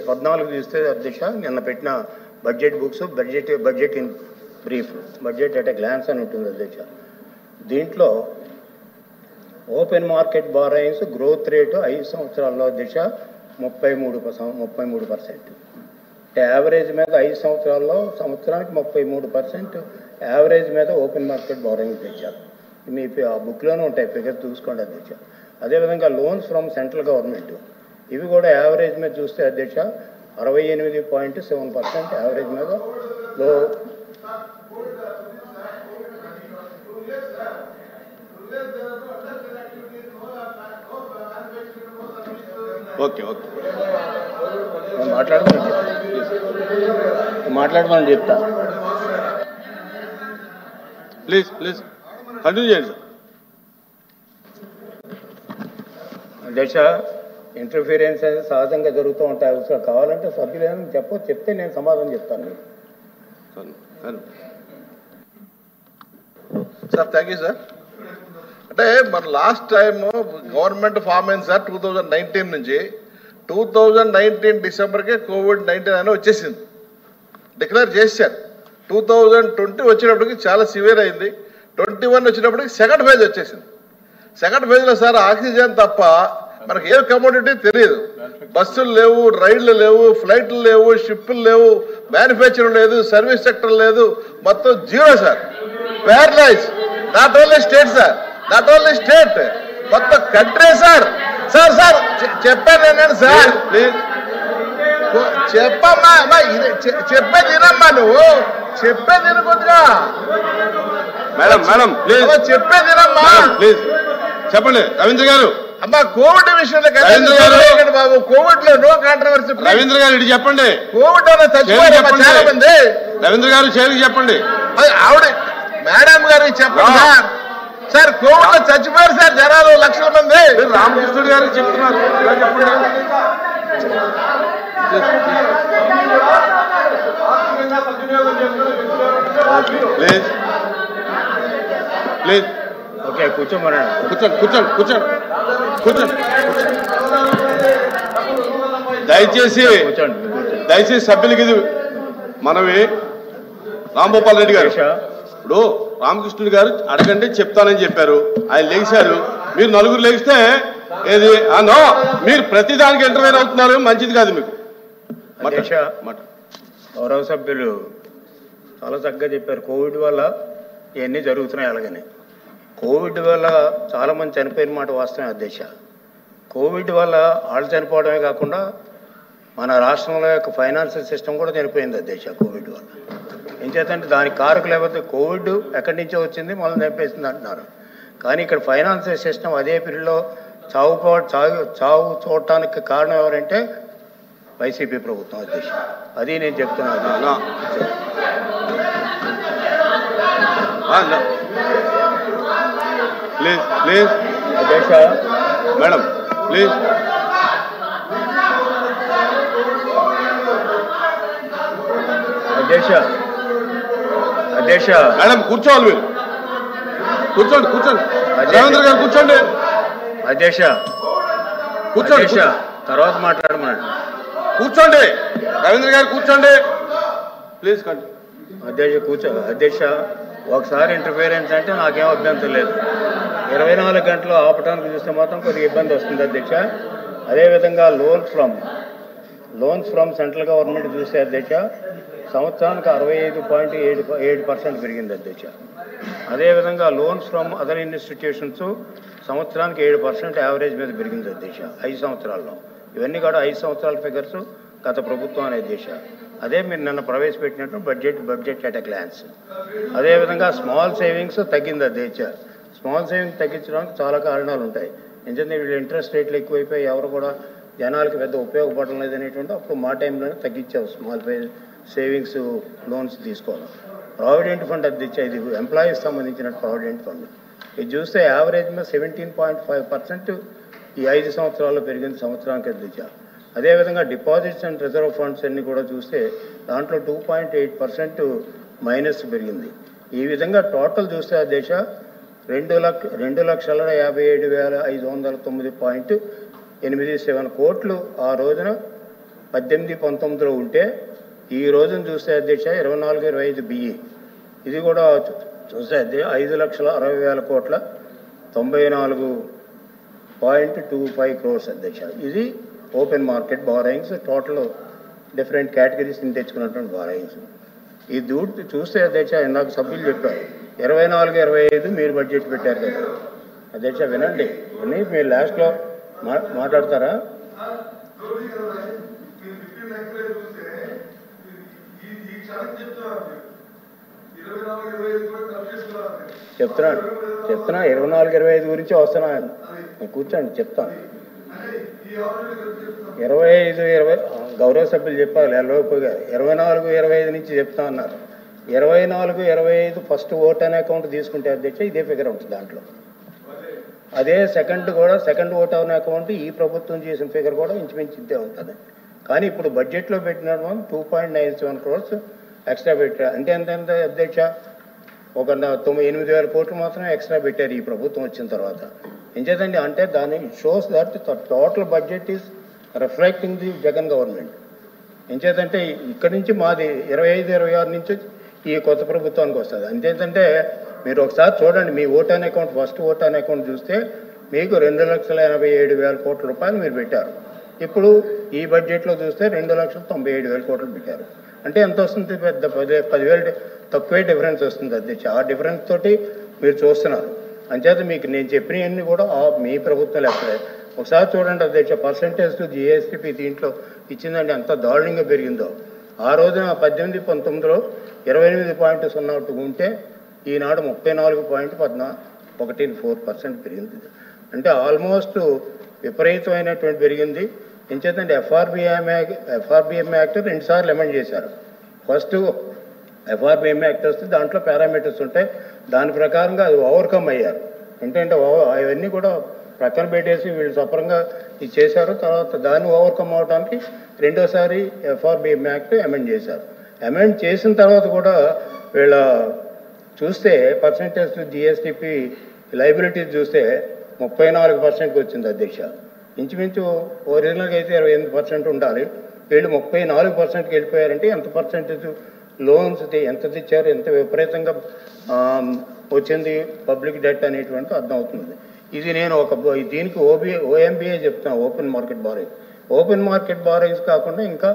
14 చూస్తే అధ్యక్ష, నిన్న పెట్టిన budget books, budget in brief, budget at a glance అని ఉంటుంది అధ్యక్ష. దీంట్లో open market borrowings growth rate 5 సంవత్సరాల్లో అధ్యక్ష 33%. అంటే యావరేజ్ మీద 5 సంవత్సరాల్లో సంవత్సరానికి 33% యావరేజ్ మీద ఓపెన్ మార్కెట్ బారోయింగ్స్ తెచ్చారు. మీ ఆ బుక్లోనే ఉంటాయి, ఫిగర్ చూసుకోండి అధ్యక్ష. అదేవిధంగా లోన్స్ ఫ్రమ్ సెంట్రల్ గవర్నమెంట్, ఇవి కూడా యావరేజ్ మీద చూస్తే అధ్యక్ష 68.7% యావరేజ్ మీద లో. ఓకే ఓకే మాట్లాడమని చెప్తా. ప్లీజ్ కంటిన్యూ చేయండి సార్. అధ్యక్ష, ఇంటర్ఫీరెన్స్ అనేది సహజంగా జరుగుతూ ఉంటాయి. ఒకసారి కావాలంటే సభ్యులు ఏమైనా చెప్తే నేను సమాధానం చెప్తాను మీకు. Sir thank you sir. అంటే మన లాస్ట్ టైం గవర్నమెంట్ ఫామ్ అయింది సార్ 2019 నుంచి. 2019 డిసెంబర్కే COVID-19 అని వచ్చేసింది, డిక్లేర్ చేశారు. 2020 వచ్చినప్పటికి చాలా సివియర్ అయింది. 21 వచ్చినప్పటికి సెకండ్ ఫేజ్ వచ్చేసింది. సెకండ్ ఫేజ్లో సార్ ఆక్సిజన్ తప్ప మనకి ఏ కమోడిటీ తెలియదు. బస్సులు లేవు, రైళ్లు లేవు, ఫ్లైట్లు లేవు, షిప్పులు లేవు, మ్యానుఫ్యాక్చరింగ్ లేదు, సర్వీస్ సెక్టర్ లేదు, మొత్తం zero sir. Paralyse. Not only state sir, not only state, మొత్తం కంట్రీ సార్. సార్ సార్ చెప్పాను నేను సార్, చెప్పమ్మా, చెప్పేది వినమ్మా, నువ్వు చెప్పేది విను కొద్దిగా. మేడం ప్లీజ్ చెప్పేది వినమ్మా ప్లీజ్. చెప్పండి రవీంద్ర గారు. అమ్మా కోవిడ్ విషయంలో బాబు, కోవిడ్ లో నో కాంట్రవర్సీ. రవీంద్ర గారు ఇటు చెప్పండి, కోవిడ్ వల్ల చచ్చిపోయారు చాలా మంది. రవీంద్ర గారు చేరికి చెప్పండి. ఆవిడ మేడం గారికి చెప్పండి సార్. సార్ కోవిడ్ లో చచ్చిపోయారు సార్ జనాలు లక్షల మంది. రామకృష్ణుడు గారికి చెప్తున్నారు, చెప్పండి. Please please. ఓకే, కూర్చోమన్నా. కూర్చోండి కూర్చోండి కూర్చోండి కూర్చోండి. దయచేసి సభ్యులకి ఇది మనవి. రాంభూపాల్ రెడ్డి గారు, ఇప్పుడు రామకృష్ణుడు గారు అడగండి చెప్తానని చెప్పారు, ఆయన లేచారు. మీరు నలుగురు లేస్తే ఏది నో, మీరు ప్రతి దానికి ఇంటర్వ్యూ అవుతున్నారు, మంచిది కాదు మీకు. గౌరవ సభ్యులు చాలా చక్కగా చెప్పారు. కోవిడ్ వల్ల ఇవన్నీ జరుగుతున్నాయి. అలాగని కోవిడ్ వల్ల చాలామంది చనిపోయిన మాట వాస్తవమే అధ్యక్ష. కోవిడ్ వల్ల వాళ్ళు చనిపోవడమే కాకుండా మన రాష్ట్రంలో యొక్క ఫైనాన్షియల్ సిస్టమ్ కూడా చనిపోయింది అధ్యక్ష కోవిడ్ వల్ల. ఏం చేద్దంటే దానికి కారకులు లేకపోతే కోవిడ్ ఎక్కడి నుంచో వచ్చింది మళ్ళీ చంపేసింది అంటున్నారు. కానీ ఇక్కడ ఫైనాన్షియల్ సిస్టమ్ అదే పీరియడ్లో చావు చూడటానికి కారణం ఎవరంటే వైసీపీ ప్రభుత్వం అధ్యక్ష. అది నేను చెప్తున్నాను. ప్లీజ్ ప్లీజ్ అధ్యక్ష. Madam please. అధ్యక్ష అధ్యక్ష మేడం కూర్చోవాలి, మీరు కూర్చోండి కూర్చోండి. రవీంద్ర గారు కూర్చోండి. అధ్యక్ష కూర్చోండి, తర్వాత మాట్లాడమన్నాడు. కూర్చోండి రవీంద్ర గారు కూర్చోండి ప్లీజ్. అధ్యక్ష అధ్యక్ష ఒకసారి ఇంటర్ఫియరెన్స్ అంటే నాకేం అభ్యంతరం లేదు. 24 గంటలు ఆపడానికి చూస్తే మాత్రం కొద్దిగా ఇబ్బంది వస్తుంది అధ్యక్ష. అదేవిధంగా లోన్స్ ఫ్రమ్ సెంట్రల్ గవర్నమెంట్ చూస్తే అధ్యక్ష సంవత్సరానికి 65.7% పెరిగింది అధ్యక్ష. అదేవిధంగా లోన్స్ ఫ్రమ్ అదర్ ఇన్స్టిట్యూషన్స్ సంవత్సరానికి 7% యావరేజ్ మీద పెరిగింది అధ్యక్ష 5 సంవత్సరాల్లో. ఇవన్నీ కూడా 5 సంవత్సరాల ఫిగర్స్ గత ప్రభుత్వం అనే అధ్యక్ష. అదే మీరు నిన్న ప్రవేశపెట్టినట్టు బడ్జెట్ అట్ ఎ గ్లాన్స్. అదేవిధంగా స్మాల్ సేవింగ్స్ తగ్గింది అధ్యక్ష. స్మాల్ సేవింగ్స్ తగ్గించడానికి చాలా కారణాలు ఉంటాయి. ఎందుకంటే వీళ్ళు ఇంట్రెస్ట్ రేట్లు ఎక్కువైపోయి ఎవరు కూడా జనాలకి పెద్ద ఉపయోగపడడం లేదనేటువంటి అప్పుడు మా టైంలోనే తగ్గించావు స్మాల్ సేవింగ్స్ లోన్స్ తీసుకోవాలి. ప్రావిడెంట్ ఫండ్ అధ్యక్ష, ఇది ఎంప్లాయీస్ సంబంధించిన ప్రావిడెంట్ ఫండ్. ఇది చూస్తే యావరేజ్ మీద 17.5% ఈ 5 సంవత్సరాల్లో పెరిగింది సంవత్సరానికి అధ్యక్ష. అదేవిధంగా డిపాజిట్స్ అండ్ రిజర్వ్ ఫండ్స్ అన్ని కూడా చూస్తే దాంట్లో 2.8% మైనస్ పెరిగింది. ఈ విధంగా టోటల్ చూస్తే అధ్యక్ష 2,57,509.87 కోట్లు ఆ రోజున 18-19లో ఉంటే ఈ రోజున చూస్తే అధ్యక్ష 24-25 బిఈ ఇది కూడా చూస్తే 5,60,000 కోట్ల 94.25 crores అధ్యక్ష. ఇది open market borrowings, total different categories తెచ్చుకున్నటువంటి బారోయింగ్స్. ఈ దూడు చూస్తే అధ్యక్ష ఇందాక సభ్యులు చెప్పారు 24-25 మీరు బడ్జెట్ పెట్టారు కదా అధ్యక్ష. వినండి మీరు లాస్ట్లో మాట్లాడతారా? చెప్తున్నా 24-25 గురించి వస్తున్నాను. కూర్చోండి చెప్తాను. 25-20 గౌరవ సభ్యులు చెప్పారు 24-25 నుంచి చెప్తా అన్నారు. 24-25 ఫస్ట్ ఓట్ అనే అకౌంట్ తీసుకుంటే అధ్యక్ష ఇదే ఫిగర్ ఉంటుంది దాంట్లో. అదే సెకండ్ ఓట్ అనే అకౌంట్ ఈ ప్రభుత్వం చేసిన ఫిగర్ కూడా ఇంచుమించు ఇదే ఉంటుంది. కానీ ఇప్పుడు బడ్జెట్లో పెట్టిన 2.97 crores ఎక్స్ట్రా పెట్టారు. అంటే ఎంత అధ్యక్ష ఒక 8,000 కోట్లు మాత్రమే ఎక్స్ట్రా పెట్టారు ఈ ప్రభుత్వం వచ్చిన తర్వాత. ఏం చేద్దండి అంటే దాని shows that total budget is reflecting the Jagan government. ఏం చేద్దంటే ఇక్కడి నుంచి మాది 25-26 నుంచి ఈ కొత్త ప్రభుత్వానికి వస్తుంది. అంతేంటంటే మీరు ఒకసారి చూడండి మీ vote on account first vote on account చూస్తే మీకు 2,87,000 కోట్ల రూపాయలు మీరు పెట్టారు. ఇప్పుడు ఈ బడ్జెట్లో చూస్తే 2,97,000 కోట్లు పెట్టారు. అంటే ఎంత వస్తుంది? పెద్ద 10,000 తక్కువే డిఫరెన్స్ వస్తుంది అధ్యక్ష. ఆ డిఫరెన్స్ తోటి మీరు చూస్తున్నారు. అంచేత మీకు నేను చెప్పినవన్నీ కూడా మీ ప్రభుత్వం లెక్కలే. ఒకసారి చూడండి అధ్యక్ష పర్సంటేజ్ టు జిఎస్టిపి దీంట్లో ఇచ్చిందండి ఎంత దారుణంగా పెరిగిందో. ఆ రోజున 18-19లో 28.01 ఉంటే ఈనాడు 34.14% పెరిగింది. అంటే ఆల్మోస్ట్ విపరీతమైనటువంటి పెరిగింది. ఎంచేతంటే ఎఫ్ఆర్బిఎం యాక్ట్ 2 సార్లు అమెండ్ చేశారు. ఫస్ట్ ఎఫ్ఆర్బిఎం యాక్ట్ వస్తే దాంట్లో పారామీటర్స్ ఉంటాయి, దాని ప్రకారంగా అది ఓవర్కమ్ అయ్యారు. ఏంటంటే అవన్నీ కూడా ప్రక్కన పెట్టేసి వీళ్ళు సపరంగా ఇది చేశారు. తర్వాత దాన్ని ఓవర్కమ్ అవడానికి రెండోసారి ఎఫ్ఆర్బిఎం యాక్ట్ అమెండ్ చేశారు. అమెండ్ చేసిన తర్వాత కూడా వీళ్ళ చూస్తే పర్సెంటేజ్ జిఎస్టిపి లైబిలిటీస్ చూస్తే 34%కి వచ్చింది అధ్యక్ష. ఇంచుమించు ఒరిజినల్గా అయితే 28% ఉండాలి, వీళ్ళు 34%కి వెళ్ళిపోయారంటే ఎంత పర్సెంటేజ్ లోన్స్ ఎంత తెచ్చారు, ఎంత విపరీతంగా వచ్చింది పబ్లిక్ డెట్ అనేటువంటి అర్థమవుతుంది. ఇది నేను దీనికి ఓఎంబీఏ చెప్తాను, open market borrowing. Open market borrowings కాకుండా ఇంకా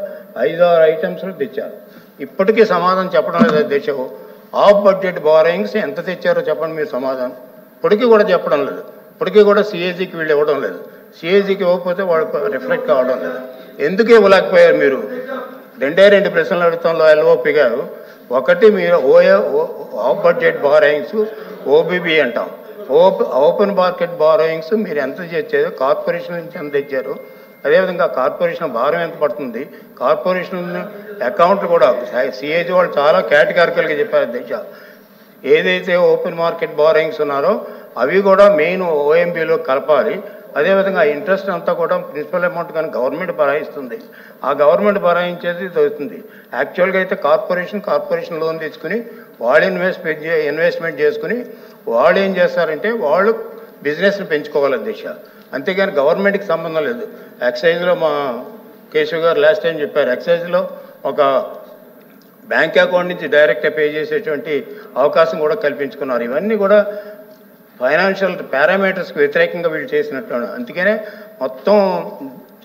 5-6 ఐటమ్స్లో తెచ్చారు. ఇప్పటికీ సమాధానం చెప్పడం లేదు అధ్యక్ష. ఆఫ్ బడ్జెట్ బారోయింగ్స్ ఎంత తెచ్చారో చెప్పండి మీరు సమాధానం. ఇప్పటికీ కూడా చెప్పడం లేదు. ఇప్పటికీ కూడా సిఏజీకి వీళ్ళు ఇవ్వడం లేదు. సిఏజీకి ఇవ్వకపోతే వాళ్ళకు రిఫ్లెక్ట్ కావడం లేదు. ఎందుకు ఇవ్వలేకపోయారు మీరు? 2 ప్రశ్నలు అడుగుతాం ఎల్ఓపి గారు. ఒకటి మీరు ఆఫ్ బడ్జెట్ బారోయింగ్స్ ఓబీబీ అంటాం. ఓపెన్ మార్కెట్ బారోయింగ్స్ మీరు ఎంత తెచ్చారు, కార్పొరేషన్ నుంచి ఎంత తెచ్చారు, అదేవిధంగా కార్పొరేషన్ భారం ఎంత పడుతుంది, కార్పొరేషన్ అకౌంట్లు కూడా సిఏజీ వాళ్ళు చాలా కేటగారికల్గా చెప్పారు అధ్యక్ష. ఏదైతే ఓపెన్ మార్కెట్ బారోయింగ్స్ ఉన్నారో అవి కూడా మెయిన్ ఓఎంబీలో కలపాలి. అదేవిధంగా ఇంట్రెస్ట్ అంతా కూడా ప్రిన్సిపల్ అమౌంట్ కానీ గవర్నమెంట్ భరాయిస్తుంది. ఆ గవర్నమెంట్ భరాయించేది అవుతుంది. యాక్చువల్గా అయితే కార్పొరేషన్ లోన్ తెచ్చుకుని వాళ్ళు ఇన్వెస్ట్మెంట్ చేసుకుని వాళ్ళు ఏం చేస్తారంటే వాళ్ళు బిజినెస్ని పెంచుకోవాలి అధ్యక్ష. అంతేగాని గవర్నమెంట్కి సంబంధం లేదు. ఎక్సైజ్లో మా కేశవ్ గారు లాస్ట్ టైం చెప్పారు, ఎక్సైజ్లో ఒక బ్యాంక్ అకౌంట్ నుంచి డైరెక్ట్గా పే చేసేటువంటి అవకాశం కూడా కల్పించుకున్నారు. ఇవన్నీ కూడా ఫైనాన్షియల్ పారామీటర్స్కి వ్యతిరేకంగా వీళ్ళు చేసినట్టు. అందుకనే మొత్తం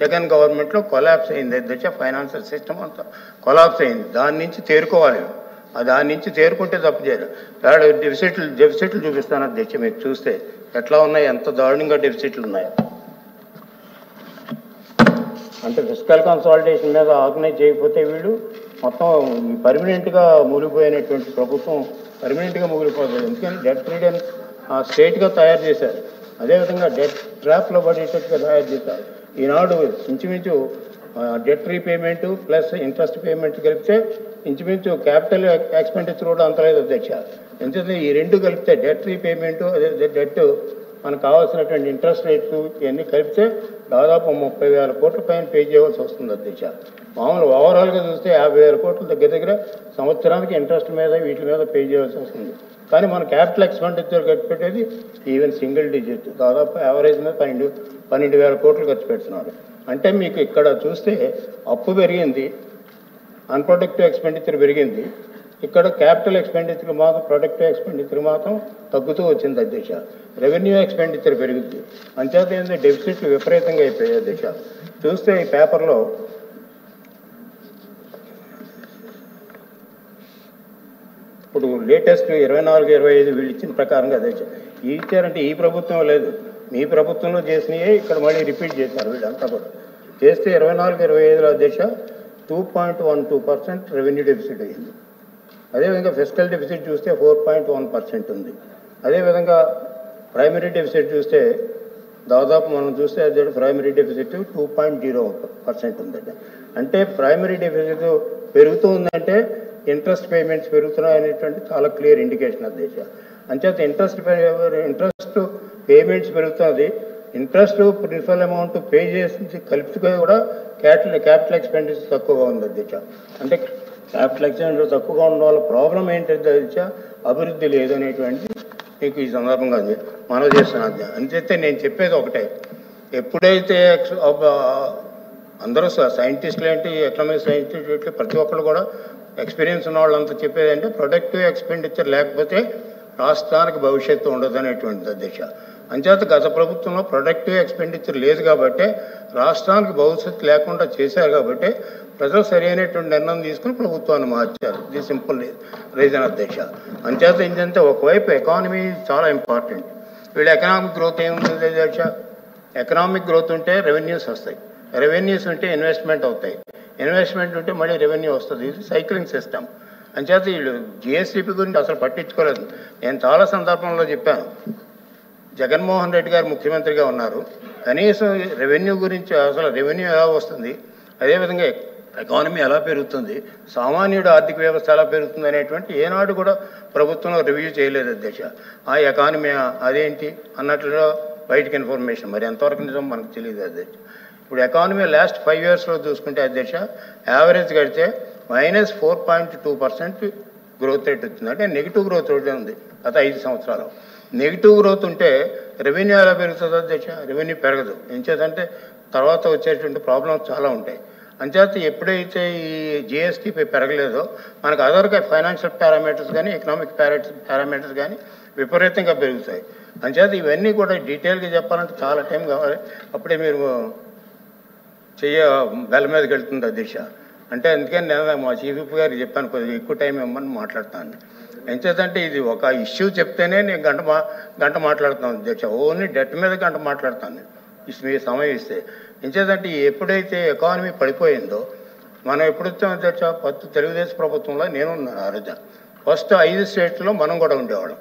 జగన్ గవర్నమెంట్లో కొలాప్స్ అయింది అధ్యక్ష. ఫైనాన్షియల్ సిస్టమ్ అంతా కొలాప్స్ అయింది. దాని నుంచి తేరుకోవాలి. దాని నుంచి తేరుకుంటే తప్పు చేయాలి. డెఫిసిట్లు చూపిస్తాను అధ్యక్ష. మీకు చూస్తే ఎట్లా ఉన్నాయి, ఎంత దారుణంగా డెఫిసిట్లు ఉన్నాయి. అంటే ఫిస్కల్ కన్సాలిడేషన్ మీద ఆర్గనైజ్ చేయకపోతే వీళ్ళు మొత్తం పర్మనెంట్గా మూలిపోయినటువంటి ప్రభుత్వం పర్మనెంట్గా మూలిపోతుంది. ఎందుకని డెట్ ఫ్రీడమ్ స్టేట్గా తయారు చేశారు. అదేవిధంగా డెట్ ట్రాప్లో పడేటట్టుగా తయారు చేశారు. ఈనాడు ఇంచుమించు debt repayment plus interest payment కలిపితే ఇంచుమించు క్యాపిటల్ ఎక్స్పెండిచర్ కూడా అంతలేదు అధ్యక్ష. ఎందుకంటే ఈ రెండు కలిపితే డెట్ రీపేమెంటు అదే డెట్ మనకు కావాల్సినటువంటి ఇంట్రెస్ట్ రేట్లు ఇవన్నీ కలిపితే దాదాపు 30,000 కోట్ల పైన పే చేయవలసి వస్తుంది అధ్యక్ష. మామూలు ఓవరాల్గా చూస్తే 50,000 కోట్ల దగ్గర సంవత్సరానికి ఇంట్రెస్ట్ మీద వీటి మీద పే చేయవలసి వస్తుంది. కానీ మన క్యాపిటల్ ఎక్స్పెండిచర్ ఖర్చు పెట్టేది ఈవెన్ సింగిల్ డిజిట్, దాదాపు యావరేజ్ మీద 12,000 కోట్లు ఖర్చు పెడుతున్నారు. అంటే మీకు ఇక్కడ చూస్తే అప్పు పెరిగింది, అన్ప్రొడక్టివ్ ఎక్స్పెండిచర్ పెరిగింది. ఇక్కడ క్యాపిటల్ ఎక్స్పెండిచర్ మాత్రం ప్రొడక్టివ్ ఎక్స్పెండిచర్ మాత్రం తగ్గుతూ వచ్చింది అధ్యక్ష. రెవెన్యూ ఎక్స్పెండిచర్ పెరుగుద్ది. అంచేత ఏంటంటే డెఫిసిట్లు విపరీతంగా అయిపోయాయి అధ్యక్ష. చూస్తే ఈ పేపర్లో ఇప్పుడు లేటెస్ట్ 24-25 వీళ్ళు ఇచ్చిన ప్రకారంగా అధ్యక్ష ఇచ్చారంటే ఈ ప్రభుత్వం లేదు, మీ ప్రభుత్వంలో చేసినవి ఇక్కడ మళ్ళీ రిపీట్ చేశారు వీళ్ళంతా కూడా. చేస్తే 24-25లో అధ్యక్ష 2.12% రెవెన్యూ డెఫిసిట్ అయ్యింది. అదేవిధంగా ఫిస్కల్ డెఫిసిట్ చూస్తే 4.1% ఉంది. అదేవిధంగా ప్రైమరీ డెఫిసిట్ చూస్తే దాదాపు మనం చూస్తే అదే ప్రైమరీ డెఫిసిట్ 2.0% ఉందండి. అంటే ప్రైమరీ డెఫిసిట్ పెరుగుతూ ఉందంటే ఇంట్రెస్ట్ పేమెంట్స్ పెరుగుతున్నాయనేటువంటి చాలా క్లియర్ ఇండికేషన్ అధ్యక్ష. అంచేత ఇంట్రెస్ట్ పేమెంట్స్ పెరుగుతుంది. ఇంట్రెస్ట్ ప్రిన్సిపల్ అమౌంట్ పే చేసి కలిపితే కూడా క్యాపిటల్ ఎక్స్పెండిచర్ తక్కువగా ఉంది అధ్యక్ష. అంటే క్యాపిటల్ ఎక్స్పెండిచర్ తక్కువగా ఉండడం వల్ల ప్రాబ్లం ఏంటంటే అధ్యక్ష అభివృద్ధి లేదనేటువంటి మీకు ఈ సందర్భంగా మనం చేస్తున్నాను. అంతే నేను చెప్పేది ఒకటే, ఎప్పుడైతే అందరూ సైంటిస్టులు ఏంటి ఎకనామిక్ సైంటిస్టులు ప్రతి ఒక్కరు కూడా ఎక్స్పీరియన్స్ ఉన్న వాళ్ళంతా చెప్పేది అంటే ప్రొడక్టివ్ ఎక్స్పెండిచర్ లేకపోతే రాష్ట్రానికి భవిష్యత్తు ఉండదు అనేటువంటిది అధ్యక్ష. అంచేత గత ప్రభుత్వంలో ప్రొడక్టివ్ ఎక్స్పెండిచర్ లేదు కాబట్టి రాష్ట్రానికి భవిష్యత్తు లేకుండా చేశారు కాబట్టి ప్రజలు సరైనటువంటి నిర్ణయం తీసుకుని ప్రభుత్వాన్ని మార్చారు. ఇది సింపుల్ రీజన్ అధ్యక్ష. అంచేత ఏంటంటే ఒకవైపు ఎకానమీ చాలా ఇంపార్టెంట్. వీళ్ళు ఎకనామిక్ గ్రోత్ ఏముంది అధ్యక్ష? ఎకనామిక్ గ్రోత్ ఉంటే రెవెన్యూస్ వస్తాయి, రెవెన్యూస్ ఉంటే ఇన్వెస్ట్మెంట్ అవుతాయి, ఇన్వెస్ట్మెంట్ ఉంటే మళ్ళీ రెవెన్యూ వస్తుంది. ఇది సైక్లింగ్ సిస్టమ్. అంచేత వీళ్ళు జిఎస్టిపి గురించి అసలు పట్టించుకోలేదు. నేను చాలా సందర్భంలో చెప్పాను, జగన్మోహన్ రెడ్డి గారు ముఖ్యమంత్రిగా ఉన్నారు. కనీసం రెవెన్యూ గురించి అసలు రెవెన్యూ ఎలా వస్తుంది, అదేవిధంగా ఎకానమీ ఎలా పెరుగుతుంది, సామాన్యుడు ఆర్థిక వ్యవస్థ ఎలా పెరుగుతుంది అనేటువంటి ఏనాడు కూడా ప్రభుత్వంలో రివ్యూ చేయలేదు అధ్యక్ష. ఆ ఎకానమీ అదేంటి అన్నట్లుగా బయటకు ఇన్ఫర్మేషన్ మరి ఎంతవరకు నిజం మనకు తెలియదు అధ్యక్ష. ఇప్పుడు ఎకానమీ లాస్ట్ 5 yearsలో చూసుకుంటే అధ్యక్ష యావరేజ్ కడితే -4.2% గ్రోత్ రేట్ వచ్చింది. అంటే నెగిటివ్ గ్రోత్ రేట్ ఉంది గత 5 సంవత్సరాలు. నెగిటివ్ గ్రోత్ ఉంటే రెవెన్యూ ఎలా పెరుగుతుంది అధ్యక్ష? రెవెన్యూ పెరగదు. ఎంచేతంటే తర్వాత వచ్చేటువంటి ప్రాబ్లమ్స్ చాలా ఉంటాయి. అంచేత ఎప్పుడైతే ఈ జిఎస్టీ పెరగలేదో మనకు అదర్గా ఫైనాన్షియల్ పారామీటర్స్ కానీ ఎకనామిక్ పారామీటర్స్ కానీ విపరీతంగా పెరుగుతాయి. అంచేత ఇవన్నీ కూడా డీటెయిల్గా చెప్పాలంటే చాలా టైం కావాలి. అప్పుడే మీరు బెల్ల మీదకి వెళ్తుంది అధ్యక్ష. అంటే అందుకని నేను మా చీఫ్ విప్ గారికి చెప్పాను కొద్దిగా ఎక్కువ టైం ఇవ్వమని మాట్లాడతాను. ఎంచేతంటే ఇది ఒక ఇష్యూ చెప్తేనే నేను గంట మాట్లాడుతాను అధ్యక్ష. ఓన్లీ డెట్ మీద గంట మాట్లాడతాను మీ సమయం ఇస్తే. ఎంచేతంటే ఎప్పుడైతే ఎకానమీ పడిపోయిందో మనం ఎప్పుడు వచ్చాం అధ్యక్ష? తెలుగుదేశం ప్రభుత్వంలో నేనున్నాను ఆ రోజు. ఫస్ట్ 5 స్టేట్స్లో మనం కూడా ఉండేవాళ్ళం.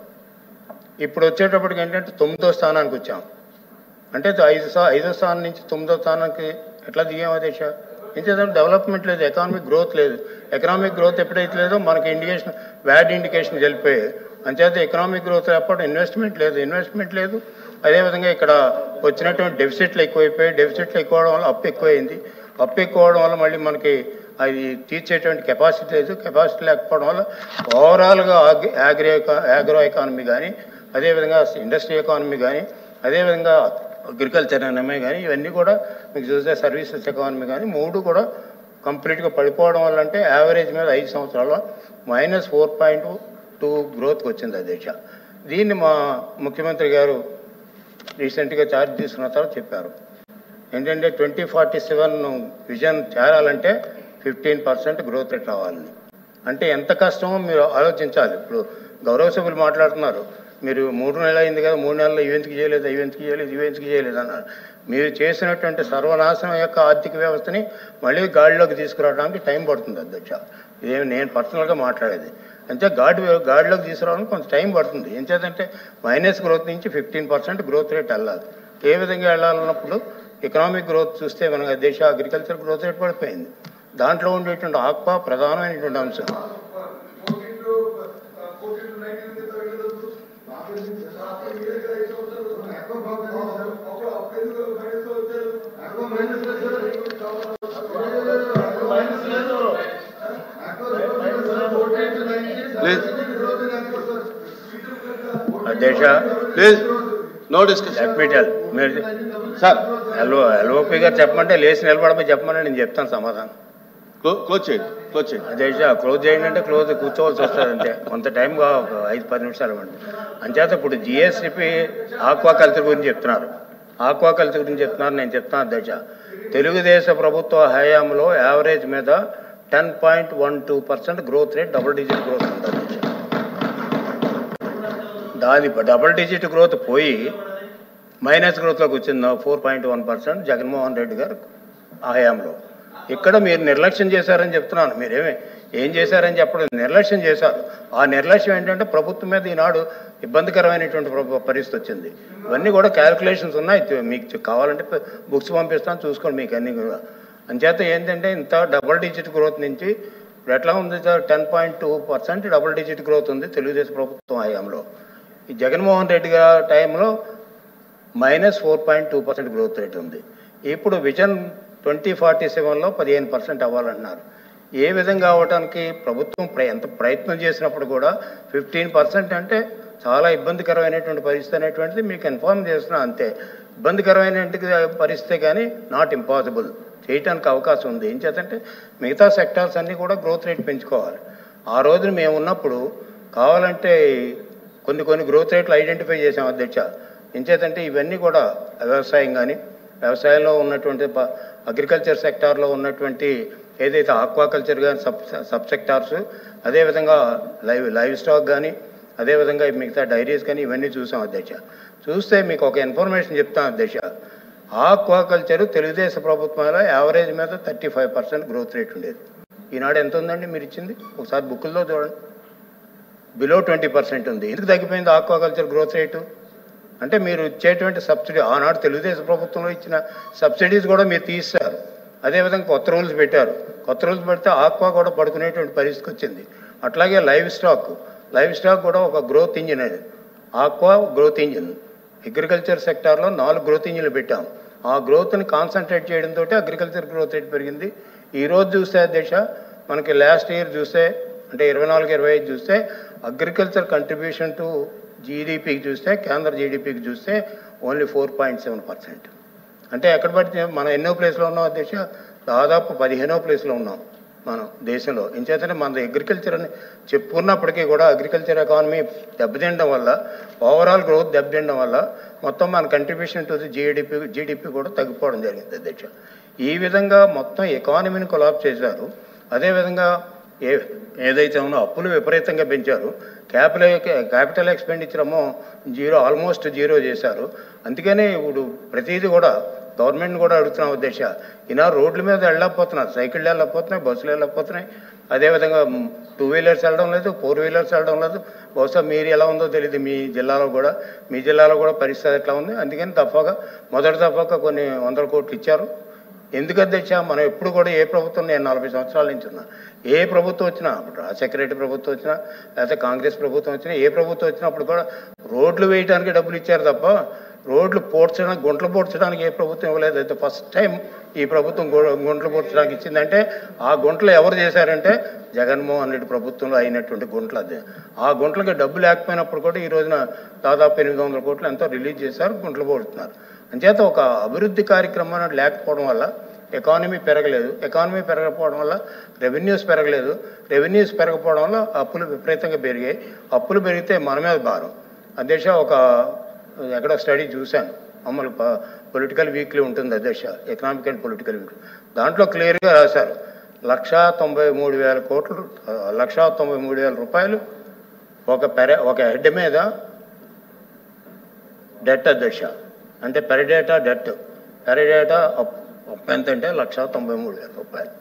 ఇప్పుడు వచ్చేటప్పటికి ఏంటంటే 9వ స్థానానికి వచ్చాం. అంటే 5వ స్థానం నుంచి 9వ స్థానానికి ఎట్లా దిగాం అధ్యక్ష? ఎంచేతంటే డెవలప్మెంట్ లేదు, ఎకానమిక్ గ్రోత్ లేదు. ఎకనామిక్ గ్రోత్ ఎప్పుడైతే లేదో మనకి ఇండికేషన్ బ్యాడ్ ఇండికేషన్ వెళ్ళిపోయాయి. అంచేత ఎకనామిక్ గ్రోత్ లేకపోతే ఇన్వెస్ట్మెంట్ లేదు. అదేవిధంగా ఇక్కడ వచ్చినటువంటి డెఫిసిట్లు ఎక్కువైపోయాయి. డెఫిసిట్లు ఎక్కువడం వల్ల అప్పు ఎక్కువైంది. అప్పు ఎక్కువడం వల్ల మళ్ళీ మనకి అది తీర్చేటువంటి కెపాసిటీ లేదు. కెపాసిటీ లేకపోవడం వల్ల ఓవరాల్గా ఆగ్రో ఎకానమీ కానీ, అదేవిధంగా ఇండస్ట్రీ ఎకానమీ కానీ, అదేవిధంగా అగ్రికల్చర్ ఎకానమీ కానీ, ఇవన్నీ కూడా మీకు చూస్తే సర్వీసెస్ ఎకానమీ కానీ 3 కూడా కంప్లీట్గా పడిపోవడం వల్ల అంటే యావరేజ్ మీద 5 సంవత్సరాల్లో -4.2 గ్రోత్కి వచ్చింది అధ్యక్ష. దీన్ని మా ముఖ్యమంత్రి గారు రీసెంట్గా ఛార్జ్ తీసుకున్న తర్వాత చెప్పారు ఏంటంటే 2047 విజన్ చేరాలంటే 15% గ్రోత్ రేట్ రావాలని. అంటే ఎంత కష్టమో మీరు ఆలోచించాలి. ఇప్పుడు గౌరవ సభ్యులు మాట్లాడుతున్నారు, మీరు 3 నెలలు అయింది కదా, 3 నెలల్లో ఇవెందుకు చేయలేదు అన్నారు. మీరు చేసినటువంటి సర్వనాశనం యొక్క ఆర్థిక వ్యవస్థని మళ్ళీ గాడిలోకి తీసుకురావడానికి టైం పడుతుంది అధ్యక్ష. ఇదేమి నేను పర్సనల్గా మాట్లాడేది. అంటే గాడిలోకి తీసుకురావడానికి కొంత టైం పడుతుంది. ఏం చేద్దంటే మైనస్ గ్రోత్ నుంచి 15% గ్రోత్ రేట్ వెళ్ళాలి. ఏ విధంగా వెళ్ళాలన్నప్పుడు ఎకనామిక్ గ్రోత్ చూస్తే మన దేశ అగ్రికల్చర్ గ్రోత్ రేట్ పడిపోయింది. దాంట్లో ఉండేటువంటి ఆక్వా ప్రధానమైనటువంటి అంశం. అధ్యక్ష నో డిస్కషన్ మీరు సార్ ఎల్ఓపి గారు చెప్పమంటే లేచి నిలబడమని చెప్పమని నేను చెప్తాను సమాధానం. క్లోజ్ చేయండి. అధ్యక్ష క్లోజ్ చేయండి అంటే కూర్చోవలసి వస్తుంది. అంతే కొంత టైం 5-10 నిమిషాలు ఇవ్వండి. అంచేత ఇప్పుడు జిఎస్టిపి ఆక్వాకల్చర్ గురించి చెప్తున్నారు. నేను చెప్తాను అధ్యక్ష. తెలుగుదేశ ప్రభుత్వ హయాంలో యావరేజ్ మీద 10.12% growth rate, double digit growth ఉంది అధ్యక్ష. దాని డబుల్ డిజిట్ గ్రోత్ పోయి మైనస్ గ్రోత్లోకి వచ్చింది 4.1% జగన్మోహన్ రెడ్డి గారు హయాంలో. ఇక్కడ మీరు నిర్లక్ష్యం చేశారని చెప్తున్నాను. ఏం చేశారని చెప్పడం, నిర్లక్ష్యం చేశారు. ఆ నిర్లక్ష్యం ఏంటంటే ప్రభుత్వం మీద ఈనాడు ఇబ్బందికరమైనటువంటి పరిస్థితి వచ్చింది. ఇవన్నీ కూడా క్యాల్కులేషన్స్ ఉన్నాయి. మీకు కావాలంటే బుక్స్ పంపిస్తాను, చూసుకోండి మీకు అన్నీ కూడా. అంచేత ఏంటంటే ఇంత డబుల్ డిజిట్ గ్రోత్ నుంచి ఇప్పుడు ఎట్లా ఉంది? 10.2% డబుల్ డిజిట్ గ్రోత్ ఉంది తెలుగుదేశం ప్రభుత్వం హయాంలో. ఈ జగన్మోహన్ రెడ్డి గారి టైంలో -4.2% గ్రోత్ రేట్ ఉంది. ఇప్పుడు విజన్ 2047లో 15% అవ్వాలంటున్నారు. ఏ విధంగా అవ్వడానికి ప్రభుత్వం ఎంత ప్రయత్నం చేసినప్పుడు కూడా 15% అంటే చాలా ఇబ్బందికరమైనటువంటి పరిస్థితి అనేటువంటిది మీకు ఇన్ఫార్మ్ చేస్తున్నా. అంతే ఇబ్బందికరమైన పరిస్థితి కానీ నాట్ ఇంపాసిబుల్, చేయటానికి అవకాశం ఉంది. ఏం చేతంటే మిగతా సెక్టార్స్ అన్నీ కూడా గ్రోత్ రేట్ పెంచుకోవాలి. ఆ రోజున మేము ఉన్నప్పుడు కావాలంటే కొన్ని గ్రోత్ రేట్లు ఐడెంటిఫై చేసాం అధ్యక్ష. ఏం చేతంటే ఇవన్నీ కూడా వ్యవసాయం కానీ, వ్యవసాయంలో ఉన్నటువంటి అగ్రికల్చర్ సెక్టార్లో ఉన్నటువంటి ఏదైతే ఆక్వాకల్చర్ కానీ సబ్ సెక్టార్స్, అదేవిధంగా లైవ్ స్టాక్ కానీ, అదేవిధంగా మిగతా డైరీస్ కానీ ఇవన్నీ చూసాం అధ్యక్ష. చూస్తే మీకు ఒక ఇన్ఫర్మేషన్ చెప్తాను అధ్యక్ష. ఆక్వాకల్చర్ తెలుగుదేశం ప్రభుత్వంలో యావరేజ్ మీద 35% గ్రోత్ రేట్ ఉండేది. ఈనాడు ఎంత ఉందండి మీరు ఇచ్చింది? ఒకసారి బుక్కుల్లో చూడండి, బిలో 20% ఉంది. ఎందుకు తగ్గిపోయింది ఆక్వాకల్చర్ గ్రోత్ రేటు? అంటే మీరు ఇచ్చేటువంటి సబ్సిడీ ఆనాడు తెలుగుదేశం ప్రభుత్వంలో ఇచ్చిన సబ్సిడీస్ కూడా మీరు తీస్తారు. అదేవిధంగా కొత్త రూల్స్ పెట్టారు. కొత్త రూల్స్ పెడితే ఆక్వా కూడా పడుకునేటువంటి పరిస్థితి వచ్చింది. అట్లాగే లైవ్ స్టాక్ కూడా ఒక గ్రోత్ ఇంజిన్ అది. Aqua growth engine. అగ్రికల్చర్ సెక్టార్లో 4 గ్రోత్ ఇంజిన్లు పెట్టాం. ఆ గ్రోత్ని కాన్సన్ట్రేట్ చేయడంతో అగ్రికల్చర్ గ్రోత్ రేట్ పెరిగింది. ఈరోజు చూస్తే అధ్యక్ష మనకి లాస్ట్ ఇయర్ చూస్తే అంటే 24-25 చూస్తే అగ్రికల్చర్ కంట్రిబ్యూషన్ టు జీడిపికి చూస్తే కేంద్ర జీడిపికి చూస్తే ఓన్లీ 4.7%. అంటే ఎక్కడ పడితే మనం ఎన్నో ప్లేస్లో ఉన్నాం అధ్యక్ష, దాదాపు 15వ ప్లేస్లో ఉన్నాం మనం దేశంలో. ఇంచేతనే మన అగ్రికల్చర్ అని చెప్పుకున్నప్పటికీ కూడా అగ్రికల్చర్ ఎకానమీ దెబ్బతినడం వల్ల, ఓవరాల్ గ్రోత్ దెబ్బతినడం వల్ల మొత్తం మన కంట్రిబ్యూషన్ టు జీడిపి కూడా తగ్గిపోవడం జరిగింది అధ్యక్ష. ఈ విధంగా మొత్తం ఎకానమీని కొలాప్స్ చేశారు. అదేవిధంగా ఏదైతే ఉందో అప్పులు విపరీతంగా పెంచారు. క్యాపిటల్ ఎక్స్పెండిచర్ ఏమో ఆల్మోస్ట్ జీరో చేశారు. అందుకనే ఇప్పుడు ప్రతిదీ కూడా గవర్నమెంట్ కూడా అడుగుతున్నాం అధ్యక్ష. ఈయన రోడ్ల మీద వెళ్ళకపోతున్నారు, సైకిళ్ళు వెళ్ళకపోతున్నాయి, బస్సులు వెళ్ళకపోతున్నాయి. అదేవిధంగా 2 వీలర్స్ వెళ్ళడం లేదు, 4 వీలర్స్ వెళ్ళడం లేదు. బహుశా మీరు ఎలా ఉందో తెలియదు, మీ జిల్లాలో కూడా పరిస్థితి ఎట్లా ఉంది. అందుకని మొదటి దఫాగా కొన్ని 100 కోట్లు ఇచ్చారు. ఎందుకు అధ్యక్ష మనం ఎప్పుడు కూడా ఏ ప్రభుత్వం, నేను 40 సంవత్సరాల నుంచి ఉన్నా, ఏ ప్రభుత్వం వచ్చినా, అప్పుడు రాజశేఖర రెడ్డి ప్రభుత్వం వచ్చినా లేకపోతే కాంగ్రెస్ ప్రభుత్వం వచ్చినా, ఏ ప్రభుత్వం వచ్చినప్పుడు కూడా రోడ్లు వేయడానికి డబ్బులు ఇచ్చారు తప్ప రోడ్లు గుంటలు పోడ్చడానికి ఏ ప్రభుత్వం ఇవ్వలేదు. అయితే ఫస్ట్ టైం ఈ ప్రభుత్వం గుంటలు పోడ్చడానికి ఇచ్చిందంటే ఆ గుంటలు ఎవరు చేశారంటే జగన్మోహన్ రెడ్డి ప్రభుత్వంలో అయినటువంటి గుంటలు. అదే ఆ గుంటలకి డబ్బు లేకపోయినప్పుడు కూడా ఈ రోజున దాదాపు 800 కోట్లు ఎంతో రిలీజ్ చేశారు, గుంటలు పోడుతున్నారు. అంచేత ఒక అభివృద్ధి కార్యక్రమం లేకపోవడం వల్ల ఎకానమీ పెరగలేదు. ఎకానమీ పెరగకపోవడం వల్ల రెవెన్యూస్ పెరగలేదు. రెవెన్యూస్ పెరగకపోవడం వల్ల అప్పులు విపరీతంగా పెరిగాయి. అప్పులు పెరిగితే మన మీద భారం. అధ్యక్ష ఎక్కడో స్టడీ చూశాను, మామూలు పొలిటికల్ వీక్లీ ఉంటుంది అధ్యక్ష, ఎకనామిక్ అండ్ పొలిటికల్ వీక్లీ. దాంట్లో క్లియర్గా రాశారు 1,93,000 కోట్లు, 1,93,000 రూపాయలు ఒక హెడ్ మీద డెట్ అధ్యక్ష. అంటే పెరిడేటా అప్పు ఎంత అంటే 1,93,000 రూపాయలు.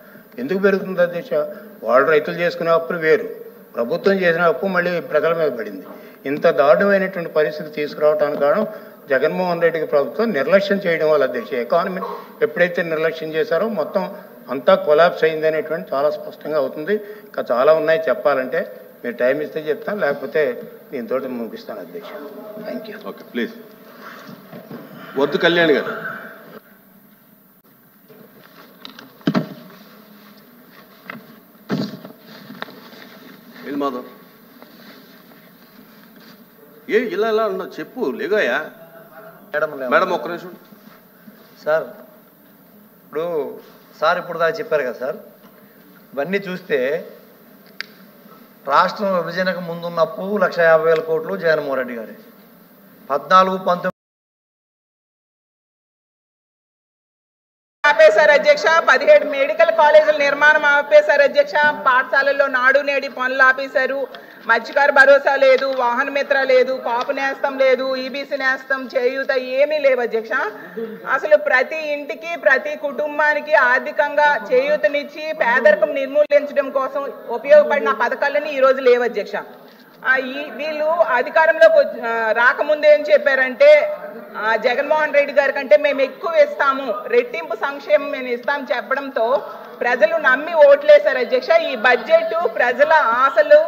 ఎందుకు పెరుగుతుంది అధ్యక్ష? వాళ్ళు రైతులు చేసుకునే అప్పులు వేరు, ప్రభుత్వం చేసిన అప్పు మళ్ళీ ప్రజల మీద పడింది. ఇంత దారుణమైనటువంటి పరిస్థితి తీసుకురావడానికి కారణం జగన్మోహన్ రెడ్డి ప్రభుత్వం నిర్లక్ష్యం చేయడం వల్ల అధ్యక్ష. ఎకానమీ ఎప్పుడైతే నిర్లక్ష్యం చేశారో మొత్తం అంతా కొలాప్స్ అయింది అనేటువంటి చాలా స్పష్టంగా అవుతుంది. ఇంకా చాలా ఉన్నాయి చెప్పాలంటే, మీరు టైం ఇస్తే చెప్తాను, లేకపోతే దీంతో ముగిస్తాను అధ్యక్ష. Thank you. Okay, please. వద్దు కళ్యాణ్ గారు. మాధవ్ ఇలా అన్నా చెప్పు. లేగాయా మేడం, ఒక్క నిమిషం సార్. ఇప్పుడు దాకా చెప్పారు కదా సార్, ఇవన్నీ చూస్తే రాష్ట్రం విభజనకు ముందున్నప్పు 1,50,000 కోట్లు జగన్మోహన్ రెడ్డి గారి 14-19 ఆపేశారు అధ్యక్ష. 17 మెడికల్ కాలేజీల నిర్మాణం ఆపేశారు అధ్యక్ష. పాఠశాలల్లో నాడు నేడి పనులు ఆపేశారు. మత్స్యకార భరోసా లేదు, వాహన మిత్ర లేదు, కాపు నేస్తం లేదు, ఈబీసీ నేస్తం, చేయూత ఏమీ లేవు అధ్యక్ష. అసలు ప్రతి ఇంటికి ప్రతి కుటుంబానికి ఆర్థికంగా చేయూతనిచ్చి పేదరికం నిర్మూలించడం కోసం ఉపయోగపడిన పథకాలన్నీ ఈ రోజు లేవు అధ్యక్ష. వీళ్ళు అధికారంలోకి రాకముందే ఏం చెప్పారంటే, జగన్మోహన్ రెడ్డి గారి కంటే మేము ఎక్కువ ఇస్తాము, రెట్టింపు సంక్షేమం మేము ఇస్తాం చెప్పడంతో ప్రజలు నమ్మి ఓట్లేశారు అధ్యక్ష. ఈ బడ్జెట్ ప్రజల ఆశలు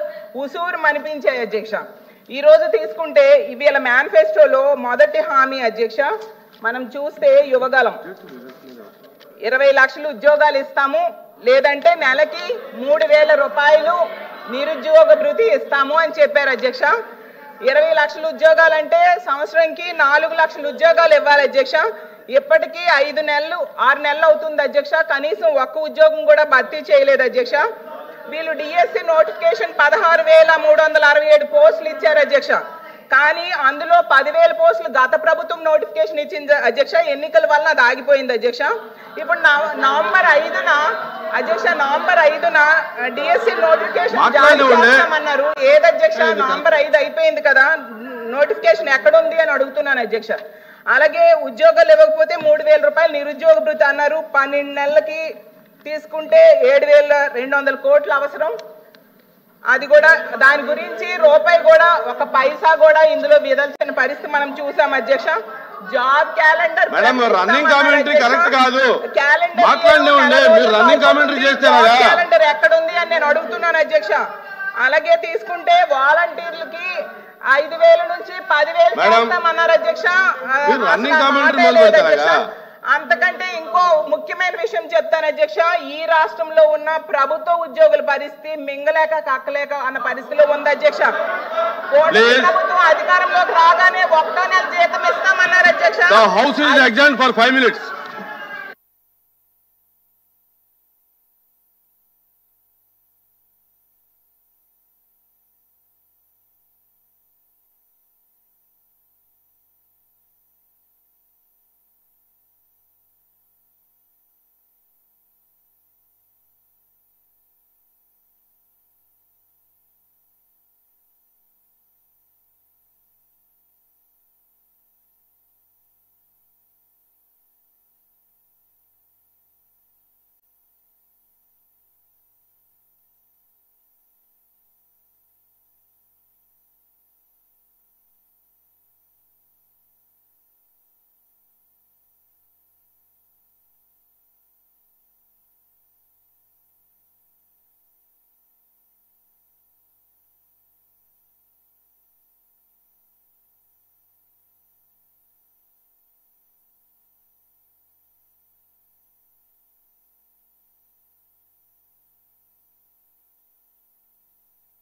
ఉసూరు అనిపించాయి అధ్యక్ష. ఈ రోజు తీసుకుంటే వీళ్ళ మేనిఫెస్టోలో మొదటి హామీ అధ్యక్ష మనం చూస్తే యువగలం 20 లక్షలు ఉద్యోగాలు ఇస్తాము, లేదంటే నెలకి 3,000 రూపాయలు నిరుద్యోగ భృతి ఇస్తాము అని చెప్పారు అధ్యక్ష. 20 లక్షల ఉద్యోగాలంటే సంవత్సరంకి 4 లక్షల ఉద్యోగాలు ఇవ్వాలి అధ్యక్ష. ఇప్పటికీ 6 నెలలు అవుతుంది అధ్యక్ష. కనీసం ఒక్క ఉద్యోగం కూడా భర్తీ చేయలేదు అధ్యక్ష. వీళ్ళు డిఎస్సి నోటిఫికేషన్ 16,367 పోస్టులు ఇచ్చారు అధ్యక్ష. కానీ అందులో 10,000 పోస్టులు గత ప్రభుత్వం నోటిఫికేషన్ ఇచ్చింది అధ్యక్ష. ఎన్నికల వల్ల అది ఆగిపోయింది అధ్యక్ష. ఇప్పుడు నవంబర్ 5న అధ్యక్ష, నవంబర్ 5న డిఎస్సి నోటిఫికేషన్ జారీ చేస్తామన్నారు. ఏది అధ్యక్ష? నవంబర్ 5 అయిపోయింది కదా, నోటిఫికేషన్ ఎక్కడుంది అని అడుగుతున్నాను అధ్యక్ష. అలాగే ఉద్యోగాలు ఇవ్వకపోతే 3,000 రూపాయలు నిరుద్యోగ భృతి అన్నారు. 12 నెలలకి తీసుకుంటే 7,200 కోట్లు అవసరం. అది కూడా దాని గురించి రూపాయి కూడా ఒక పైసా కూడా ఇందులో విదల్చిన పరిస్థితి మనం చూసాం అధ్యక్ష. Job calendar madam running commentary correct కాదు, మాట్లాడినండి మీరు రన్నింగ్ కామెంటరీ చేస్తారా? క్యాలెండర్ ఎక్కడుంది అని నేను అడుగుతున్నాను అధ్యక్ష. అలాగే తీసుకుంటే వాలంటీర్లకి 5,000 నుంచి 10,000 చేస్తామన్నారు అధ్యక్ష. అంతకంటే ఇంకో ముఖ్యమైన విషయం చెప్తాను అధ్యక్ష. ఈ రాష్ట్రంలో ఉన్న ప్రభుత్వ ఉద్యోగుల పరిస్థితి మింగలేక కక్కలేక అన్న పరిస్థితిలో ఉంది అధ్యక్ష. ప్రభుత్వం అధికారంలోకి రాగానే 1వ నెల జీతం ఇస్తామన్నారు అధ్యక్ష. The house is adjourned for 5 minutes.